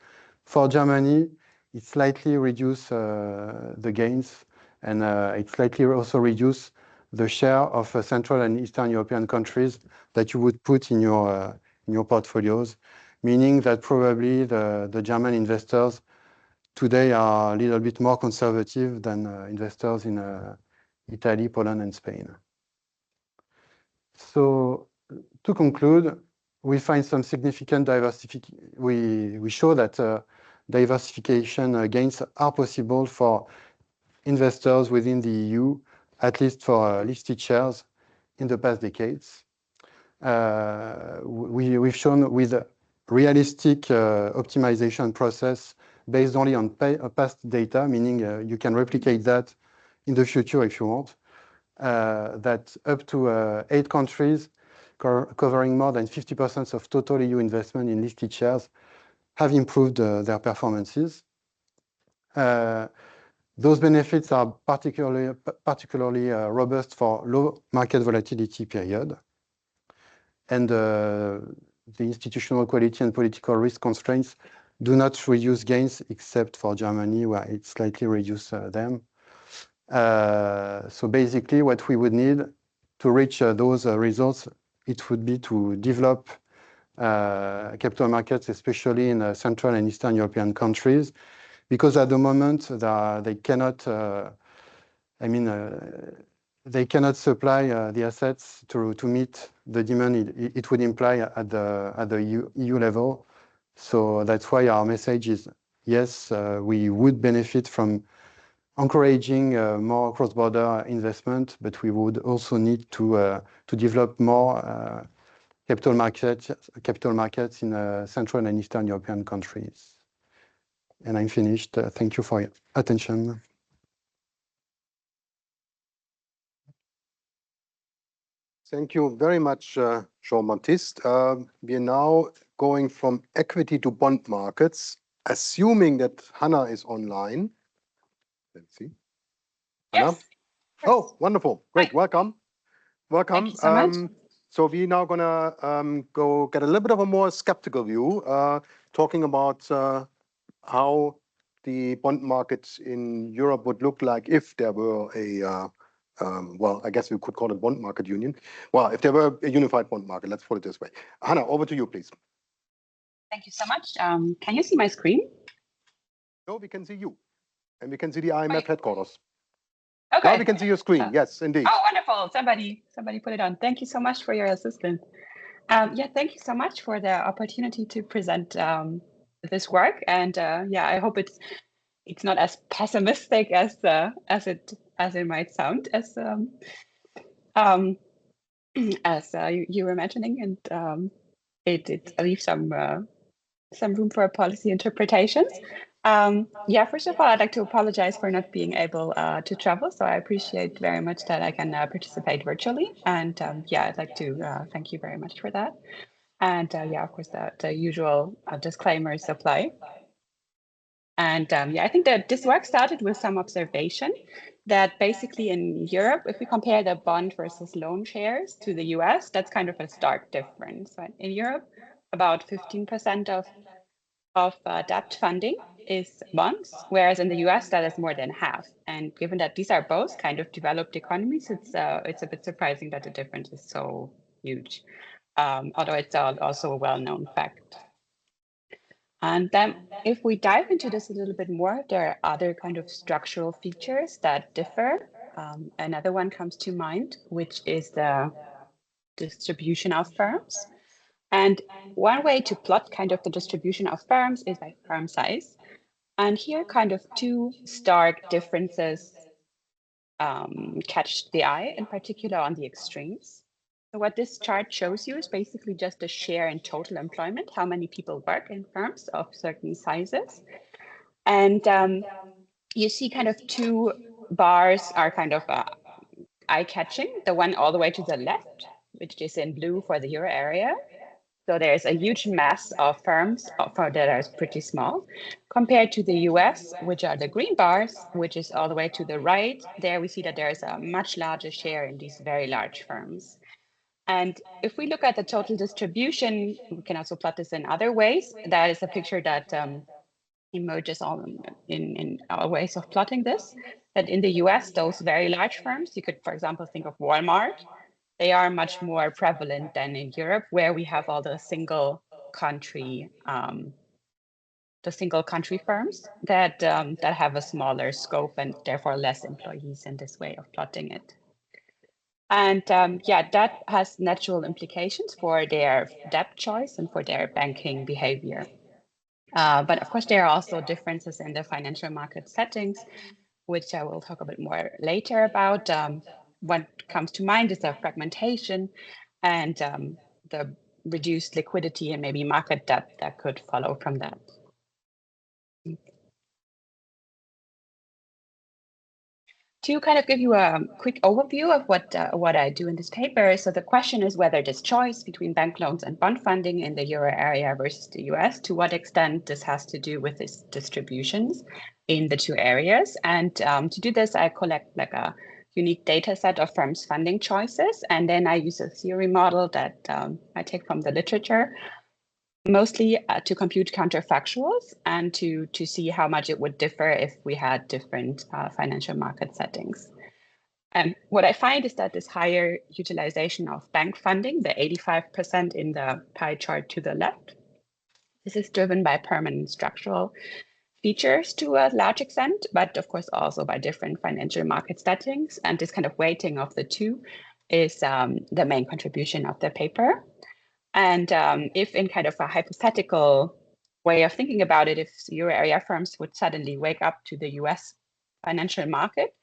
[SPEAKER 13] For Germany, it slightly reduces the gains, and it slightly also reduces the share of Central and Eastern European countries that you would put in your portfolios, meaning that probably the German investors today are a little bit more conservative than investors in Italy, Poland, and Spain. So to conclude, we find some significant diversification. We show that diversification gains are possible for investors within the EU, at least for listed shares in the past decades. We've shown with a realistic optimization process based only on past data, meaning you can replicate that in the future if you want, that up to 8 countries covering more than 50% of total EU investment in listed shares have improved their performances. Those benefits are particularly robust for low market volatility period. And the institutional quality and political risk constraints do not reduce gains, except for Germany, where it slightly reduces them. So basically, what we would need to reach those results, it would be to develop capital markets, especially in Central and Eastern European countries, because at the moment they cannot, they cannot supply the assets to meet the demand it would imply at the EU level. So that's why our message is, yes, we would benefit from encouraging more cross-border investment, but we would also need to develop more capital markets in Central and Eastern European countries. And I'm finished. Thank you for your attention.
[SPEAKER 3] Thank you very much, Jean-Baptiste. We are now going from equity to bond markets, assuming that Hannah is online. Let's see. Hannah?
[SPEAKER 14] Yes.
[SPEAKER 3] Oh, wonderful. Great. Welcome. Welcome.
[SPEAKER 14] Thank you so much.
[SPEAKER 3] So we're now gonna go get a little bit of a more skeptical view, talking about how the bond markets in Europe would look like if there were a well, I guess we could call it bond market union. Well, if there were a unified bond market, let's put it this way. Hannah, over to you, please.
[SPEAKER 14] Thank you so much. Can you see my screen?
[SPEAKER 3] No, we can see you. And we can see the IMF headquarters.
[SPEAKER 14] Okay.
[SPEAKER 3] Now we can see your screen. Yes, indeed.
[SPEAKER 14] Oh, wonderful. Somebody put it on. Thank you so much for your assistance. Yeah, thank you so much for the opportunity to present this work. And yeah, I hope it's not as pessimistic as it might sound, as you were mentioning, and it leaves some room for policy interpretations. Yeah, first of all, I'd like to apologize for not being able to travel. So I appreciate very much that I can participate virtually. And yeah, I'd like to thank you very much for that. And yeah, of course, the usual disclaimers apply. And yeah, I think that this work started with some observation that basically in Europe, if we compare the bond versus loan shares to the US, that's kind of a stark difference. Right? In Europe, about 15% of debt funding is bonds, whereas in the US that is more than half. And given that these are both kind of developed economies, it's a bit surprising that the difference is so huge, although it's also a well-known fact. And then if we dive into this a little bit more, there are other kind of structural features that differ. Another one comes to mind, which is the distribution of firms. And one way to plot kind of the distribution of firms is by firm size. And here kind of two stark differences catch the eye, in particular on the extremes. So what this chart shows you is basically just a share in total employment, how many people work in firms of certain sizes. And you see kind of two bars are kind of eye-catching. The one all the way to the left, which is in blue for the euro area. So there's a huge mass of firms that are pretty small compared to the US, which are the green bars, which is all the way to the right. There we see that there is a much larger share in these very large firms. And if we look at the total distribution, we can also plot this in other ways. That is a picture that emerges in our ways of plotting this. That in the US, those very large firms, you could, for example, think of Walmart, they are much more prevalent than in Europe, where we have all the single country firms that have a smaller scope and therefore less employees in this way of plotting it. And yeah, that has natural implications for their debt choice and for their banking behavior. But of course, there are also differences in the financial market settings, which I will talk a bit more later about. What comes to mind is the fragmentation and the reduced liquidity and maybe market depth that could follow from that. To kind of give you a quick overview of what I do in this paper, so the question is whether this choice between bank loans and bond funding in the euro area versus the US, to what extent this has to do with these distributions in the two areas. And to do this, I collect like a unique data set of firms' funding choices, and then I use a theory model that I take from the literature, mostly to compute counterfactuals and to see how much it would differ if we had different financial market settings. And what I find is that this higher utilization of bank funding, the 85% in the pie chart to the left, this is driven by permanent structural features to a large extent, but of course also by different financial market settings. And this kind of weighting of the two is the main contribution of the paper. And if in kind of a hypothetical way of thinking about it, if euro area firms would suddenly wake up to the US financial market,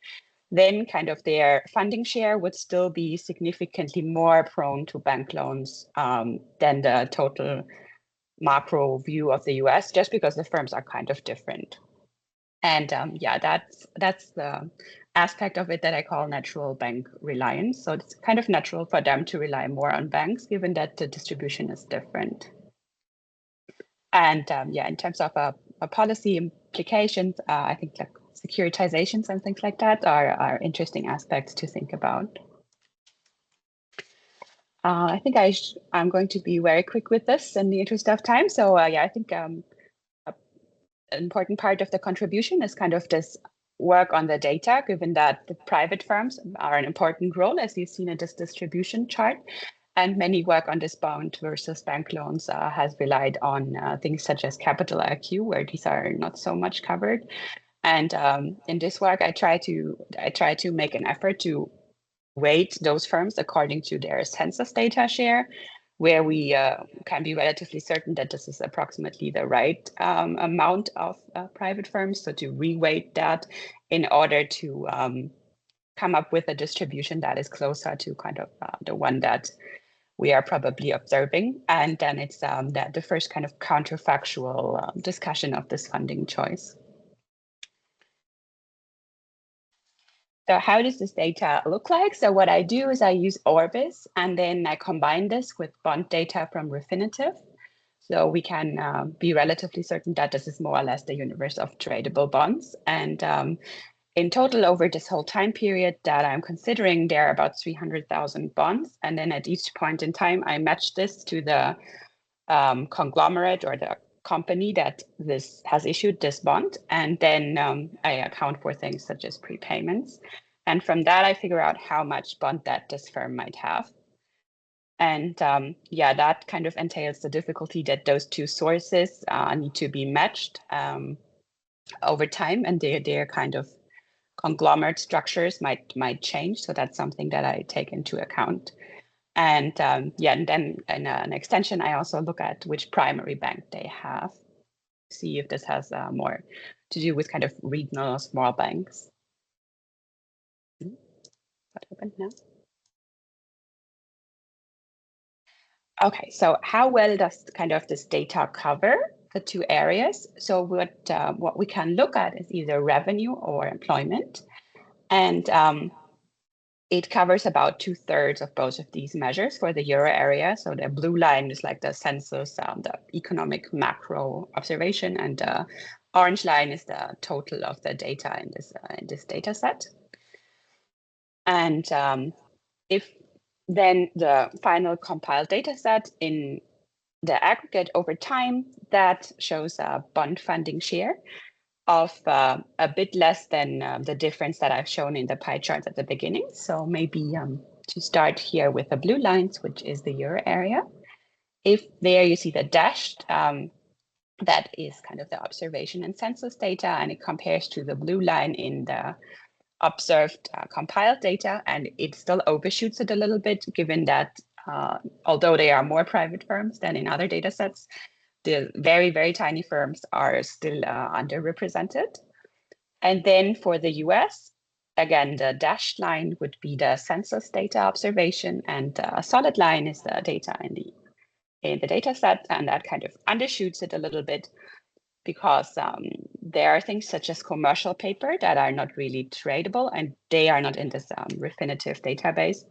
[SPEAKER 14] then kind of their funding share would still be significantly more prone to bank loans than the total macro view of the US, just because the firms are kind of different. And yeah, that's the aspect of it that I call natural bank reliance. So it's kind of natural for them to rely more on banks, given that the distribution is different. And yeah, in terms of a policy implications, I think like securitizations and things like that are interesting aspects to think about. I think I'm going to be very quick with this in the interest of time. So yeah, I think an important part of the contribution is kind of this work on the data, given that the private firms are an important role, as you've seen in this distribution chart. And many work on this bond versus bank loans has relied on things such as capital IQ, where these are not so much covered. And in this work, I try to make an effort to weight those firms according to their census data share, where we can be relatively certain that this is approximately the right amount of private firms. So to reweight that in order to come up with a distribution that is closer to kind of the one that we are probably observing. And then it's the first kind of counterfactual discussion of this funding choice. So how does this data look like? So what I do is I use Orbis, and then I combine this with bond data from Refinitiv. So we can be relatively certain that this is more or less the universe of tradable bonds. And in total, over this whole time period that I'm considering, there are about 300,000 bonds. And then at each point in time, I match this to the conglomerate or the company that this has issued this bond. And then I account for things such as prepayments. And from that, I figure out how much bond debt this firm might have. And yeah, that kind of entails the difficulty that those two sources need to be matched over time, and their kind of conglomerate structures might change. So that's something that I take into account. And yeah, and then in an extension, I also look at which primary bank they have, see if this has more to do with kind of regional or small banks. What happened now? Okay, so how well does kind of this data cover the two areas? So what we can look at is either revenue or employment. And it covers about 2/3 of both of these measures for the euro area. So the blue line is like the census, the economic macro observation, and the orange line is the total of the data in this data set. And if then the final compiled data set in the aggregate over time, that shows a bond funding share of a bit less than the difference that I've shown in the pie charts at the beginning. So maybe to start here with the blue lines, which is the euro area. If there you see the dashed, that is kind of the observation and census data, and it compares to the blue line in the observed compiled data, and it still overshoots it a little bit, given that although they are more private firms than in other data sets, the very, very tiny firms are still underrepresented. And then for the US, again, the dashed line would be the census data observation, and a solid line is the data in the data set, and that kind of undershoots it a little bit, because there are things such as commercial paper that are not really tradable, and they are not in this Refinitiv database.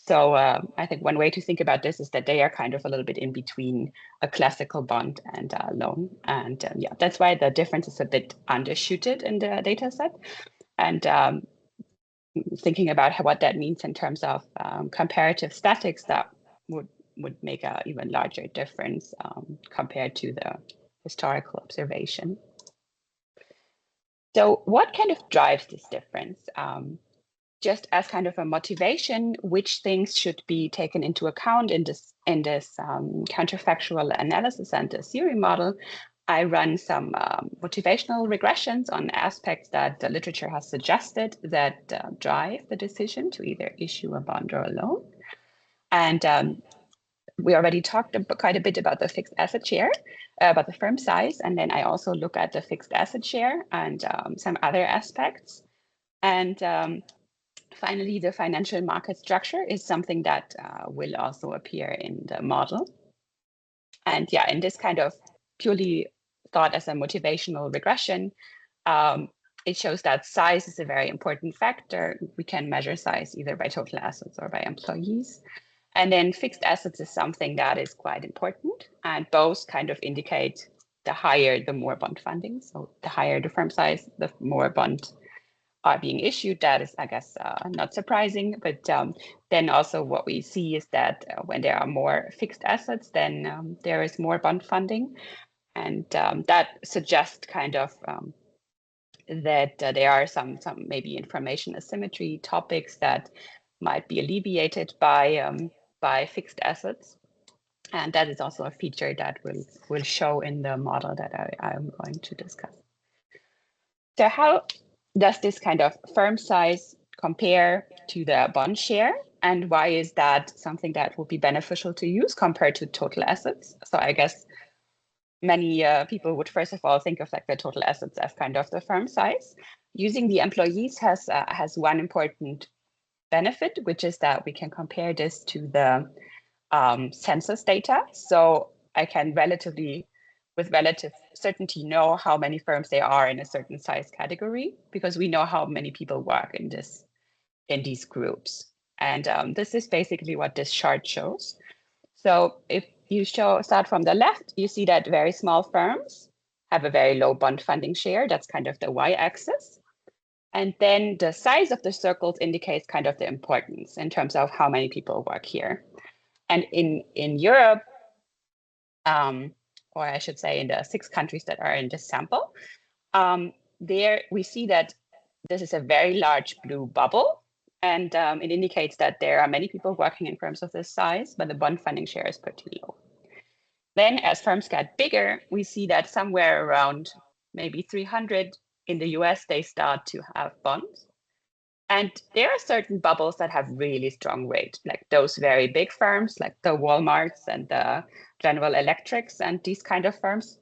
[SPEAKER 14] So I think one way to think about this is that they are kind of a little bit in between a classical bond and a loan. And yeah, that's why the difference is a bit undershooted in the data set. And thinking about what that means in terms of comparative statics, that would make an even larger difference compared to the historical observation. So what kind of drives this difference? Just as kind of a motivation, which things should be taken into account in this counterfactual analysis and the theory model, I run some motivational regressions on aspects that the literature has suggested that drive the decision to either issue a bond or a loan. And we already talked quite a bit about the fixed asset share, about the firm size, and then I also look at the fixed asset share and some other aspects. And finally, the financial market structure is something that will also appear in the model. And yeah, in this kind of purely thought as a motivational regression, it shows that size is a very important factor. We can measure size either by total assets or by employees. And then fixed assets is something that is quite important, and both kind of indicate the higher, the more bond funding. So the higher the firm size, the more bond are being issued. That is, I guess, not surprising. But then also what we see is that when there are more fixed assets, then there is more bond funding. And that suggests kind of that there are some maybe information asymmetry topics that might be alleviated by fixed assets. And that is also a feature that will show in the model that I'm going to discuss. So how does this kind of firm size compare to the bond share? And why is that something that will be beneficial to use compared to total assets? So I guess many people would first of all think of like the total assets as kind of the firm size. Using the employees has one important benefit, which is that we can compare this to the census data. So I can with relative certainty know how many firms there are in a certain size category, because we know how many people work in these groups. And this is basically what this chart shows. So if you start from the left, you see that very small firms have a very low bond funding share. That's kind of the y-axis. And then the size of the circles indicates kind of the importance in terms of how many people work here. And in Europe, or I should say in the 6 countries that are in this sample, there we see that this is a very large blue bubble. And it indicates that there are many people working in firms of this size, but the bond funding share is pretty low. Then as firms get bigger, we see that somewhere around maybe 300 in the US, they start to have bonds. And there are certain bubbles that have really strong weight, like those very big firms, like the Walmarts and the General Electrics and these kind of firms.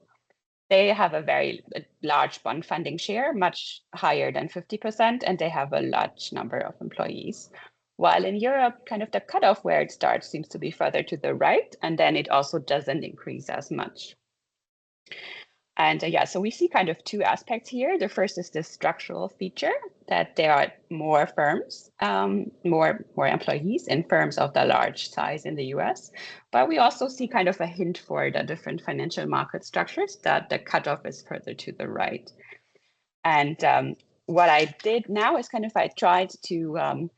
[SPEAKER 14] They have a very large bond funding share, much higher than 50%, and they have a large number of employees. While in Europe, kind of the cutoff where it starts seems to be further to the right, and then it also doesn't increase as much. And yeah, so we see kind of 2 aspects here. The first is this structural feature, that there are more firms, more employees in firms of the large size in the US. But we also see kind of a hint for the different financial market structures that the cutoff is further to the right. And what I did now is kind of I tried to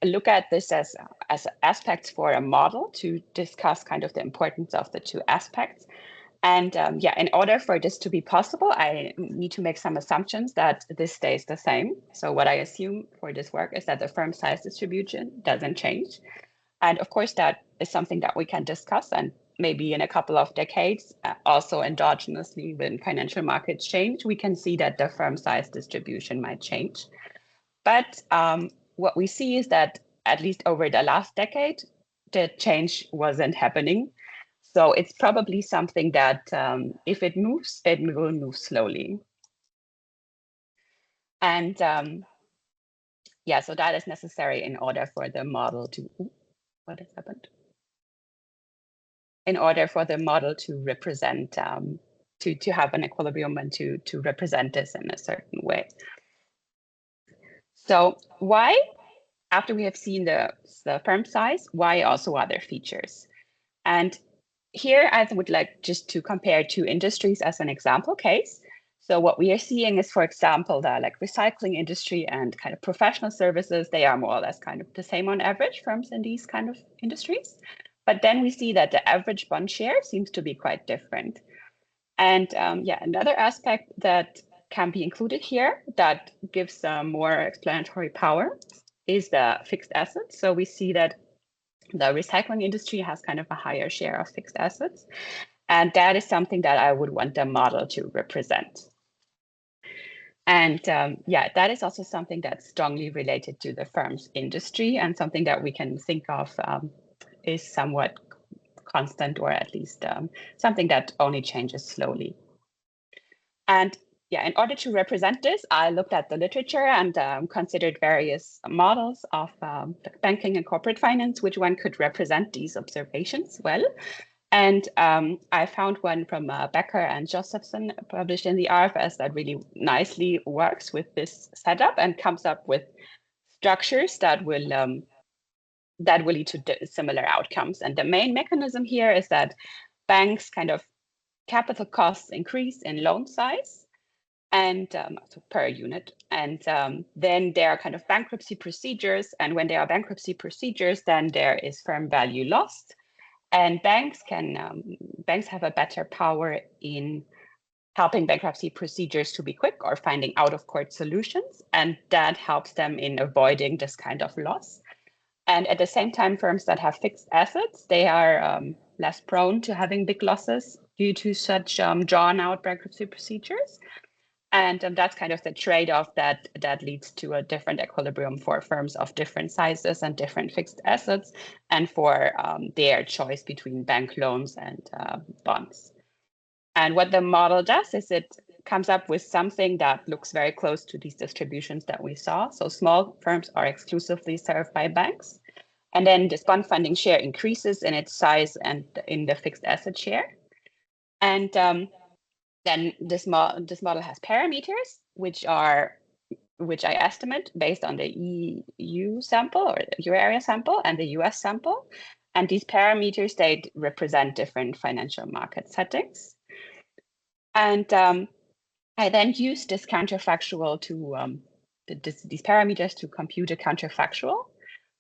[SPEAKER 14] look at this as aspects for a model to discuss kind of the importance of the 2 aspects. And yeah, in order for this to be possible, I need to make some assumptions that this stays the same. So what I assume for this work is that the firm size distribution doesn't change. And of course, that is something that we can discuss, and maybe in a couple of decades, also endogenously when financial markets change, we can see that the firm size distribution might change. But what we see is that at least over the last decade, the change wasn't happening. So it's probably something that if it moves, it will move slowly. And yeah, so that is necessary in order for the model to, what has happened? In order for the model to represent, to have an equilibrium and to represent this in a certain way. So why, after we have seen the firm size, why also other features? And here, I would like just to compare 2 industries as an example case. So what we are seeing is, for example, the like recycling industry and kind of professional services, they are more or less kind of the same on average, firms in these kind of industries. But then we see that the average bond share seems to be quite different. And yeah, another aspect that can be included here that gives more explanatory power is the fixed assets. So we see that the recycling industry has kind of a higher share of fixed assets. And that is something that I would want the model to represent. And yeah, that is also something that's strongly related to the firm's industry and something that we can think of is somewhat constant, or at least something that only changes slowly. And yeah, in order to represent this, I looked at the literature and considered various models of banking and corporate finance, which one could represent these observations well. And I found one from Becker and Josephson published in the RFS that really nicely works with this setup and comes up with structures that will lead to similar outcomes. And the main mechanism here is that banks kind of capital costs increase in loan size and so per unit. And then there are kind of bankruptcy procedures. And when there are bankruptcy procedures, then there is firm value lost. And banks have a better power in helping bankruptcy procedures to be quick or finding out-of-court solutions. And that helps them in avoiding this kind of loss. And at the same time, firms that have fixed assets, they are less prone to having big losses due to such drawn-out bankruptcy procedures. And that's kind of the trade-off that leads to a different equilibrium for firms of different sizes and different fixed assets, and for their choice between bank loans and bonds. And what the model does is it comes up with something that looks very close to these distributions that we saw. So small firms are exclusively served by banks, And then this bond funding share increases in its size and in the fixed asset share. And then this model has parameters, which I estimate based on the EU sample or Euro area sample and the US sample. And these parameters, they represent different financial market settings. And I then use this counterfactual to these parameters to compute a counterfactual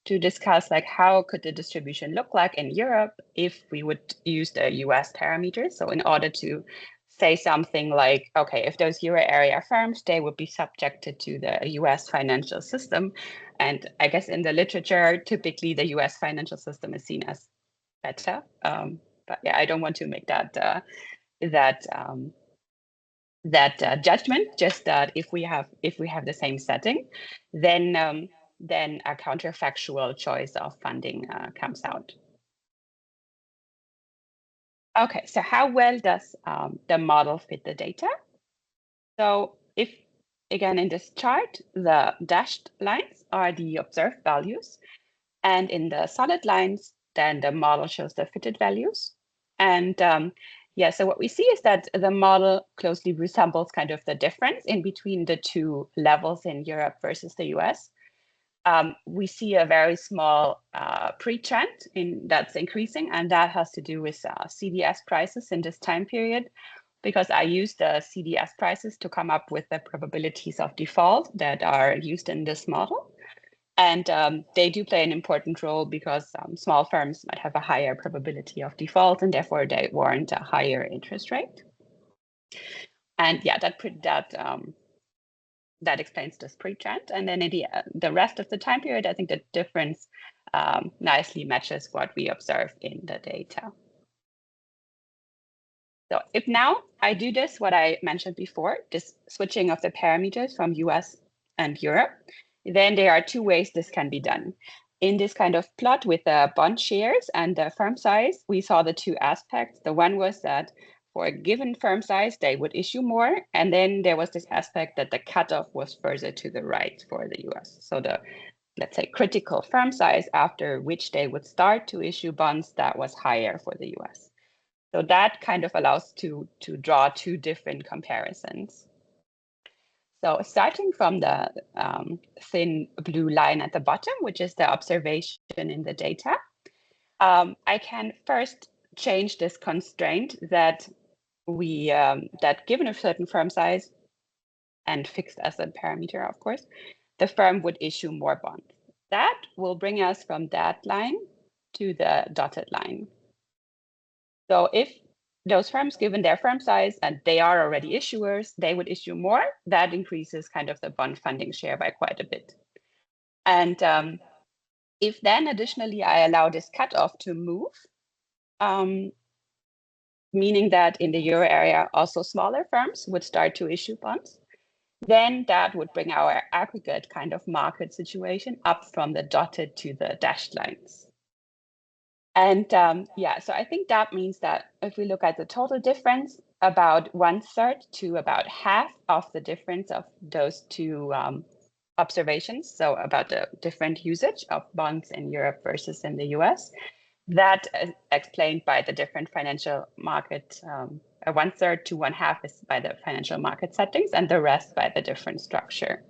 [SPEAKER 14] to discuss like how could the distribution look like in Europe if we would use the US parameters. So in order to say something like, okay, if those Euro area firms, they would be subjected to the US financial system. And I guess in the literature, typically the US financial system is seen as better. But yeah, I don't want to make that judgment. Just that if we have the same setting, then a counterfactual choice of funding comes out. Okay, so how well does the model fit the data? So if, again, in this chart, the dashed lines are the observed values, and in the solid lines, then the model shows the fitted values. And yeah, so what we see is that the model closely resembles kind of the difference in between the two levels in Europe versus the US. We see a very small pre-trend that's increasing, and that has to do with CDS prices in this time period, because I used the CDS prices to come up with the probabilities of default that are used in this model. And they do play an important role because small firms might have a higher probability of default, and therefore they warrant a higher interest rate. And yeah, that explains this pre-trend. And then in the rest of the time period, I think the difference nicely matches what we observe in the data. So if now I do this, what I mentioned before, this switching of the parameters from US and Europe, then there are two ways this can be done. In this kind of plot with the bond shares and the firm size, we saw the two aspects. The one was that for a given firm size, they would issue more. And then there was this aspect that the cutoff was further to the right for the US. So the, let's say, critical firm size after which they would start to issue bonds, that was higher for the US. So that kind of allows to draw two different comparisons. So starting from the thin blue line at the bottom, which is the observation in the data, I can first change this constraint that that given a certain firm size and fixed asset parameter, of course, the firm would issue more bonds. That will bring us from that line to the dotted line. So if those firms, given their firm size and they are already issuers, they would issue more. That increases kind of the bond funding share by quite a bit. And if then additionally I allow this cutoff to move, meaning that in the Euro area also smaller firms would start to issue bonds, then that would bring our aggregate kind of market situation up from the dotted to the dashed lines. And yeah, so I think that means that if we look at the total difference, about 1/3 to about half of the difference of those two observations, so about the different usage of bonds in Europe versus in the US, that is explained by the different financial market, 1/3 to 1/2 is by the financial market settings, and the rest by the different structure.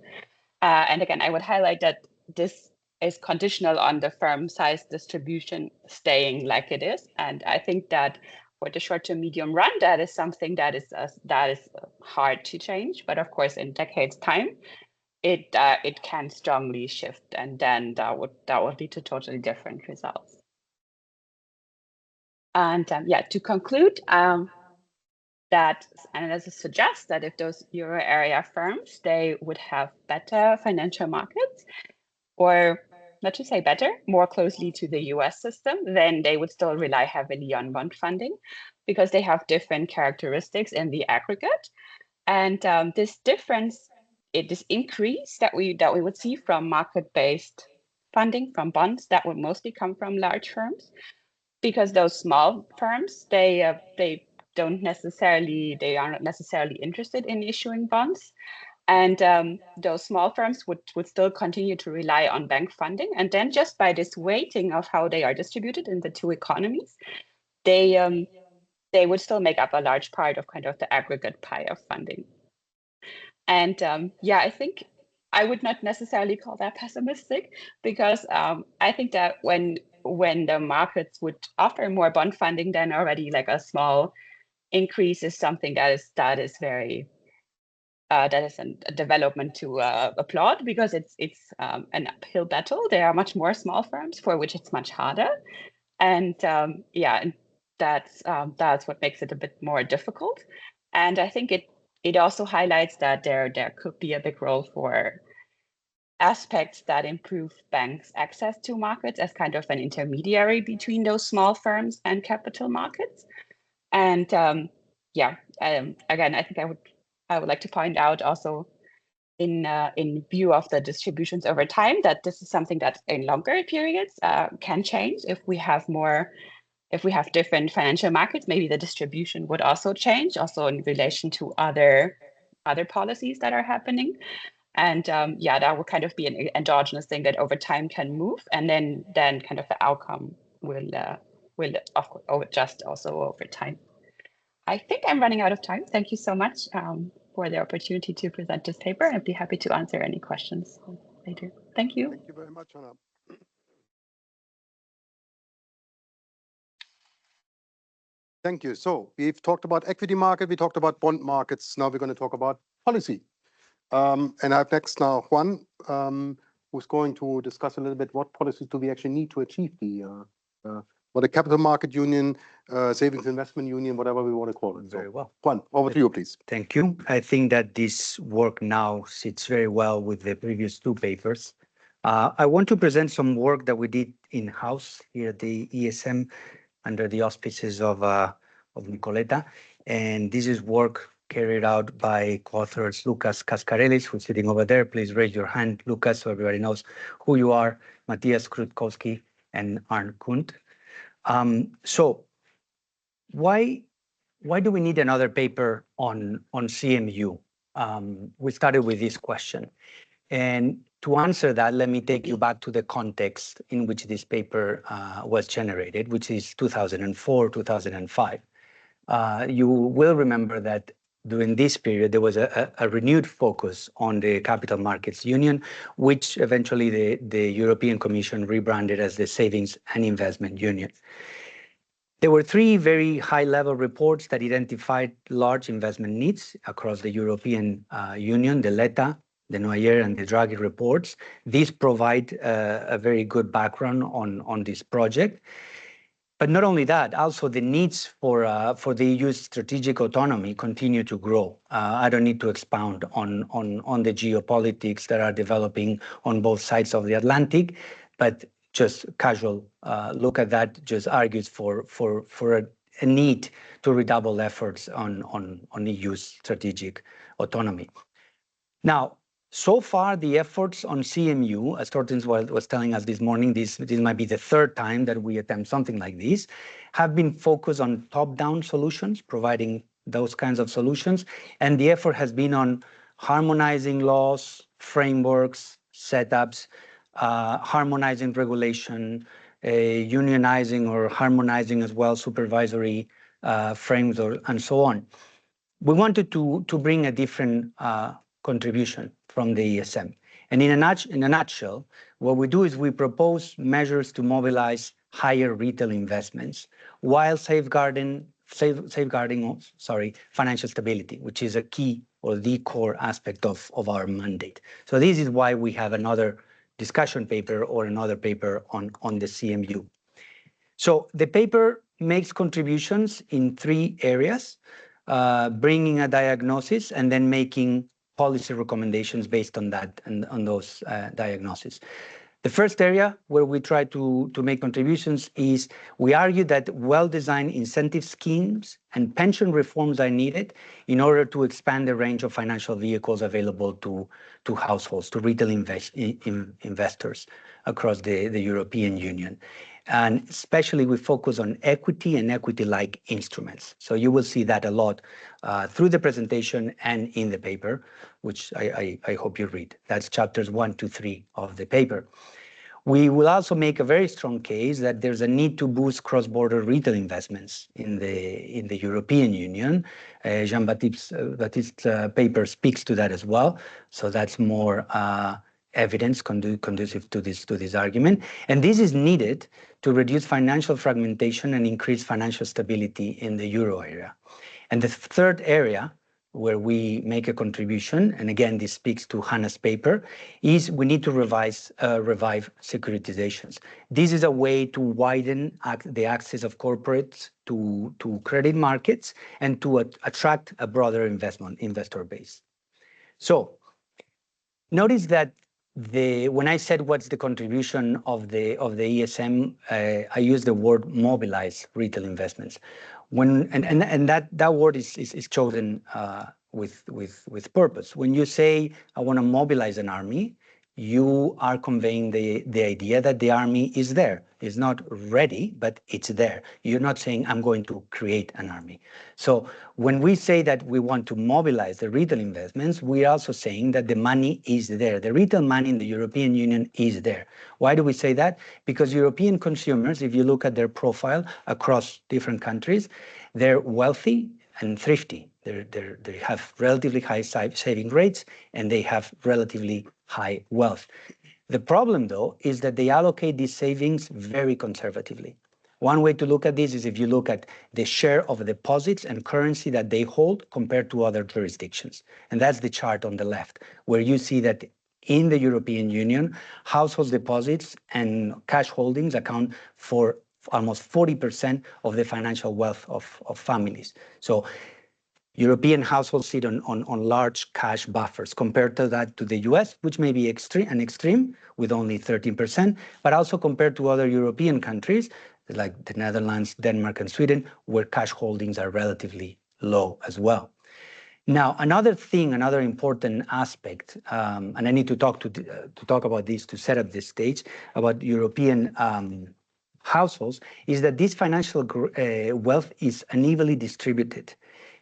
[SPEAKER 14] And again, I would highlight that this is conditional on the firm size distribution staying like it is. And I think that for the short to medium run, that is something that is hard to change. But of course, in decades time, it can strongly shift, and then that would lead to totally different results. And yeah, to conclude, that analysis suggests that if those Euro area firms, they would have better financial markets, or not to say better, more closely to the US system, then they would still rely heavily on bond funding because they have different characteristics in the aggregate. And this difference, this increase that we would see from market-based funding from bonds, that would mostly come from large firms, because those small firms, they are not necessarily interested in issuing bonds. And those small firms would still continue to rely on bank funding. And then just by this weighting of how they are distributed in the two economies, they would still make up a large part of kind of the aggregate pie of funding. And yeah, I think I would not necessarily call that pessimistic, because I think that when the markets would offer more bond funding, then already like a small increase is something that is very that is a development to applaud, because it's an uphill battle. There are much more small firms for which it's much harder, and yeah, and that's what makes it a bit more difficult. And I think it also highlights that there could be a big role for aspects that improve banks' access to markets as kind of an intermediary between those small firms and capital markets. And yeah, again, I think I would like to point out also in view of the distributions over time that this is something that in longer periods can change. If we have different financial markets, maybe the distribution would also change, also in relation to other policies that are happening. And yeah, that will kind of be an endogenous thing that over time can move, and then kind of the outcome will of course adjust also over time. I think I'm running out of time. Thank you so much for the opportunity to present this paper. I'd be happy to answer any questions later. Thank you.
[SPEAKER 3] Thank you very much, Anna. Thank you. So we've talked about equity market, we talked about bond markets. Now we're going to talk about policy. And I have next now Juan, who's going to discuss a little bit what policies do we actually need to achieve the capital market union, savings investment union, whatever we want to call it.
[SPEAKER 4] Very well.
[SPEAKER 3] Juan, over to you, please.
[SPEAKER 4] Thank you. I think that this work now sits very well with the previous two papers. I want to present some work that we did in-house here at the ESM under the auspices of Nicoleta. And this is work carried out by co-authors Lucas Cascarelis, who's sitting over there. Please raise your hand, Lucas, so everybody knows who you are, Matthias Krutkowski and Arne Kunt. So why do we need another paper on CMU? We started with this question. And to answer that, let me take you back to the context in which this paper was generated, which is 2004, 2005. You will remember that during this period, there was a renewed focus on the Capital Markets Union, which eventually the European Commission rebranded as the Savings and Investment Union. There were three very high-level reports that identified large investment needs across the European Union, the Letta, the Noyer, and the Draghi reports. These provide a very good background on this project. But not only that, also the needs for the EU's strategic autonomy continue to grow. I don't need to expound on the geopolitics that are developing on both sides of the Atlantic, but just casual look at that just argues for a need to redouble efforts on EU's strategic autonomy. Now, so far, the efforts on CMU, as Tortens was telling us this morning, this might be the third time that we attempt something like this, have been focused on top-down solutions, providing those kinds of solutions. And the effort has been on harmonizing laws, frameworks, setups, harmonizing regulation, unionizing or harmonizing as well supervisory frames and so on. We wanted to bring a different contribution from the ESM. And in a nutshell, what we do is we propose measures to mobilize higher retail investments while safeguarding financial stability, which is a key or the core aspect of our mandate. So this is why we have another discussion paper or another paper on the CMU. So the paper makes contributions in three areas, bringing a diagnosis and then making policy recommendations based on that and on those diagnoses. The first area where we try to make contributions is we argue that well-designed incentive schemes and pension reforms are needed in order to expand the range of financial vehicles available to households, to retail investors across the European Union. And especially we focus on equity and equity-like instruments. So you will see that a lot through the presentation and in the paper, which I hope you read. That's chapters 1 to 3 of the paper. We will also make a very strong case that there's a need to boost cross-border retail investments in the European Union. Jean-Baptiste's paper speaks to that as well. So that's more evidence conducive to this argument. And this is needed to reduce financial fragmentation and increase financial stability in the euro area. And the third area where we make a contribution, and again, this speaks to Hannah's paper, is we need to revive securitizations. This is a way to widen the access of corporates to credit markets and to attract a broader investor base. So notice that when I said what's the contribution of the ESM, I used the word mobilize retail investments. And that word is chosen with purpose. When you say I want to mobilize an army, you are conveying the idea that the army is there. It's not ready, but it's there. You're not saying I'm going to create an army. So when we say that we want to mobilize the retail investments, we're also saying that the money is there. The retail money in the European Union is there. Why do we say that? Because European consumers, if you look at their profile across different countries, they're wealthy and thrifty. They have relatively high saving rates and they have relatively high wealth. The problem, though, is that they allocate these savings very conservatively. One way to look at this is if you look at the share of deposits and currency that they hold compared to other jurisdictions. And that's the chart on the left, where you see that in the European Union, household deposits and cash holdings account for almost 40% of the financial wealth of families. So European households sit on large cash buffers compared to the US, which may be extreme with only 13%, but also compared to other European countries like the Netherlands, Denmark, and Sweden, where cash holdings are relatively low as well. Now, another important aspect, and I need to talk about this to set up this stage about European households, is that this financial wealth is unevenly distributed.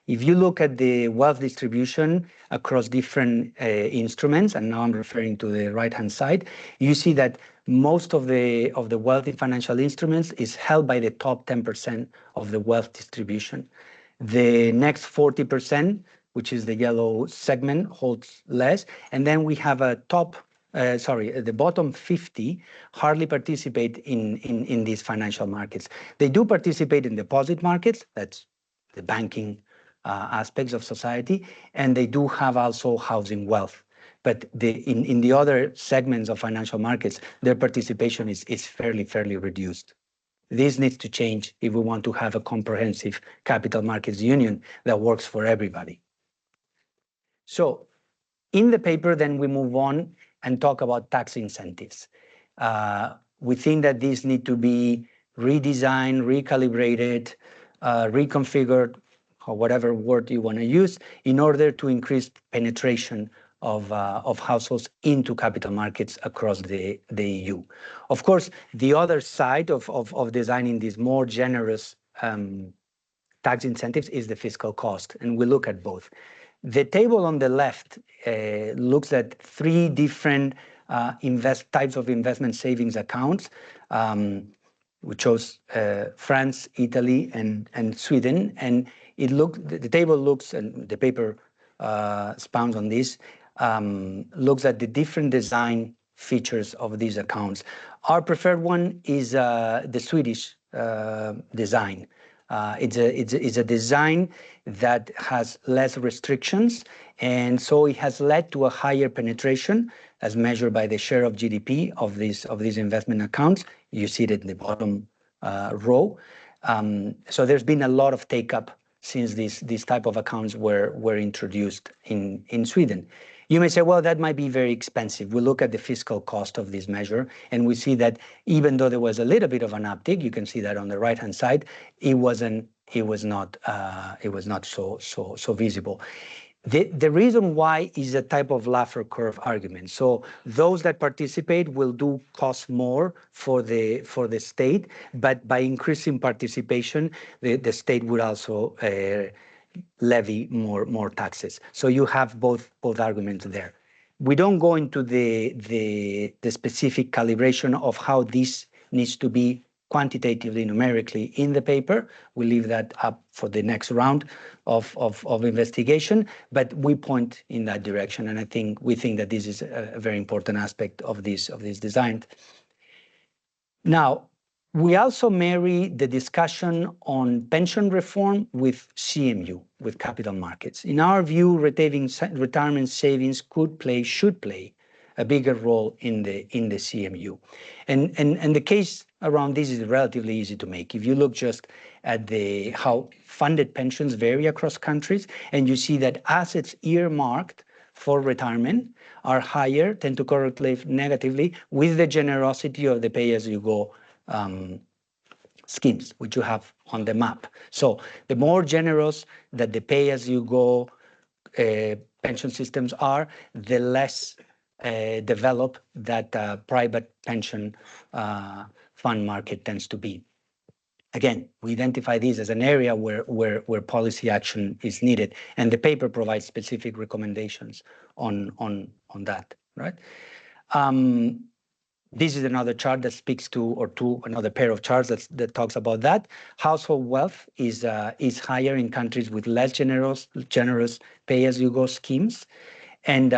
[SPEAKER 4] If you look at the wealth distribution across different instruments, and now I'm referring to the right-hand side, you see that most of the wealth in financial instruments is held by the top 10% of the wealth distribution. The next 40%, which is the yellow segment, holds less, and then we have the bottom 50 hardly participate in these financial markets. They do participate in deposit markets, that's the banking aspects of society, and they do have also housing wealth. But in the other segments of financial markets, their participation is fairly reduced. This needs to change if we want to have a comprehensive capital markets union that works for everybody. So in the paper, then we move on and talk about tax incentives. We think that these need to be redesigned, recalibrated, reconfigured, or whatever word you want to use, in order to increase penetration of households into capital markets across the EU. Of course, the other side of designing these more generous tax incentives is the fiscal cost, and we look at both. The table on the left looks at 3 different types of investment savings accounts. We chose France, Italy, and Sweden, and the table looks, and the paper expounds on this, looks at the different design features of these accounts. Our preferred one is the Swedish design. It's a design that has less restrictions, and so it has led to a higher penetration as measured by the share of GDP of these investment accounts. You see it in the bottom row. So there's been a lot of take-up since these type of accounts were introduced in Sweden. You may say, well, that might be very expensive. We look at the fiscal cost of this measure, and we see that even though there was a little bit of an uptick, you can see that on the right-hand side, it was not so visible. The reason why is a type of Laffer curve argument. So those that participate will do cost more for the state, but by increasing participation, the state would also levy more taxes. So you have both arguments there. We don't go into the specific calibration of how this needs to be quantitatively, numerically in the paper. We leave that up for the next round of investigation, but we point in that direction, and we think that this is a very important aspect of this design. Now, we also marry the discussion on pension reform with CMU, with capital markets. In our view, retirement savings should play a bigger role in the CMU. And the case around this is relatively easy to make. If you look just at how funded pensions vary across countries, and you see that assets earmarked for retirement are higher, tend to correlate negatively with the generosity of the pay-as-you-go schemes, which you have on the map. So the more generous that the pay-as-you-go pension systems are, the less developed that private pension fund market tends to be. Again, we identify this as an area where policy action is needed, and the paper provides specific recommendations on that, right? This is another chart that speaks to another pair of charts that talks about that. Household wealth is higher in countries with less generous pay-as-you-go schemes, and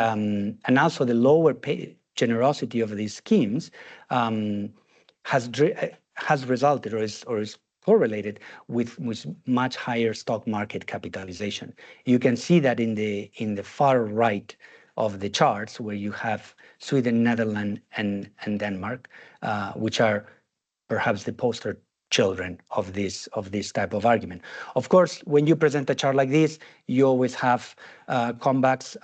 [SPEAKER 4] also the lower generosity of these schemes has resulted or is correlated with much higher stock market capitalization. You can see that in the far right of the charts, where you have Sweden, Netherlands, and Denmark, which are perhaps the poster children of this type of argument. Of course, when you present a chart like this, you always have comebacks.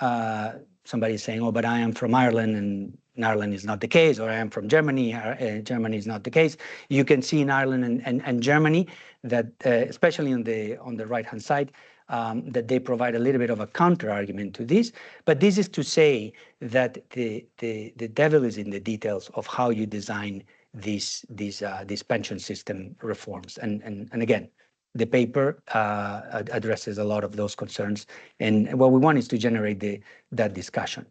[SPEAKER 4] Somebody saying, "Oh, but I am from Ireland, and Ireland is not the case," or "I am from Germany, Germany is not the case." You can see in Ireland and Germany that, especially on the right-hand side, that they provide a little bit of a counter argument to this. But this is to say that the devil is in the details of how you design these pension system reforms. And again, the paper addresses a lot of those concerns, and what we want is to generate that discussion.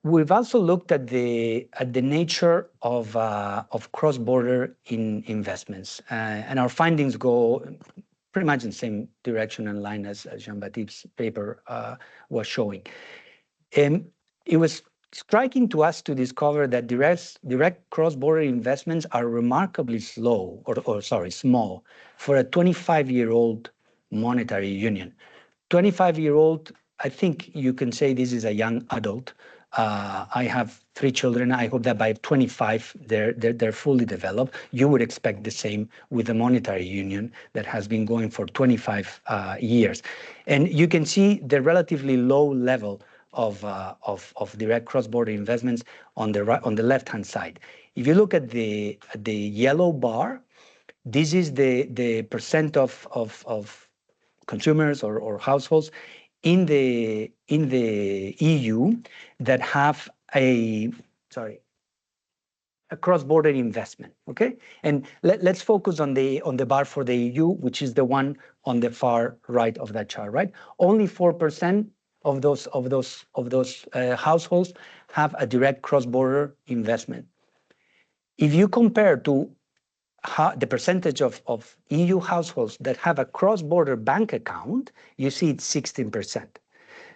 [SPEAKER 4] We've also looked at the nature of cross-border investments, and our findings go pretty much in the same direction and line as Jean-Baptiste's paper was showing. It was striking to us to discover that direct cross-border investments are remarkably small for a 25-year-old monetary union. 25-year-old, I think you can say this is a young adult. I have 3 children. I hope that by 25, they're fully developed. You would expect the same with the monetary union that has been going for 25 years. And you can see the relatively low level of direct cross-border investments on the left-hand side. If you look at the yellow bar, this is the percent of consumers or households in the EU that have a cross-border investment. Okay, and let's focus on the bar for the EU, which is the one on the far right of that chart. Right, only 4% of those households have a direct cross-border investment. If you compare to the percentage of EU households that have a cross-border bank account, you see it's 16%.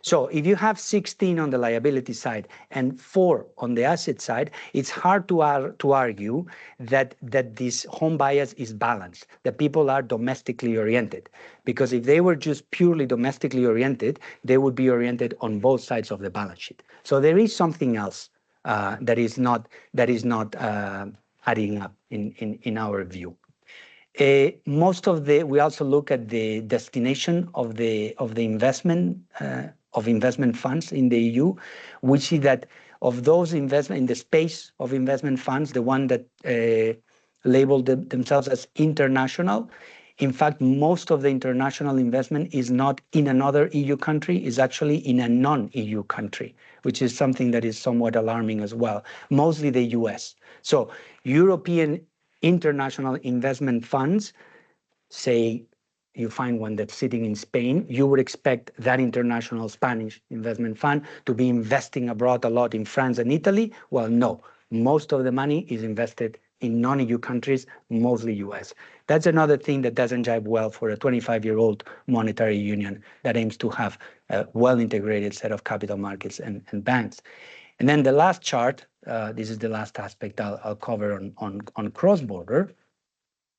[SPEAKER 4] So if you have 16 on the liability side and 4 on the asset side, it's hard to argue that this home bias is balanced, that people are domestically oriented. Because if they were just purely domestically oriented, they would be oriented on both sides of the balance sheet. So there is something else that is not adding up in our view. We also look at the destination of the investment funds in the EU. We see that of those investment in the space of investment funds, the one that labeled themselves as international, In fact, most of the international investment is not in another EU country, is actually in a non-EU country, which is something that is somewhat alarming as well, mostly the US. So European international investment funds, say you find one that's sitting in Spain, you would expect that international Spanish investment fund to be investing abroad a lot in France and Italy. Well, no, most of the money is invested in non-EU countries, mostly US. That's another thing that doesn't jive well for a 25-year-old monetary union that aims to have a well-integrated set of capital markets and banks. And then the last chart, this is the last aspect I'll cover on cross-border.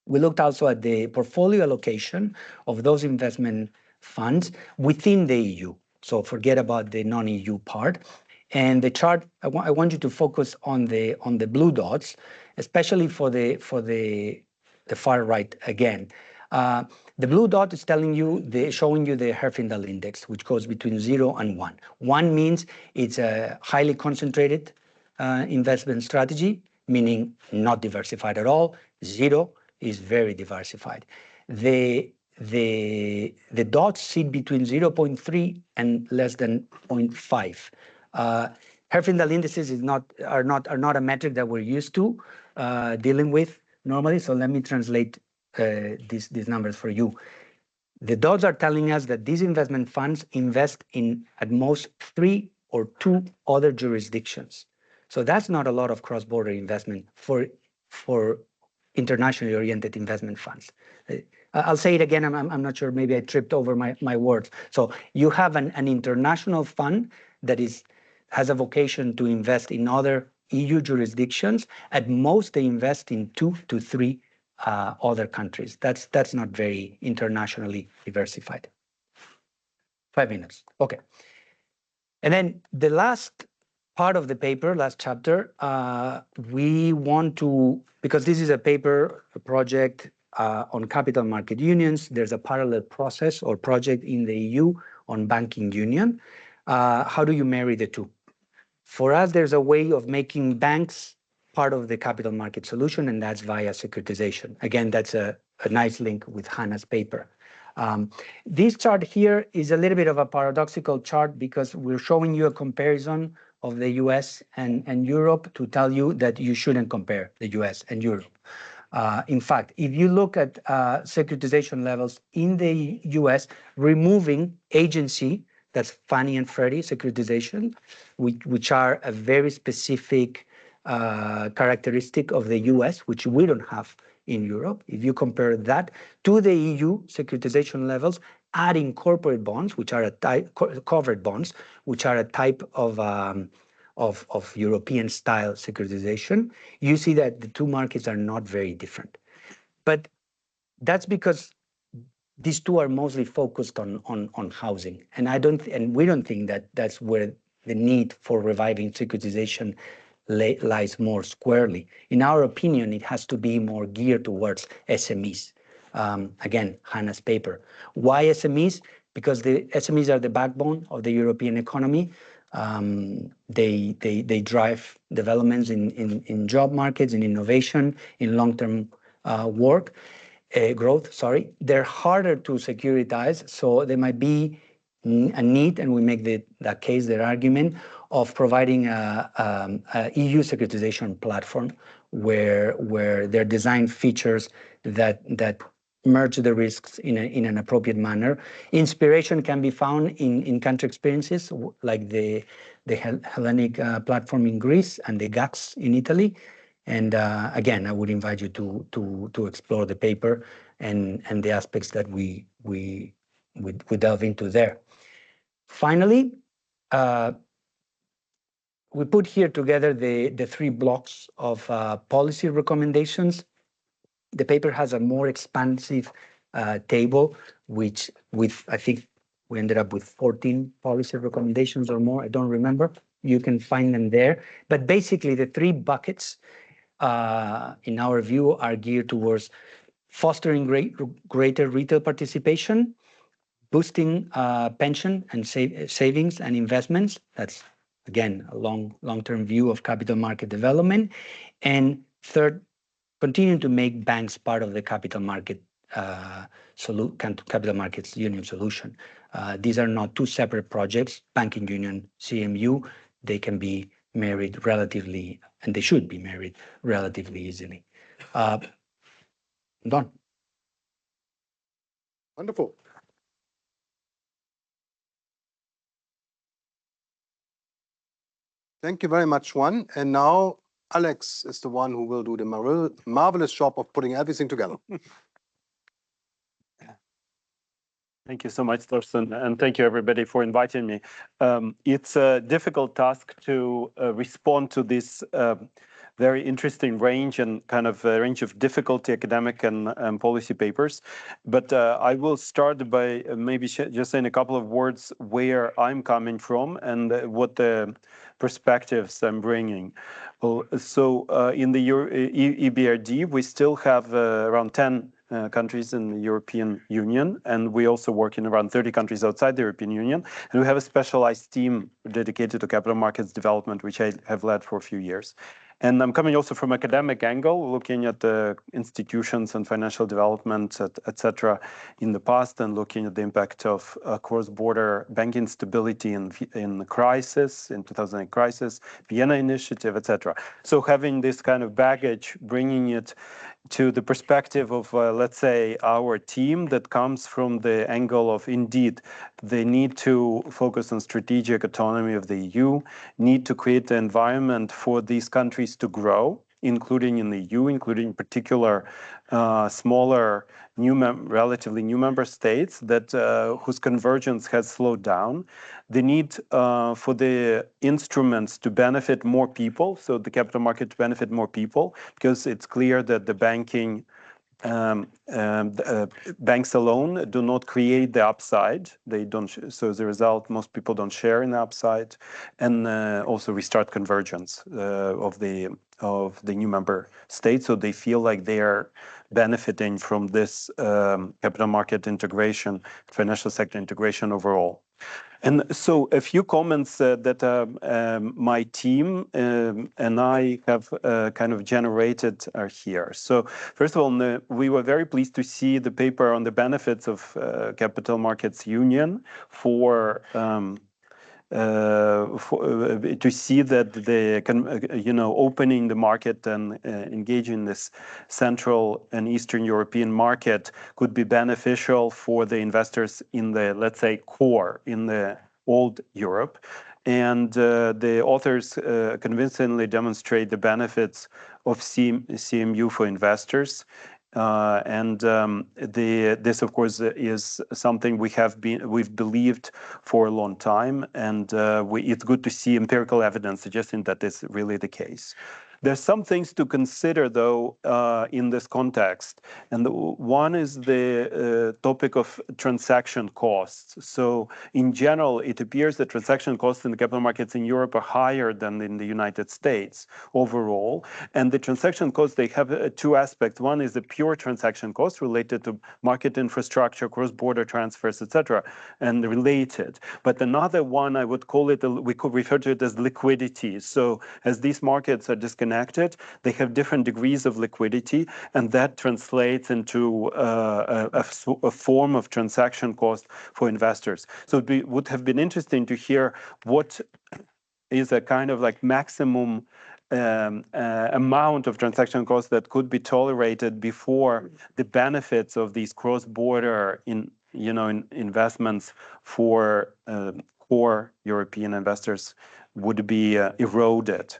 [SPEAKER 4] We looked also at the portfolio allocation of those investment funds within the EU. So forget about the non-EU part. And the chart, I want you to focus on the blue dots, especially for the far right again. The blue dot is showing you the Herfindahl index, which goes between 0 and 1. 1 means it's a highly concentrated investment strategy, meaning not diversified at all. 0 is very diversified. The dots sit between 0.3 and less than 0.5. Herfindahl indices are not a metric that we're used to dealing with normally. So let me translate these numbers for you. The dots are telling us that these investment funds invest in at most 3 or 2 other jurisdictions. So that's not a lot of cross-border investment for internationally oriented investment funds. I'll say it again, I'm not sure, maybe I tripped over my words. So you have an international fund that has a vocation to invest in other EU jurisdictions. At most, they invest in 2 to 3 other countries. That's not very internationally diversified. 5 minutes, okay. And then the last part of the paper, last chapter, we want to, because this is a project on capital market unions, there's a parallel process or project in the EU on banking union. How do you marry the two? For us, there's a way of making banks part of the capital market solution, and that's via securitization. Again, that's a nice link with Hannah's paper. This chart here is a little bit of a paradoxical chart because we're showing you a comparison of the US and Europe to tell you that you shouldn't compare the US and Europe. In fact, if you look at securitization levels in the US, removing agency, that's Fannie and Freddie securitization, which are a very specific characteristic of the US, which we don't have in Europe. If you compare that to the EU securitization levels, adding corporate bonds, which are covered bonds, which are a type of European style securitization, you see that the two markets are not very different. But that's because these two are mostly focused on housing. And we don't think that that's where the need for reviving securitization lies more squarely. In our opinion, it has to be more geared towards SMEs. Again, Hannah's paper. Why SMEs? Because the SMEs are the backbone of the European economy. They drive developments in job markets, in innovation, in long-term growth. They're harder to securitize, so there might be a need, and we make that case, their argument, of providing a EU securitization platform where their design features that merge the risks in an appropriate manner. Inspiration can be found in country experiences like the Hellenic platform in Greece and the GACS in Italy. And again, I would invite you to explore the paper and the aspects that we delve into there. Finally, we put here together the 3 blocks of policy recommendations. The paper has a more expansive table, I think we ended up with 14 policy recommendations or more. I don't remember. You can find them there. But basically, the 3 buckets, in our view, are geared towards fostering greater retail participation, boosting pension and savings and investments. That's, again, a long-term view of capital market development. And third, continuing to make banks part of the capital market capital markets union solution. These are not two separate projects. Banking union, CMU, they can be married relatively, and they should be married relatively easily. Done.
[SPEAKER 3] Wonderful. Thank you very much, Juan. And now Alex is the one who will do the marvelous job of putting everything together.
[SPEAKER 10] Thank you so much, Thorsten, and thank you everybody for inviting me. It's a difficult task to respond to this very interesting range and kind of range of difficulty academic and policy papers. But I will start by maybe just saying a couple of words where I'm coming from and what the perspectives I'm bringing. Well, so in the EBRD, we still have around 10 countries in the European Union, and we also work in around 30 countries outside the European Union. And we have a specialized team dedicated to capital markets development, which I have led for a few years. And I'm coming also from academic angle, looking at the institutions and financial development, etc., in the past, and looking at the impact of cross-border banking stability in the crisis, in 2008 crisis, Vienna Initiative, etc. So having this kind of baggage, bringing it to the perspective of, let's say, our team that comes from the angle of, indeed, the need to focus on strategic autonomy of the EU, need to create the environment for these countries to grow, including in the EU, including in particular smaller, relatively new member states that whose convergence has slowed down. The need for the instruments to benefit more people, so the capital market to benefit more people, because it's clear that the banks alone do not create the upside. They don't. So as a result, most people don't share in the upside, and also restart convergence of the new member states. So they feel like they are benefiting from this capital market integration, financial sector integration overall. And so a few comments that my team and I have kind of generated are here. So first of all, we were very pleased to see the paper on the benefits of capital markets union for to see that the opening the market and engaging this Central and Eastern European market could be beneficial for the investors in the, let's say, core, in the old Europe. And the authors convincingly demonstrate the benefits of CMU for investors. This, of course, is something we've believed for a long time, and it's good to see empirical evidence suggesting that is really the case. There's some things to consider, though, in this context, and one is the topic of transaction costs. So, in general, it appears that transaction costs in the capital markets in Europe are higher than in the United States overall. And the transaction costs, they have two aspects. One is the pure transaction cost related to market infrastructure, cross-border transfers, etc., and related. But another one, I would call it, we could refer to it as liquidity. So, as these markets are disconnected, they have different degrees of liquidity, and that translates into a form of transaction cost for investors. So it would have been interesting to hear what is a kind of like maximum amount of transaction costs that could be tolerated before the benefits of these cross-border investments for core European investors would be eroded.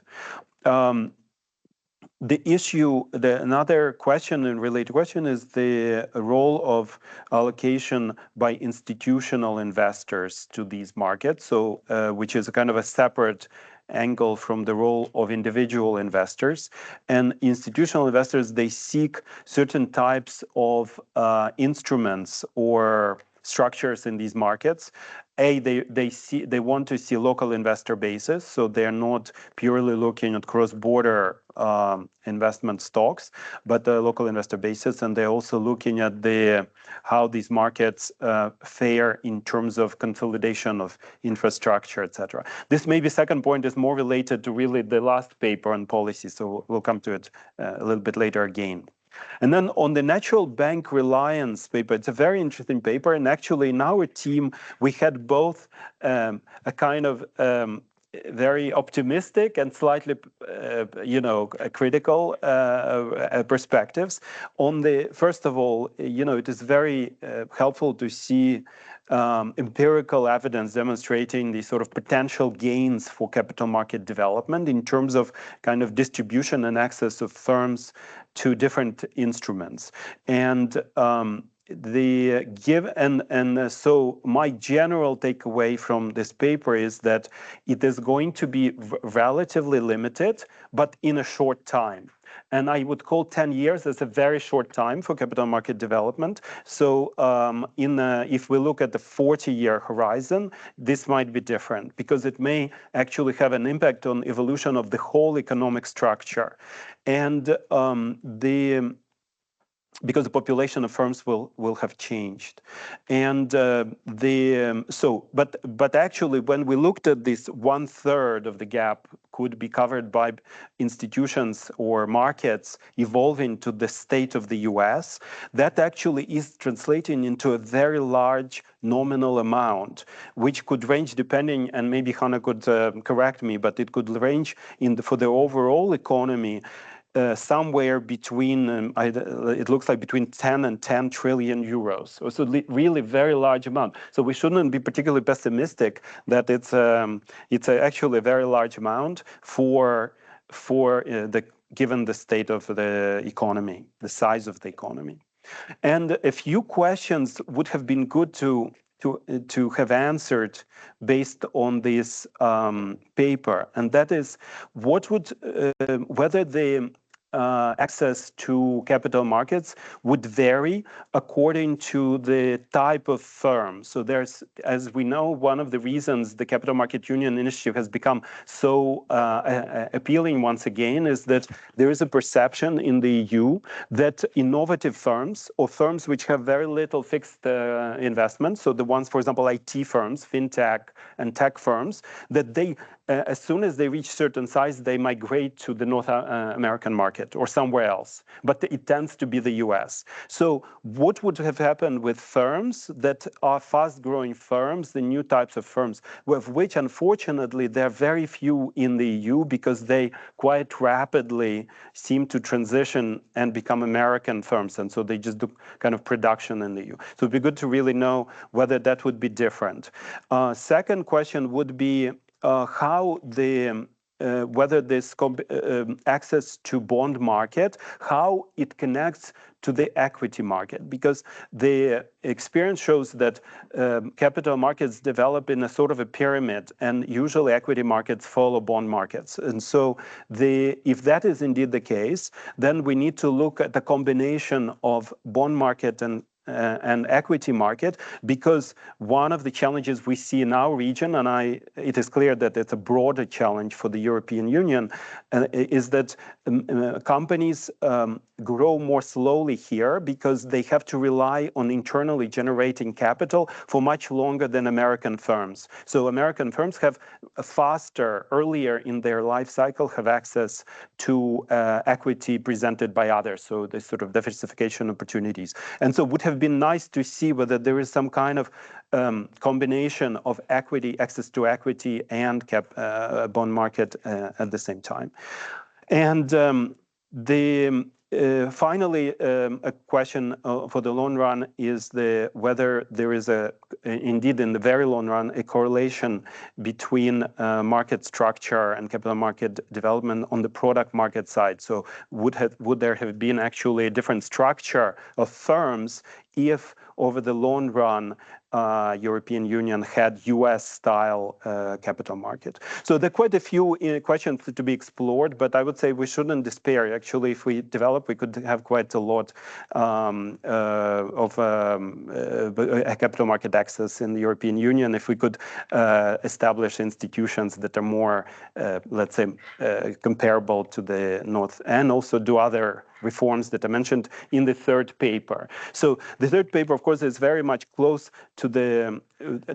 [SPEAKER 10] The issue, another question and related question is the role of allocation by institutional investors to these markets, so which is a kind of a separate angle from the role of individual investors. And institutional investors, they seek certain types of instruments or structures in these markets. They want to see local investor bases, so they're not purely looking at cross-border investment stocks, but the local investor bases, and they're also looking at how these markets fare in terms of consolidation of infrastructure, etc. This maybe second point is more related to really the last paper on policy, so we'll come to it a little bit later again. And then on the natural bank reliance paper, it's a very interesting paper. And actually in our team, we had both a kind of very optimistic and slightly, critical perspectives. On the, first of all, it is very helpful to see empirical evidence demonstrating the sort of potential gains for capital market development in terms of kind of distribution and access of firms to different instruments. And so my general takeaway from this paper is that it is going to be relatively limited, but in a short time. And I would call 10 years as a very short time for capital market development. So if we look at the 40-year horizon, this might be different because it may actually have an impact on evolution of the whole economic structure. And because the population of firms will have changed. And but actually when we looked at this, 1/3 of the gap could be covered by institutions or markets evolving to the state of the US, that actually is translating into a very large nominal amount, which could range depending, and maybe Hannah could correct me, but it could range for the overall economy somewhere between, it looks like between 10 and 10 trillion euros. So really very large amount. So we shouldn't be particularly pessimistic that it's actually a very large amount given the state of the economy, the size of the economy. And a few questions would have been good to have answered based on this paper, and that is whether the access to capital markets would vary according to the type of firm. So there's, as we know, one of the reasons the Capital Market Union initiative has become so appealing once again is that there is a perception in the EU that innovative firms or firms which have very little fixed investment, so the ones, for example, IT firms, fintech and tech firms, that they as soon as they reach certain size, they migrate to the North American market or somewhere else. But it tends to be the US. So what would have happened with firms that are fast-growing firms, the new types of firms, of which unfortunately there are very few in the EU because they quite rapidly seem to transition and become American firms. And so they just do kind of production in the EU. So it'd be good to really know whether that would be different. Second question would be, how whether this access to bond market, how it connects to the equity market, because the experience shows that capital markets develop in a sort of a pyramid, and usually equity markets follow bond markets. And so if that is indeed the case, then we need to look at the combination of bond market and equity market, because one of the challenges we see in our region, and it is clear that it's a broader challenge for the European Union, is that companies grow more slowly here because they have to rely on internally generating capital for much longer than American firms. So American firms have earlier in their life cycle, have access to equity presented by others. So this sort of diversification opportunities. And so would have been nice to see whether there is some kind of combination of equity, access to equity and bond market at the same time. And finally, a question for the long run is whether there is indeed in the very long run, a correlation between market structure and capital market development on the product market side. So would there have been actually a different structure of firms if over the long run, European Union had US-style capital market? So there are quite a few questions to be explored, but I would say we shouldn't despair. Actually, if we develop, we could have quite a lot of capital market access in the European Union if we could establish institutions that are more, let's say, comparable to the North, and also do other reforms that I mentioned in the third paper. So the third paper, of course, is very much close to the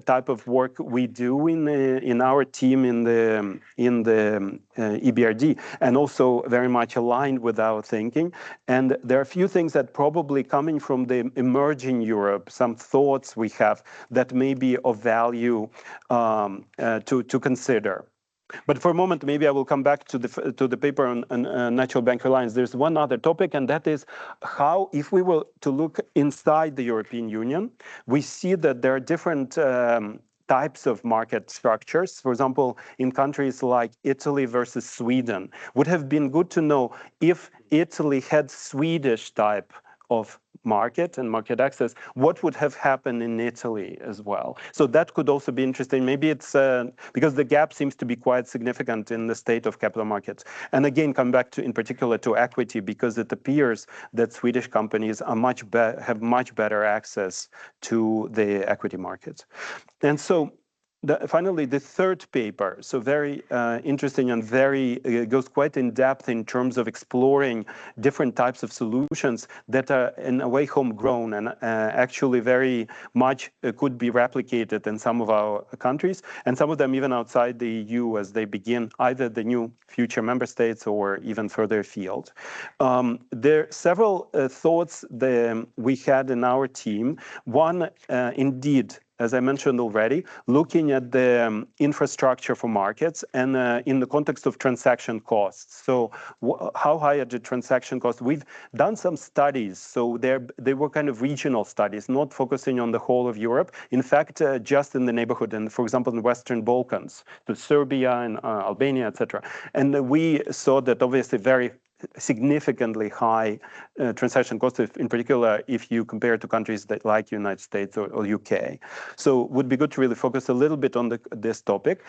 [SPEAKER 10] type of work we do in our team in the EBRD, and also very much aligned with our thinking. And there are a few things that probably coming from the emerging Europe, some thoughts we have that may be of value to consider. But for a moment, maybe I will come back to the paper on natural bank reliance. There's one other topic, and that is how, if we were to look inside the European Union, we see that there are different types of market structures. For example, in countries like Italy versus Sweden, would have been good to know if Italy had Swedish type of market and market access, what would have happened in Italy as well? So that could also be interesting. Maybe it's because the gap seems to be quite significant in the state of capital markets. And again, come back to, in particular, to equity, because it appears that Swedish companies are have much better access to the equity markets. And so finally, the third paper, so very interesting and very goes quite in depth in terms of exploring different types of solutions that are in a way homegrown and actually very much could be replicated in some of our countries, and some of them even outside the EU as they begin either the new future member states or even further afield. There are several thoughts that we had in our team. One, indeed, as I mentioned already, looking at the infrastructure for markets and in the context of transaction costs. So how high are the transaction costs? We've done some studies. So they were kind of regional studies, not focusing on the whole of Europe. In fact, just in the neighborhood, and for example, in the Western Balkans, to Serbia and Albania, etc. And we saw that obviously very significantly high transaction costs, in particular, if you compare to countries that like United States or UK. So it would be good to really focus a little bit on this topic.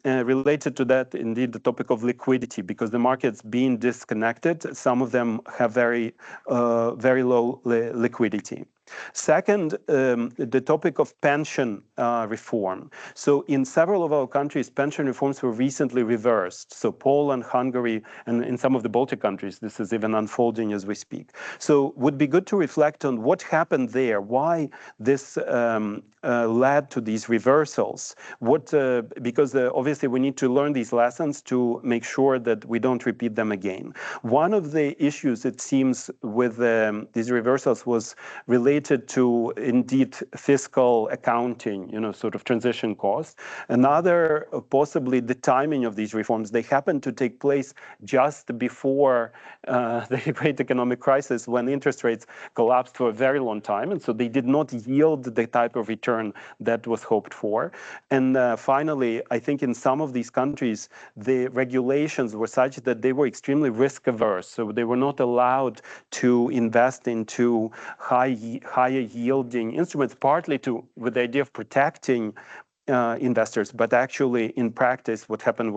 [SPEAKER 10] Related to that, indeed, the topic of liquidity, because the markets being disconnected, some of them have very low liquidity. Second, the topic of pension reform. So in several of our countries, pension reforms were recently reversed. So Poland, Hungary, and in some of the Baltic countries, this is even unfolding as we speak. So it would be good to reflect on what happened there, why this led to these reversals. Because obviously we need to learn these lessons to make sure that we don't repeat them again. One of the issues, it seems, with these reversals was related to, indeed, fiscal accounting, sort of transition costs. Another, possibly the timing of these reforms, they happened to take place just before the great economic crisis, when interest rates collapsed for a very long time. And so they did not yield the type of return that was hoped for. And finally, I think in some of these countries, the regulations were such that they were extremely risk averse. So they were not allowed to invest into higher yielding instruments, partly with the idea of protecting investors, but actually in practice what happened was